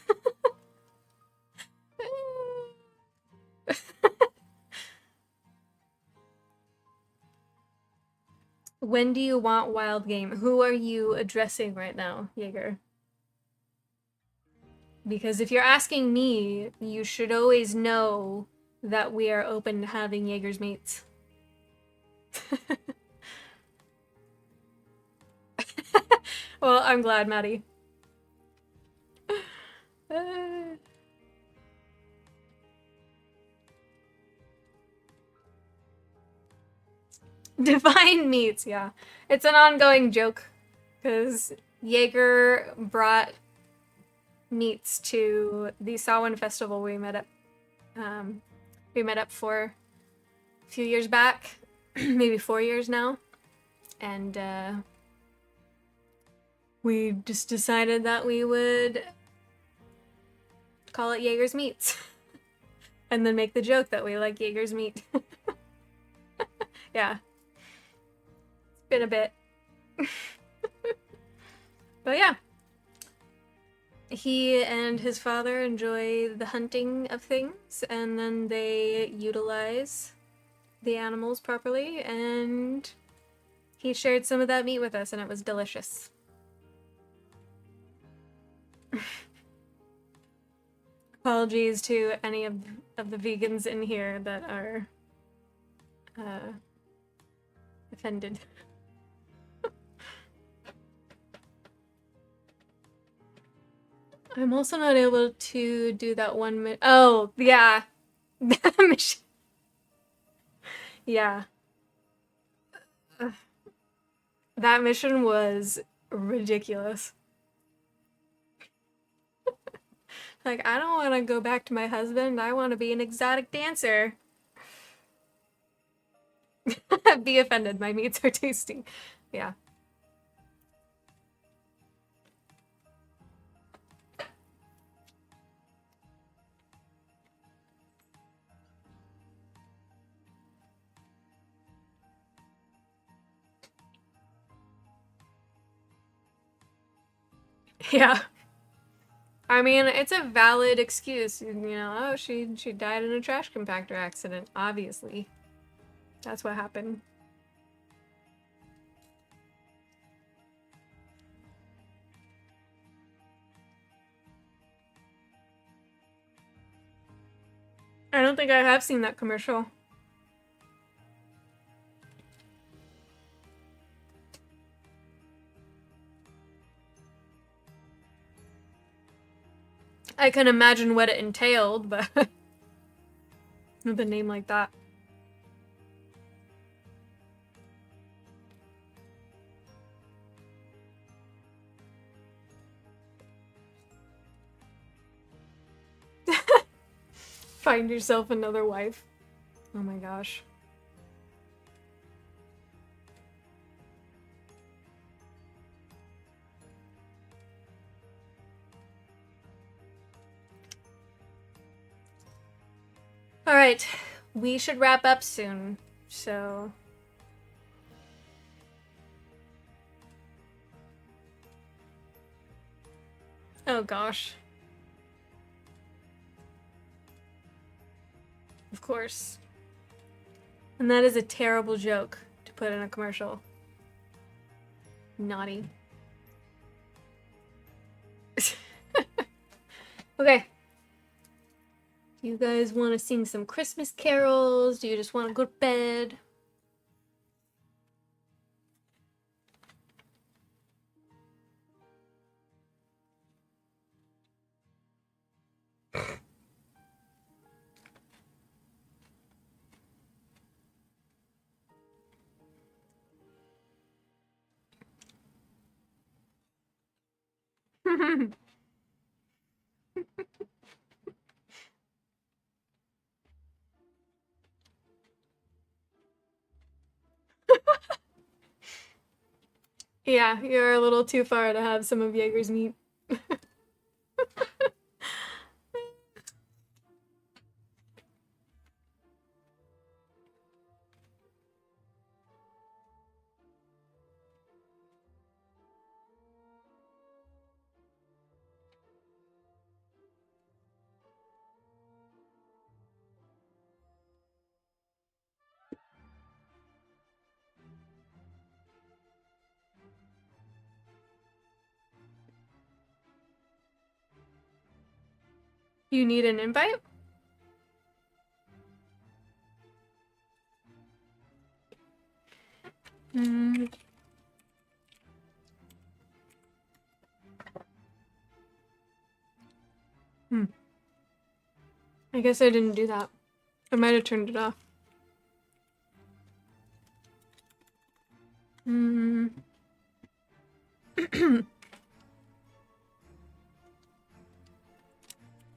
When do you want wild game? Who are you addressing right now, Jaeger? Because if you're asking me, you should always know that we are open to having Jaeger's meats. Well, I'm glad, Maddie. Divine meats, yeah. It's an ongoing joke because Jaeger brought meats to the Samhain festival we met up for a few years back, maybe 4 years now, and we just decided that we would call it Jaeger's meats, and then make the joke that we like Jaeger's meat. Yeah, it's been a bit, but yeah. He and his father enjoy the hunting of things, and then they utilize the animals properly, and he shared some of that meat with us, and it was delicious. Apologies to any of the vegans in here that are offended. I'm also not able to do that one oh, yeah. That mission. Yeah. That mission was ridiculous. Like, I don't want to go back to my husband. I want to be an exotic dancer. Be offended. My meats are tasty. Yeah. Yeah. I mean, it's a valid excuse. You know, oh, she died in a trash compactor accident. Obviously. That's what happened. I don't think I have seen that commercial. I can imagine what it entailed, but with a name like that. Find yourself another wife. Oh my gosh. Alright, we should wrap up soon, so... Oh gosh. Of course. And that is a terrible joke to put in a commercial. Naughty. Okay. Do you guys want to sing some Christmas carols? Do you just want to go to bed? Yeah, you're a little too far to have some of Jaeger's meat. You need an invite? Hmm. I guess I didn't do that. I might have turned it off. Hmm.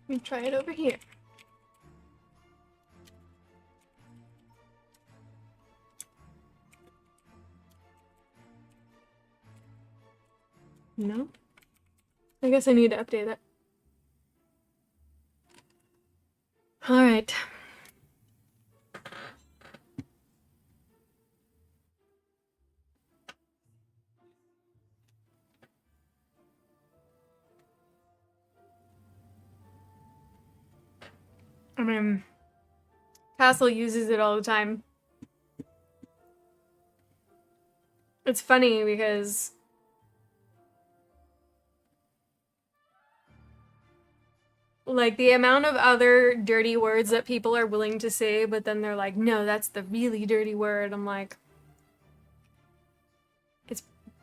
Let me try it over here. No? I guess I need to update it. Alright. I mean, Castle uses it all the time. It's funny because like the amount of other dirty words that people are willing to say, but then they're like, no, that's the really dirty word. I'm like,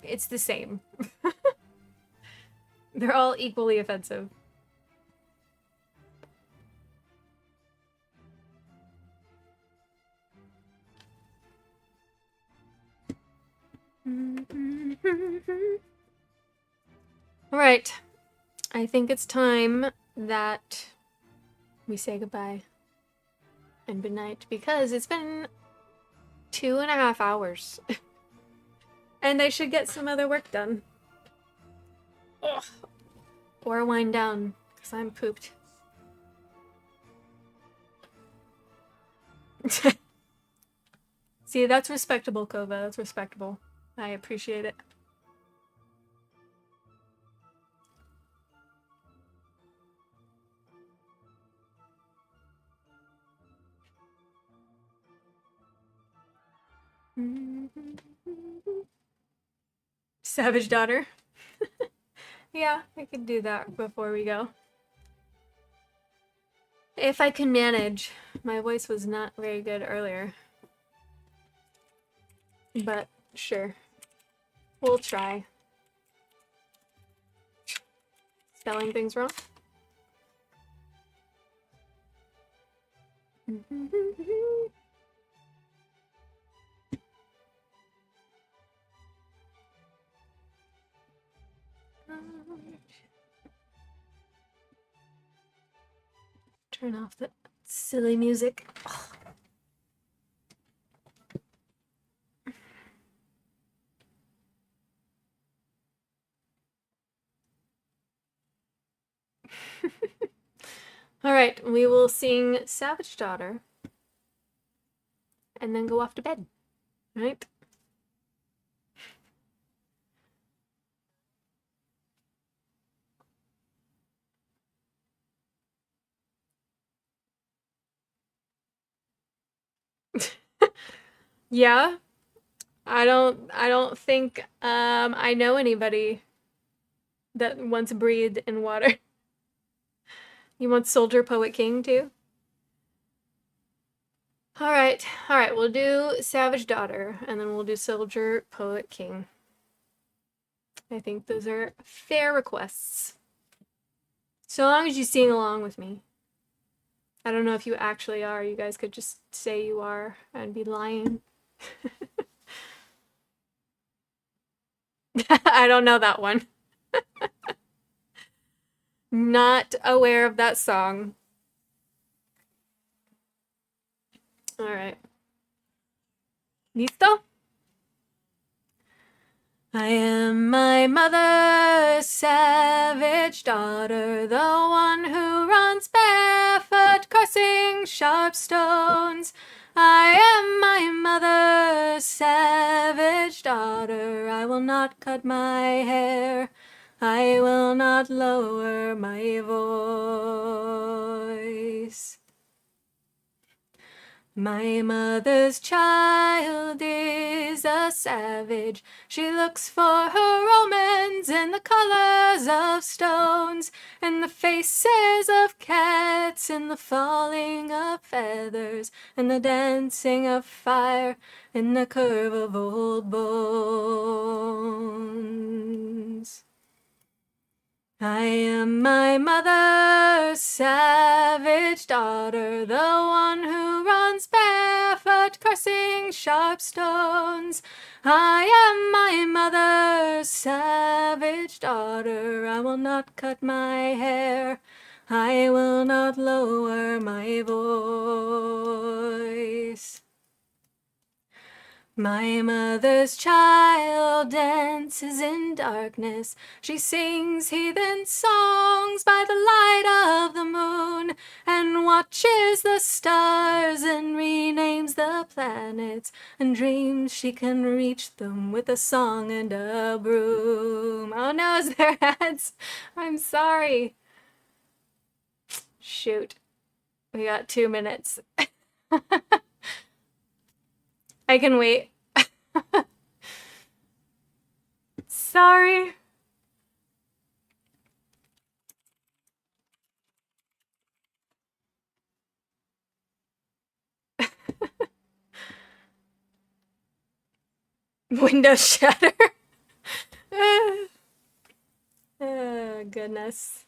it's the same. They're all equally offensive. Alright. I think it's time that we say goodbye and good night because it's been 2.5 hours. And I should get some other work done. Ugh. Or wind down because I'm pooped. See, that's respectable, Kova. That's respectable. I appreciate it. Savage daughter. Yeah, I could do that before we go. If I can manage. My voice was not very good earlier. But sure. We'll try. Spelling things wrong? Turn off the silly music. All right, we will sing Savage Daughter and then go off to bed. All right? Yeah. I don't think I know anybody that once breathed in water. You want Soldier Poet King too? All right, we'll do Savage Daughter, and then we'll do Soldier Poet King. I think those are fair requests. So long as you sing along with me. I don't know if you actually are. You guys could just say you are and be lying. I don't know that one. Not aware of that song. All right. ¿Listo? I am my mother's savage daughter, the one who runs barefoot, crossing sharp stones. I am my mother's savage daughter, I will not cut my hair, I will not lower my voice. My mother's child is a savage. She looks for her romance in the colors of stones, in the faces of cats, in the falling of feathers, in the dancing of fire, in the curve of old bones. I am my mother's savage daughter, the one who runs barefoot, crossing sharp stones. I am my mother's savage daughter, I will not cut my hair, I will not lower my voice. My mother's child dances in darkness. She sings heathen songs by the light of the moon, and watches the stars and renames the planets, and dreams she can reach them with a song and a broom. Oh no, is there ads? I'm sorry. Shoot. We got 2 minutes. I can wait. Sorry. Windows shatter. Oh, goodness.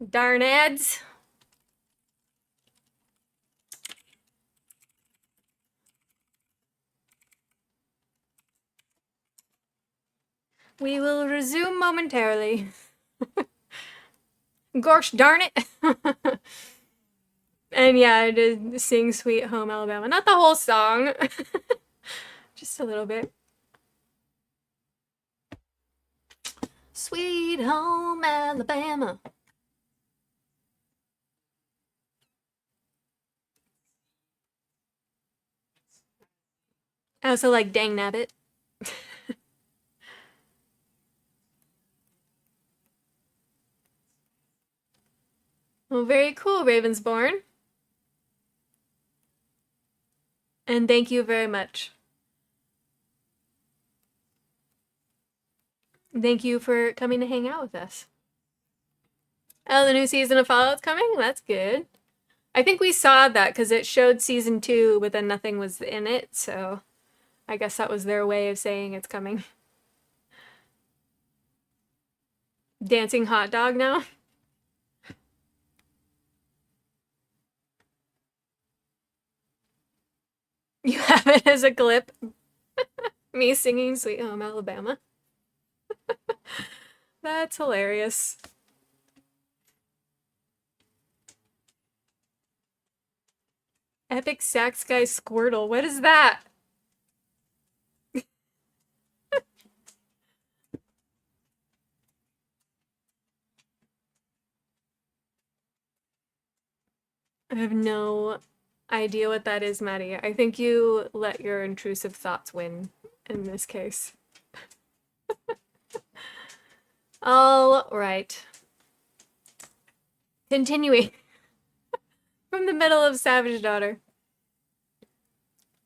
Darn ads. We will resume momentarily. Gosh darn it. And yeah, I did sing Sweet Home Alabama. Not the whole song. Just a little bit. Sweet Home Alabama. I also like Dang Nabbit. Well, very cool, Ravensborn. And thank you very much. Thank you for coming to hang out with us. Oh, the new season of Fallout's coming? That's good. I think we saw that because it showed season 2, but then nothing was in it, so I guess that was their way of saying it's coming. Dancing hot dog now? You have it as a clip. Me singing Sweet Home Alabama. That's hilarious. Epic Sax Guy Squirtle. What is that? I have no idea what that is, Maddie. I think you let your intrusive thoughts win in this case. All right. Continuing from the middle of Savage Daughter.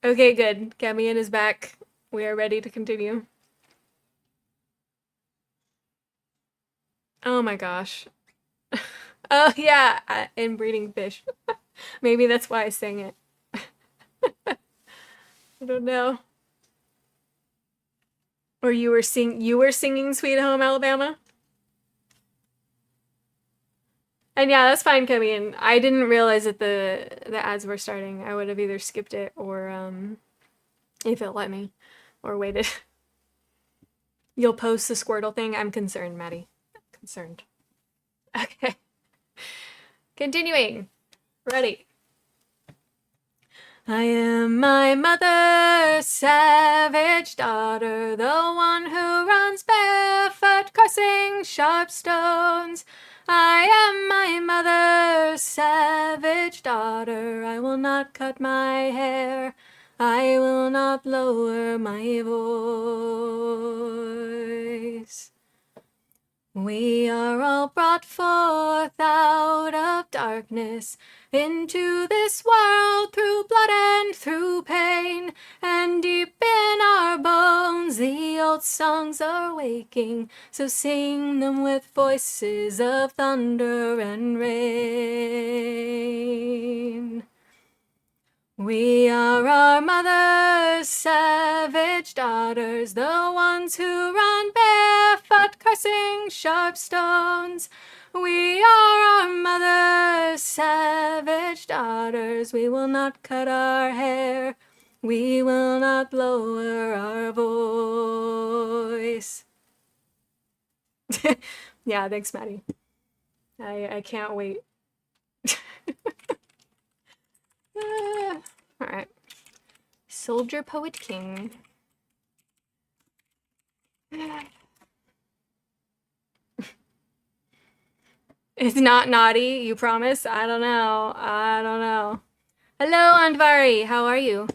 Okay, good. Camion is back. We are ready to continue. Oh my gosh. Oh yeah, inbreeding fish. Maybe that's why I sang it. I don't know. Or you were singing Sweet Home Alabama? And yeah, that's fine, Camion. I didn't realize that the ads were starting. I would have either skipped it or if it let me, or waited. You'll post the Squirtle thing? I'm concerned, Maddie. Concerned. Okay. Continuing. Ready. I am my mother's savage daughter, the one who runs barefoot, crossing sharp stones. I am my mother's savage daughter. I will not cut my hair. I will not lower my voice. We are all brought forth out of darkness into this world through blood and through pain, and deep in our bones the old songs are waking, so sing them with voices of thunder and rain. We are our mother's savage daughters, the ones who run barefoot, crossing sharp stones. We are our mother's savage daughters. We will not cut our hair. We will not lower our voice. Yeah, thanks, Maddie. I can't wait. All right. Soldier Poet King. It's not naughty, you promise? I don't know. I don't know. Hello, Andvari. How are you?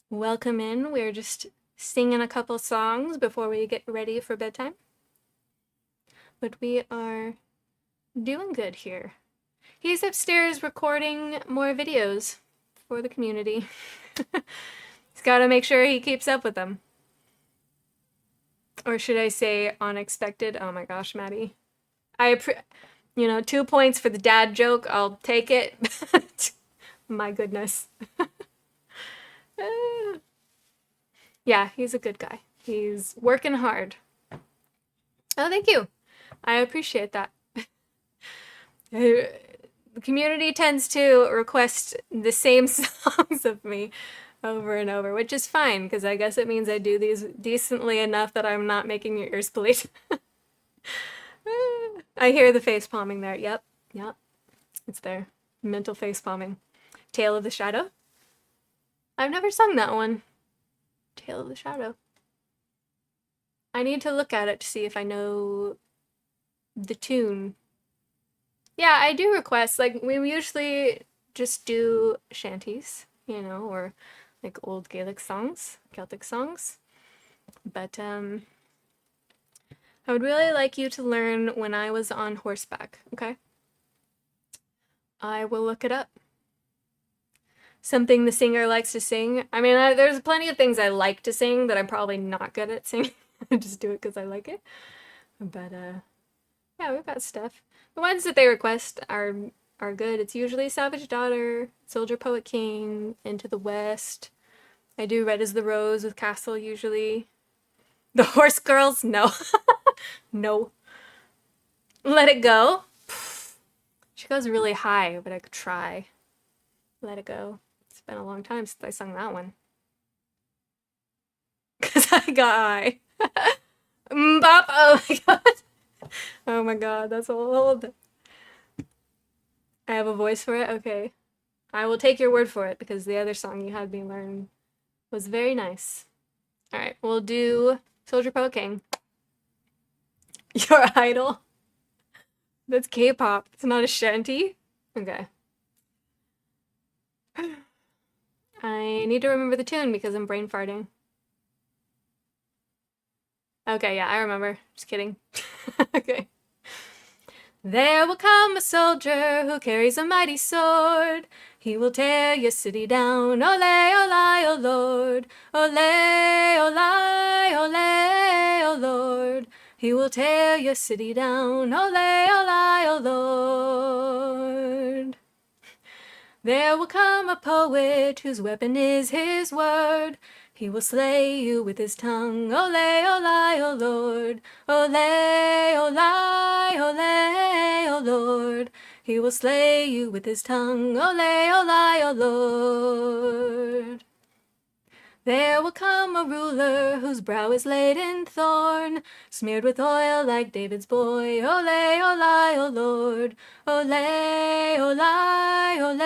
Welcome in. We're just singing a couple songs before we get ready for bedtime. But we are doing good here. He's upstairs recording more videos for the community. He's got to make sure he keeps up with them. Or should I say unexpected? Oh my gosh, Maddie. 2 points for the dad joke. I'll take it. My goodness. Yeah, he's a good guy. He's working hard. Oh, thank you. I appreciate that. The community tends to request the same songs of me over and over, which is fine, because I guess it means I do these decently enough that I'm not making your ears bleed. I hear the face palming there. Yep. It's there. Mental face palming. Tale of the Shadow? I've never sung that one. Tale of the Shadow. I need to look at it to see if I know the tune. Yeah, I do request, like, we usually just do shanties, or like old Gaelic songs, Celtic songs. But I would really like you to learn When I Was on Horseback, okay? I will look it up. Something the singer likes to sing. I mean, there's plenty of things I like to sing that I'm probably not good at singing. just do it because I like it. But yeah, we've got stuff. The ones that they request are good. It's usually Savage Daughter, Soldier Poet King, Into the West. I do Red as the Rose with Castle usually. The Horse Girls, no. No. Let It Go. She goes really high, but I could try. Let It Go. It's been a long time since I sung that one. Because I got high. Bop. Oh my god. Oh my god, that's old. I have a voice for it? Okay. I will take your word for it because the other song you had me learn was very nice. Alright, we'll do Soldier Poet King. Your idol? That's K-pop. It's not a shanty? Okay. I need to remember the tune because I'm brain farting. Okay, yeah, I remember. Just kidding. Okay. There will come a soldier who carries a mighty sword. He will tear your city down. Ole, ole, O Lord. Ole, ole, ole, O Lord. He will tear your city down. Ole, ole, O Lord. There will come a poet whose weapon is his word. He will slay you with his tongue. Ole, ole, O Lord. Ole, ole, ole, O Lord. He will slay you with his tongue. Ole, ole, O Lord. There will come a ruler whose brow is laid in thorn, smeared with oil like David's boy. Ole, ole, O Lord. Ole, ole, ole,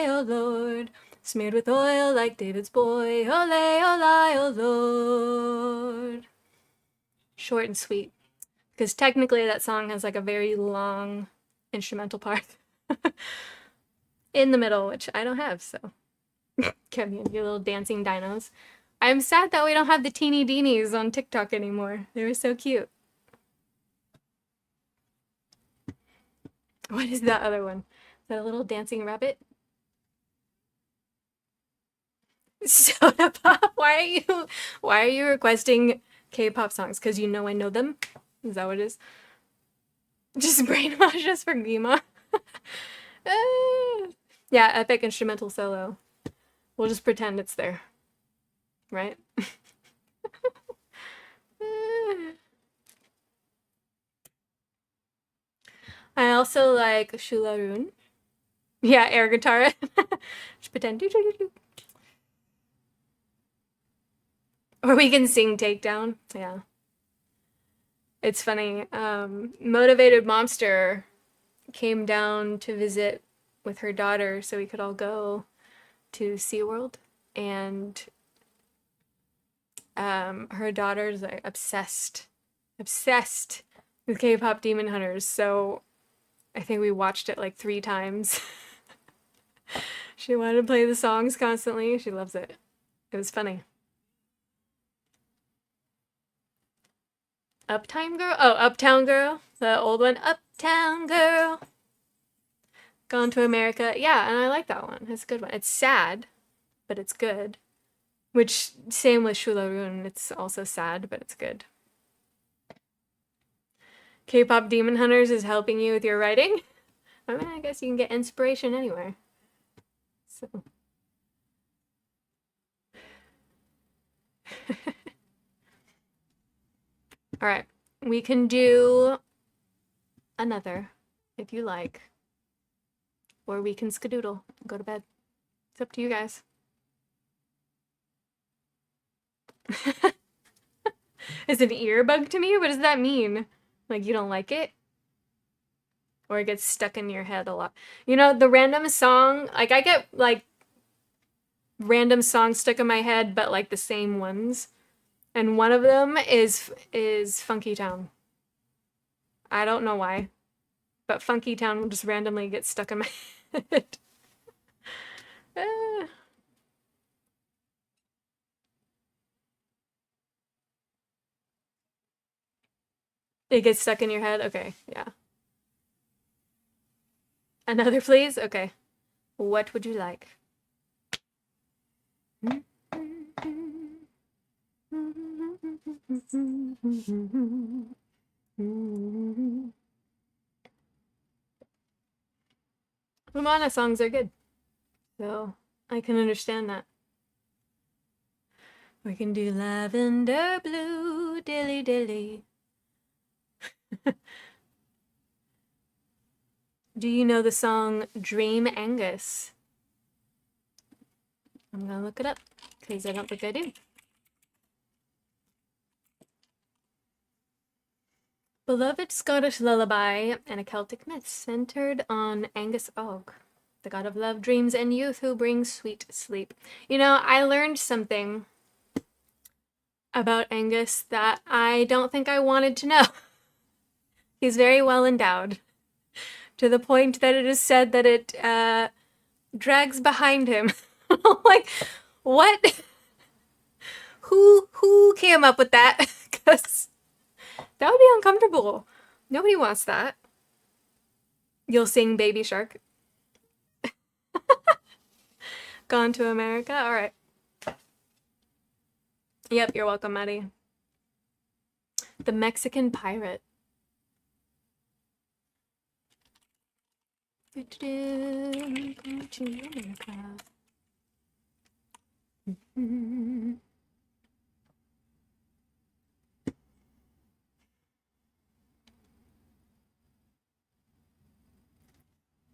O Lord. Smeared with oil like David's boy. Ole, ole, O Lord. Short and sweet. Because technically that song has like a very long instrumental part in the middle, which I don't have, so. Come here, you little dancing dinos. I'm sad that we don't have the teeny deenies on TikTok anymore. They were so cute. What is that other one? Is that a little dancing rabbit? Soda Pop? Why are you requesting K-pop songs? Because you know I know them? Is that what it is? Just brainwash us for Gima. Yeah, epic instrumental solo. We'll just pretend it's there. Right? I also like Shularun. Yeah, air guitar. Just pretend. Or we can sing Takedown. Yeah. It's funny. Motivated Momster came down to visit with her daughter so we could all go to SeaWorld. And her daughter's like obsessed with K-pop Demon Hunters. So I think we watched it like 3 times. She wanted to play the songs constantly. She loves it. It was funny. Uptime Girl? Oh, Uptown Girl. The old one. Uptown Girl. Gone to America. Yeah, and I like that one. It's a good one. It's sad, but it's good. Which, same with Shularun. It's also sad, but it's good. K-pop Demon Hunters is helping you with your writing? I mean, I guess you can get inspiration anywhere. So. Alright. We can do another, if you like. Or we can skedoodle and go to bed. It's up to you guys. Is it an earbug to me? What does that mean? Like, you don't like it? Or it gets stuck in your head a lot. You know, the random song, like, I get, like, random songs stuck in my head, but, like, the same ones. And one of them is Funky Town. I don't know why. But Funky Town will just randomly get stuck in my head. It gets stuck in your head? Okay, yeah. Another, please? Okay. What would you like? Ramana songs are good, so I can understand that. We can do lavender blue, dilly dilly. Do you know the song Dream Angus? I'm gonna look it up, because I don't think I do. Beloved Scottish lullaby and a Celtic myth centered on Angus Og, the god of love, dreams, and youth who brings sweet sleep. You know, I learned something about Angus that I don't think I wanted to know. He's very well endowed, to the point that it is said that it drags behind him. Like, what? Who came up with that? Because that would be uncomfortable. Nobody wants that. You'll sing Baby Shark. Gone to America? All right. Yep, you're welcome, Maddie. The Mexican Pirate. Gone to America.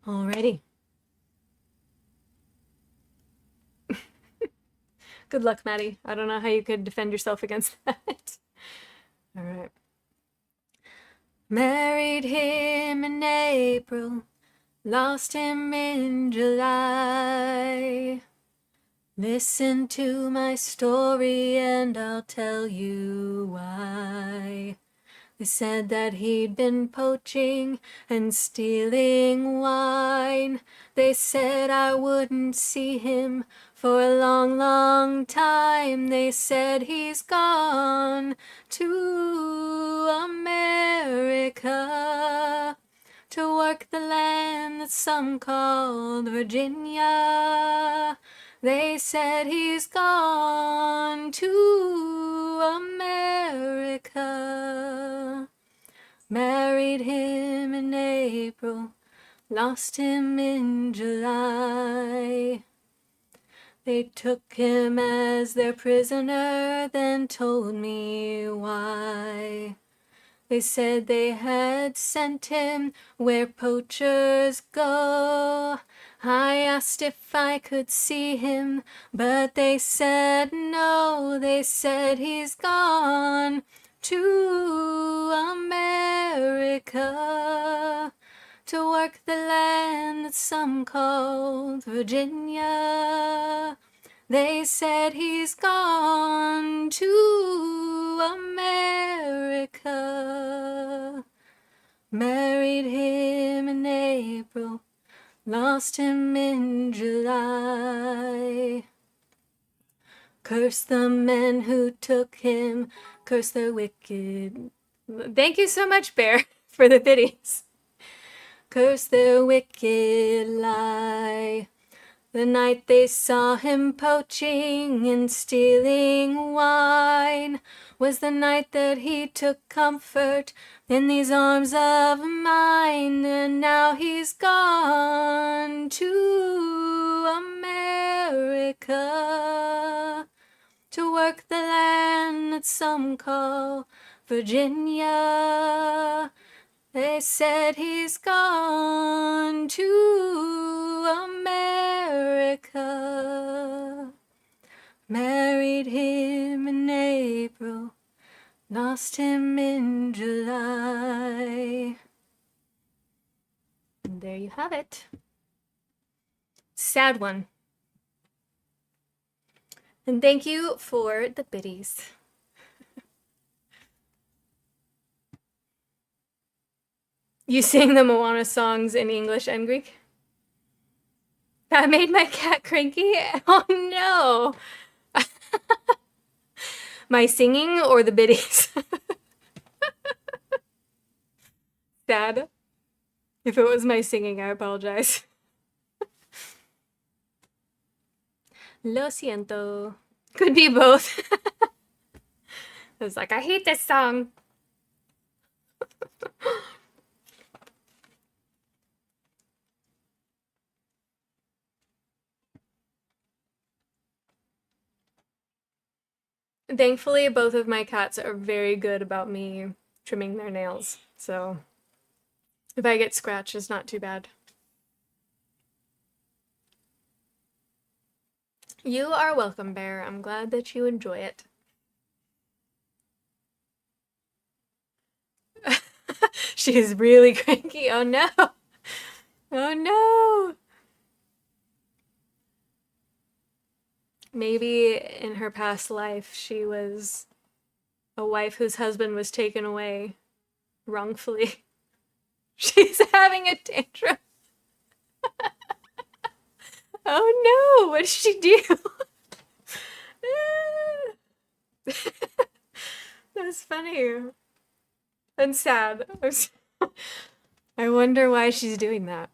Alrighty. Good luck, Maddie. I don't know how you could defend yourself against that. All right. Married him in April, lost him in July. Listen to my story and I'll tell you why. They said that he'd been poaching and stealing wine. They said I wouldn't see him for a long, long time. They said he's gone to America to work the land that some called Virginia. They said he's gone to America. Married him in April, lost him in July. They took him as their prisoner, then told me why. They said they had sent him where poachers go. I asked if I could see him, but they said no. They said he's gone to America to work the land that some called Virginia. They said he's gone to America. Married him in April, lost him in July. Curse the men who took him, curse their wicked. Thank you so much, Bear, for the biddies. Curse their wicked lie. The night they saw him poaching and stealing wine was the night that he took comfort in these arms of mine. And now he's gone to America to work the land that some call Virginia. They said he's gone to America. Married him in April, lost him in July. And there you have it. Sad one. And thank you for the biddies. You sing the Moana songs in English and Greek? That made my cat cranky? Oh no! My singing or the biddies? Sad. If it was my singing, I apologize. Lo siento. Could be both. was like, I hate this song. Thankfully, both of my cats are very good about me trimming their nails. So if I get scratched, it's not too bad. You are welcome, Bear. I'm glad that you enjoy it. She's really cranky. Oh no. Oh no. Maybe in her past life she was a wife whose husband was taken away wrongfully. She's having a tantrum. Oh no, what did she do? That's funny. And sad. I wonder why she's doing that.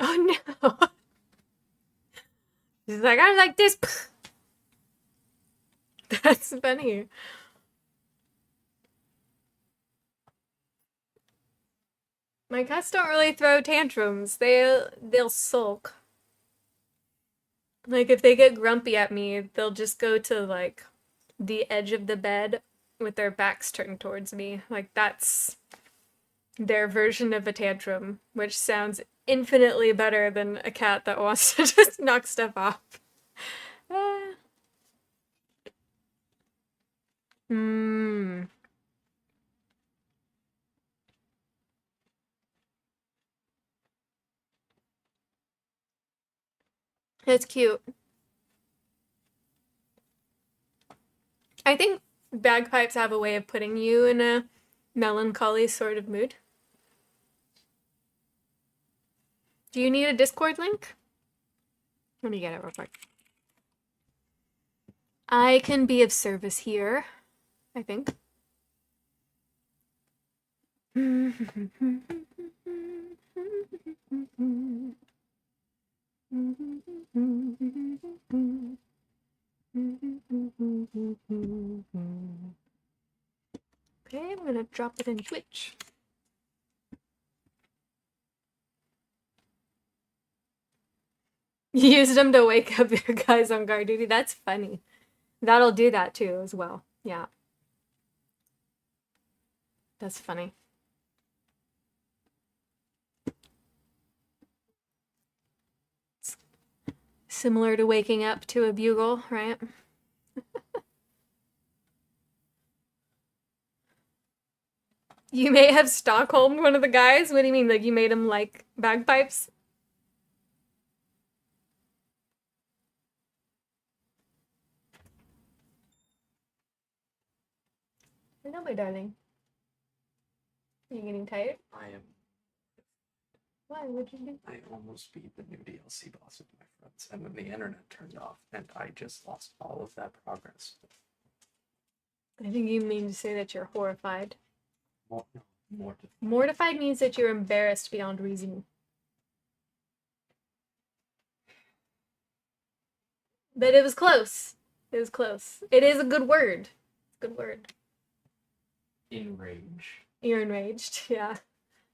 Oh no. She's like, I like this. That's funny. My cats don't really throw tantrums. They'll sulk. Like if they get grumpy at me, they'll just go to like the edge of the bed with their backs turned towards me. Like that's their version of a tantrum, which sounds infinitely better than a cat that wants to just knock stuff off. Hmm. It's cute. I think bagpipes have a way of putting you in a melancholy sort of mood. Do you need a Discord link? Let me get it real quick. I can be of service here, I think. Okay, I'm gonna drop it in Twitch. You used them to wake up your guys on guard duty. That's funny. That'll do that too as well. Yeah. That's funny. It's similar to waking up to a bugle, right? You may have Stockholmed one of the guys? What do you mean? Like you made him like bagpipes? Hello, my darling. Are you getting tired? I am. Why? What'd you do? I almost beat the new DLC boss with my friends, and then the internet turned off, and I just lost all of that progress. I think you mean to say that you're horrified. More Mortified means that you're embarrassed beyond reason. But it was close. It was close. It is a good word. Good word. enrage. You're enraged, yeah.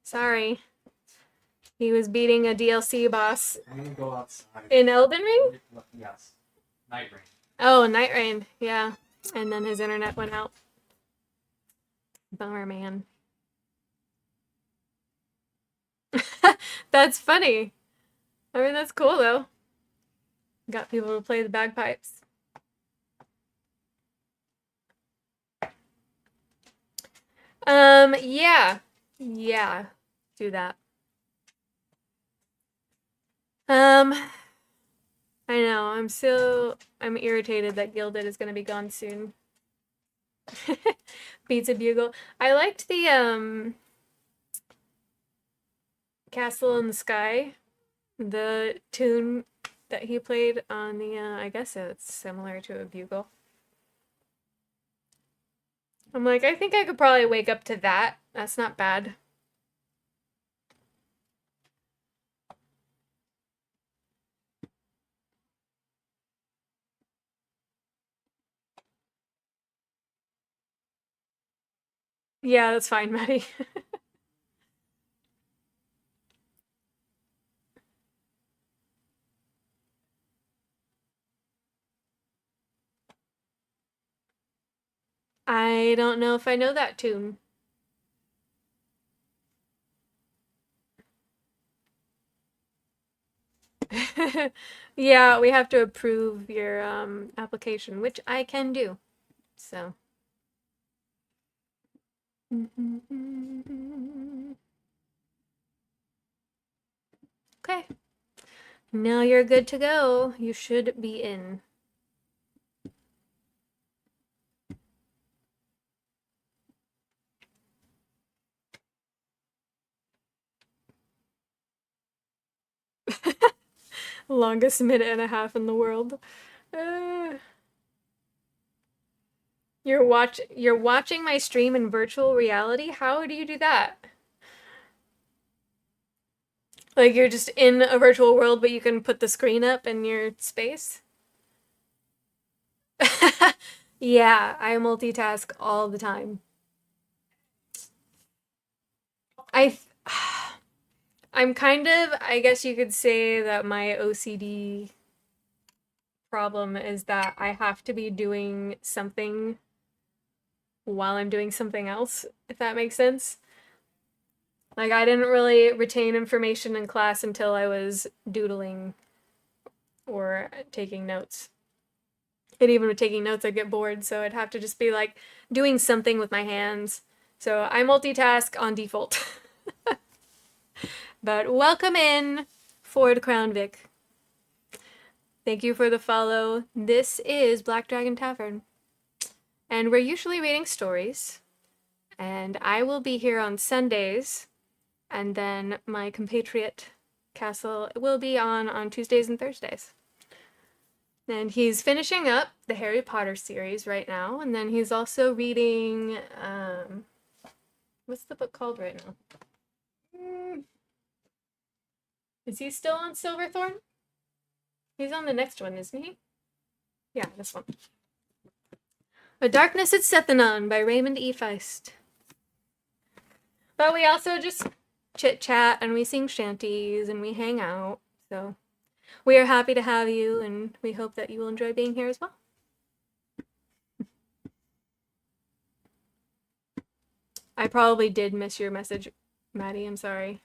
Sorry. He was beating a DLC boss I'm gonna go outside. in Elden Ring? Yes. Night Rain. Oh, Night Rain, yeah. And then his internet went out. Bummer, man. That's funny. I mean, that's cool, though. Got people to play the bagpipes. Yeah. Yeah. Do that. I know, I'm irritated that Gilded is gonna be gone soon. Beats a Bugle. I liked the, Castle in the Sky. The tune that he played on the, I guess it's similar to a bugle. I'm like, I think I could probably wake up to that. That's not bad. Yeah, that's fine, Maddie. I don't know if I know that tune. Yeah, we have to approve your application, which I can do. So. Okay. Now you're good to go. You should be in. Longest minute and a half in the world. Uh, you're watching my stream in virtual reality? How do you do that? Like you're just in a virtual world, but you can put the screen up in your space? Yeah, I multitask all the time. I I'm kind of, I guess you could say that my OCD problem is that I have to be doing something while I'm doing something else, if that makes sense. Like, I didn't really retain information in class until I was doodling or taking notes. And even with taking notes, I'd get bored, so I'd have to just be like doing something with my hands. So I multitask on default. But welcome in, Ford Crown Vic. Thank you for the follow. This is Black Dragon Tavern. And we're usually reading stories. And I will be here on Sundays. And then my compatriot Castle will be on Tuesdays and Thursdays. And he's finishing up the Harry Potter series right now. And then he's also reading, what's the book called right now? Is he still on Silverthorn? He's on the next one, isn't he? Yeah, this one. A Darkness at Sethanon by Raymond E. Feist. But we also just chit-chat and we sing shanties and we hang out. So we are happy to have you and we hope that you will enjoy being here as well. I probably did miss your message, Maddie. I'm sorry.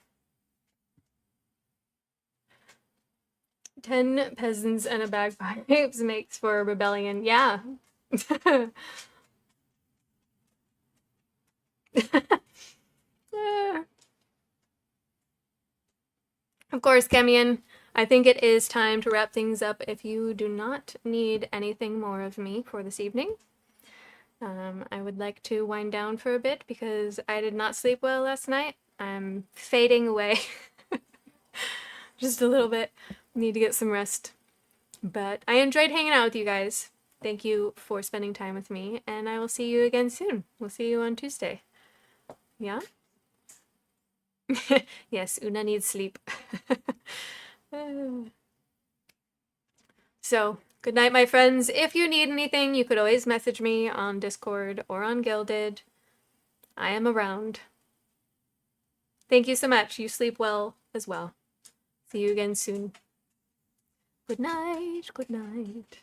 10 peasants and a bagpipes makes for a rebellion. Yeah. Of course, Kemian, I think it is time to wrap things up if you do not need anything more of me for this evening. I would like to wind down for a bit because I did not sleep well last night. I'm fading away just a little bit. Need to get some rest. But I enjoyed hanging out with you guys. Thank you for spending time with me, and I will see you again soon. We'll see you on Tuesday. Yeah? Yes, Una needs sleep. So, good night, my friends. If you need anything, you could always message me on Discord or on Gilded. I am around. Thank you so much. You sleep well as well. See you again soon. Good night. Good night.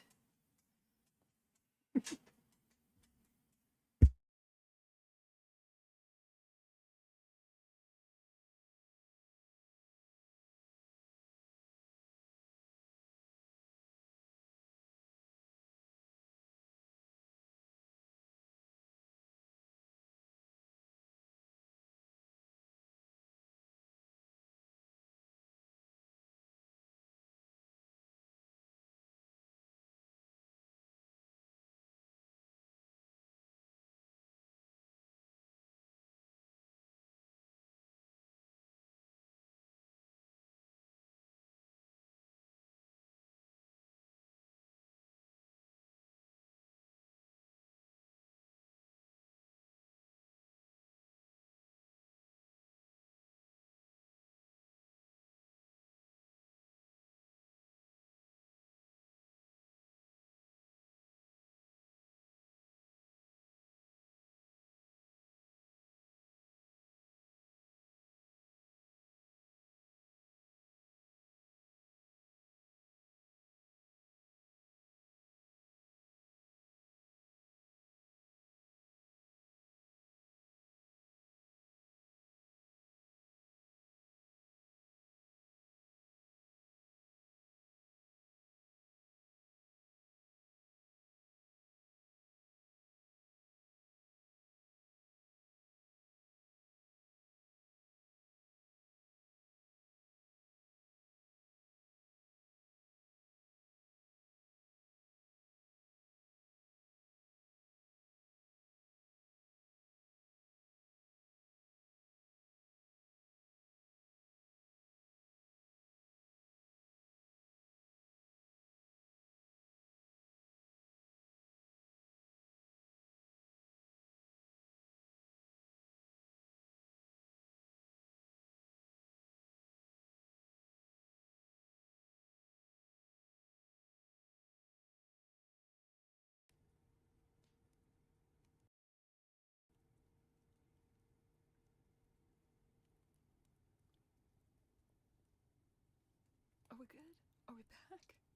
back.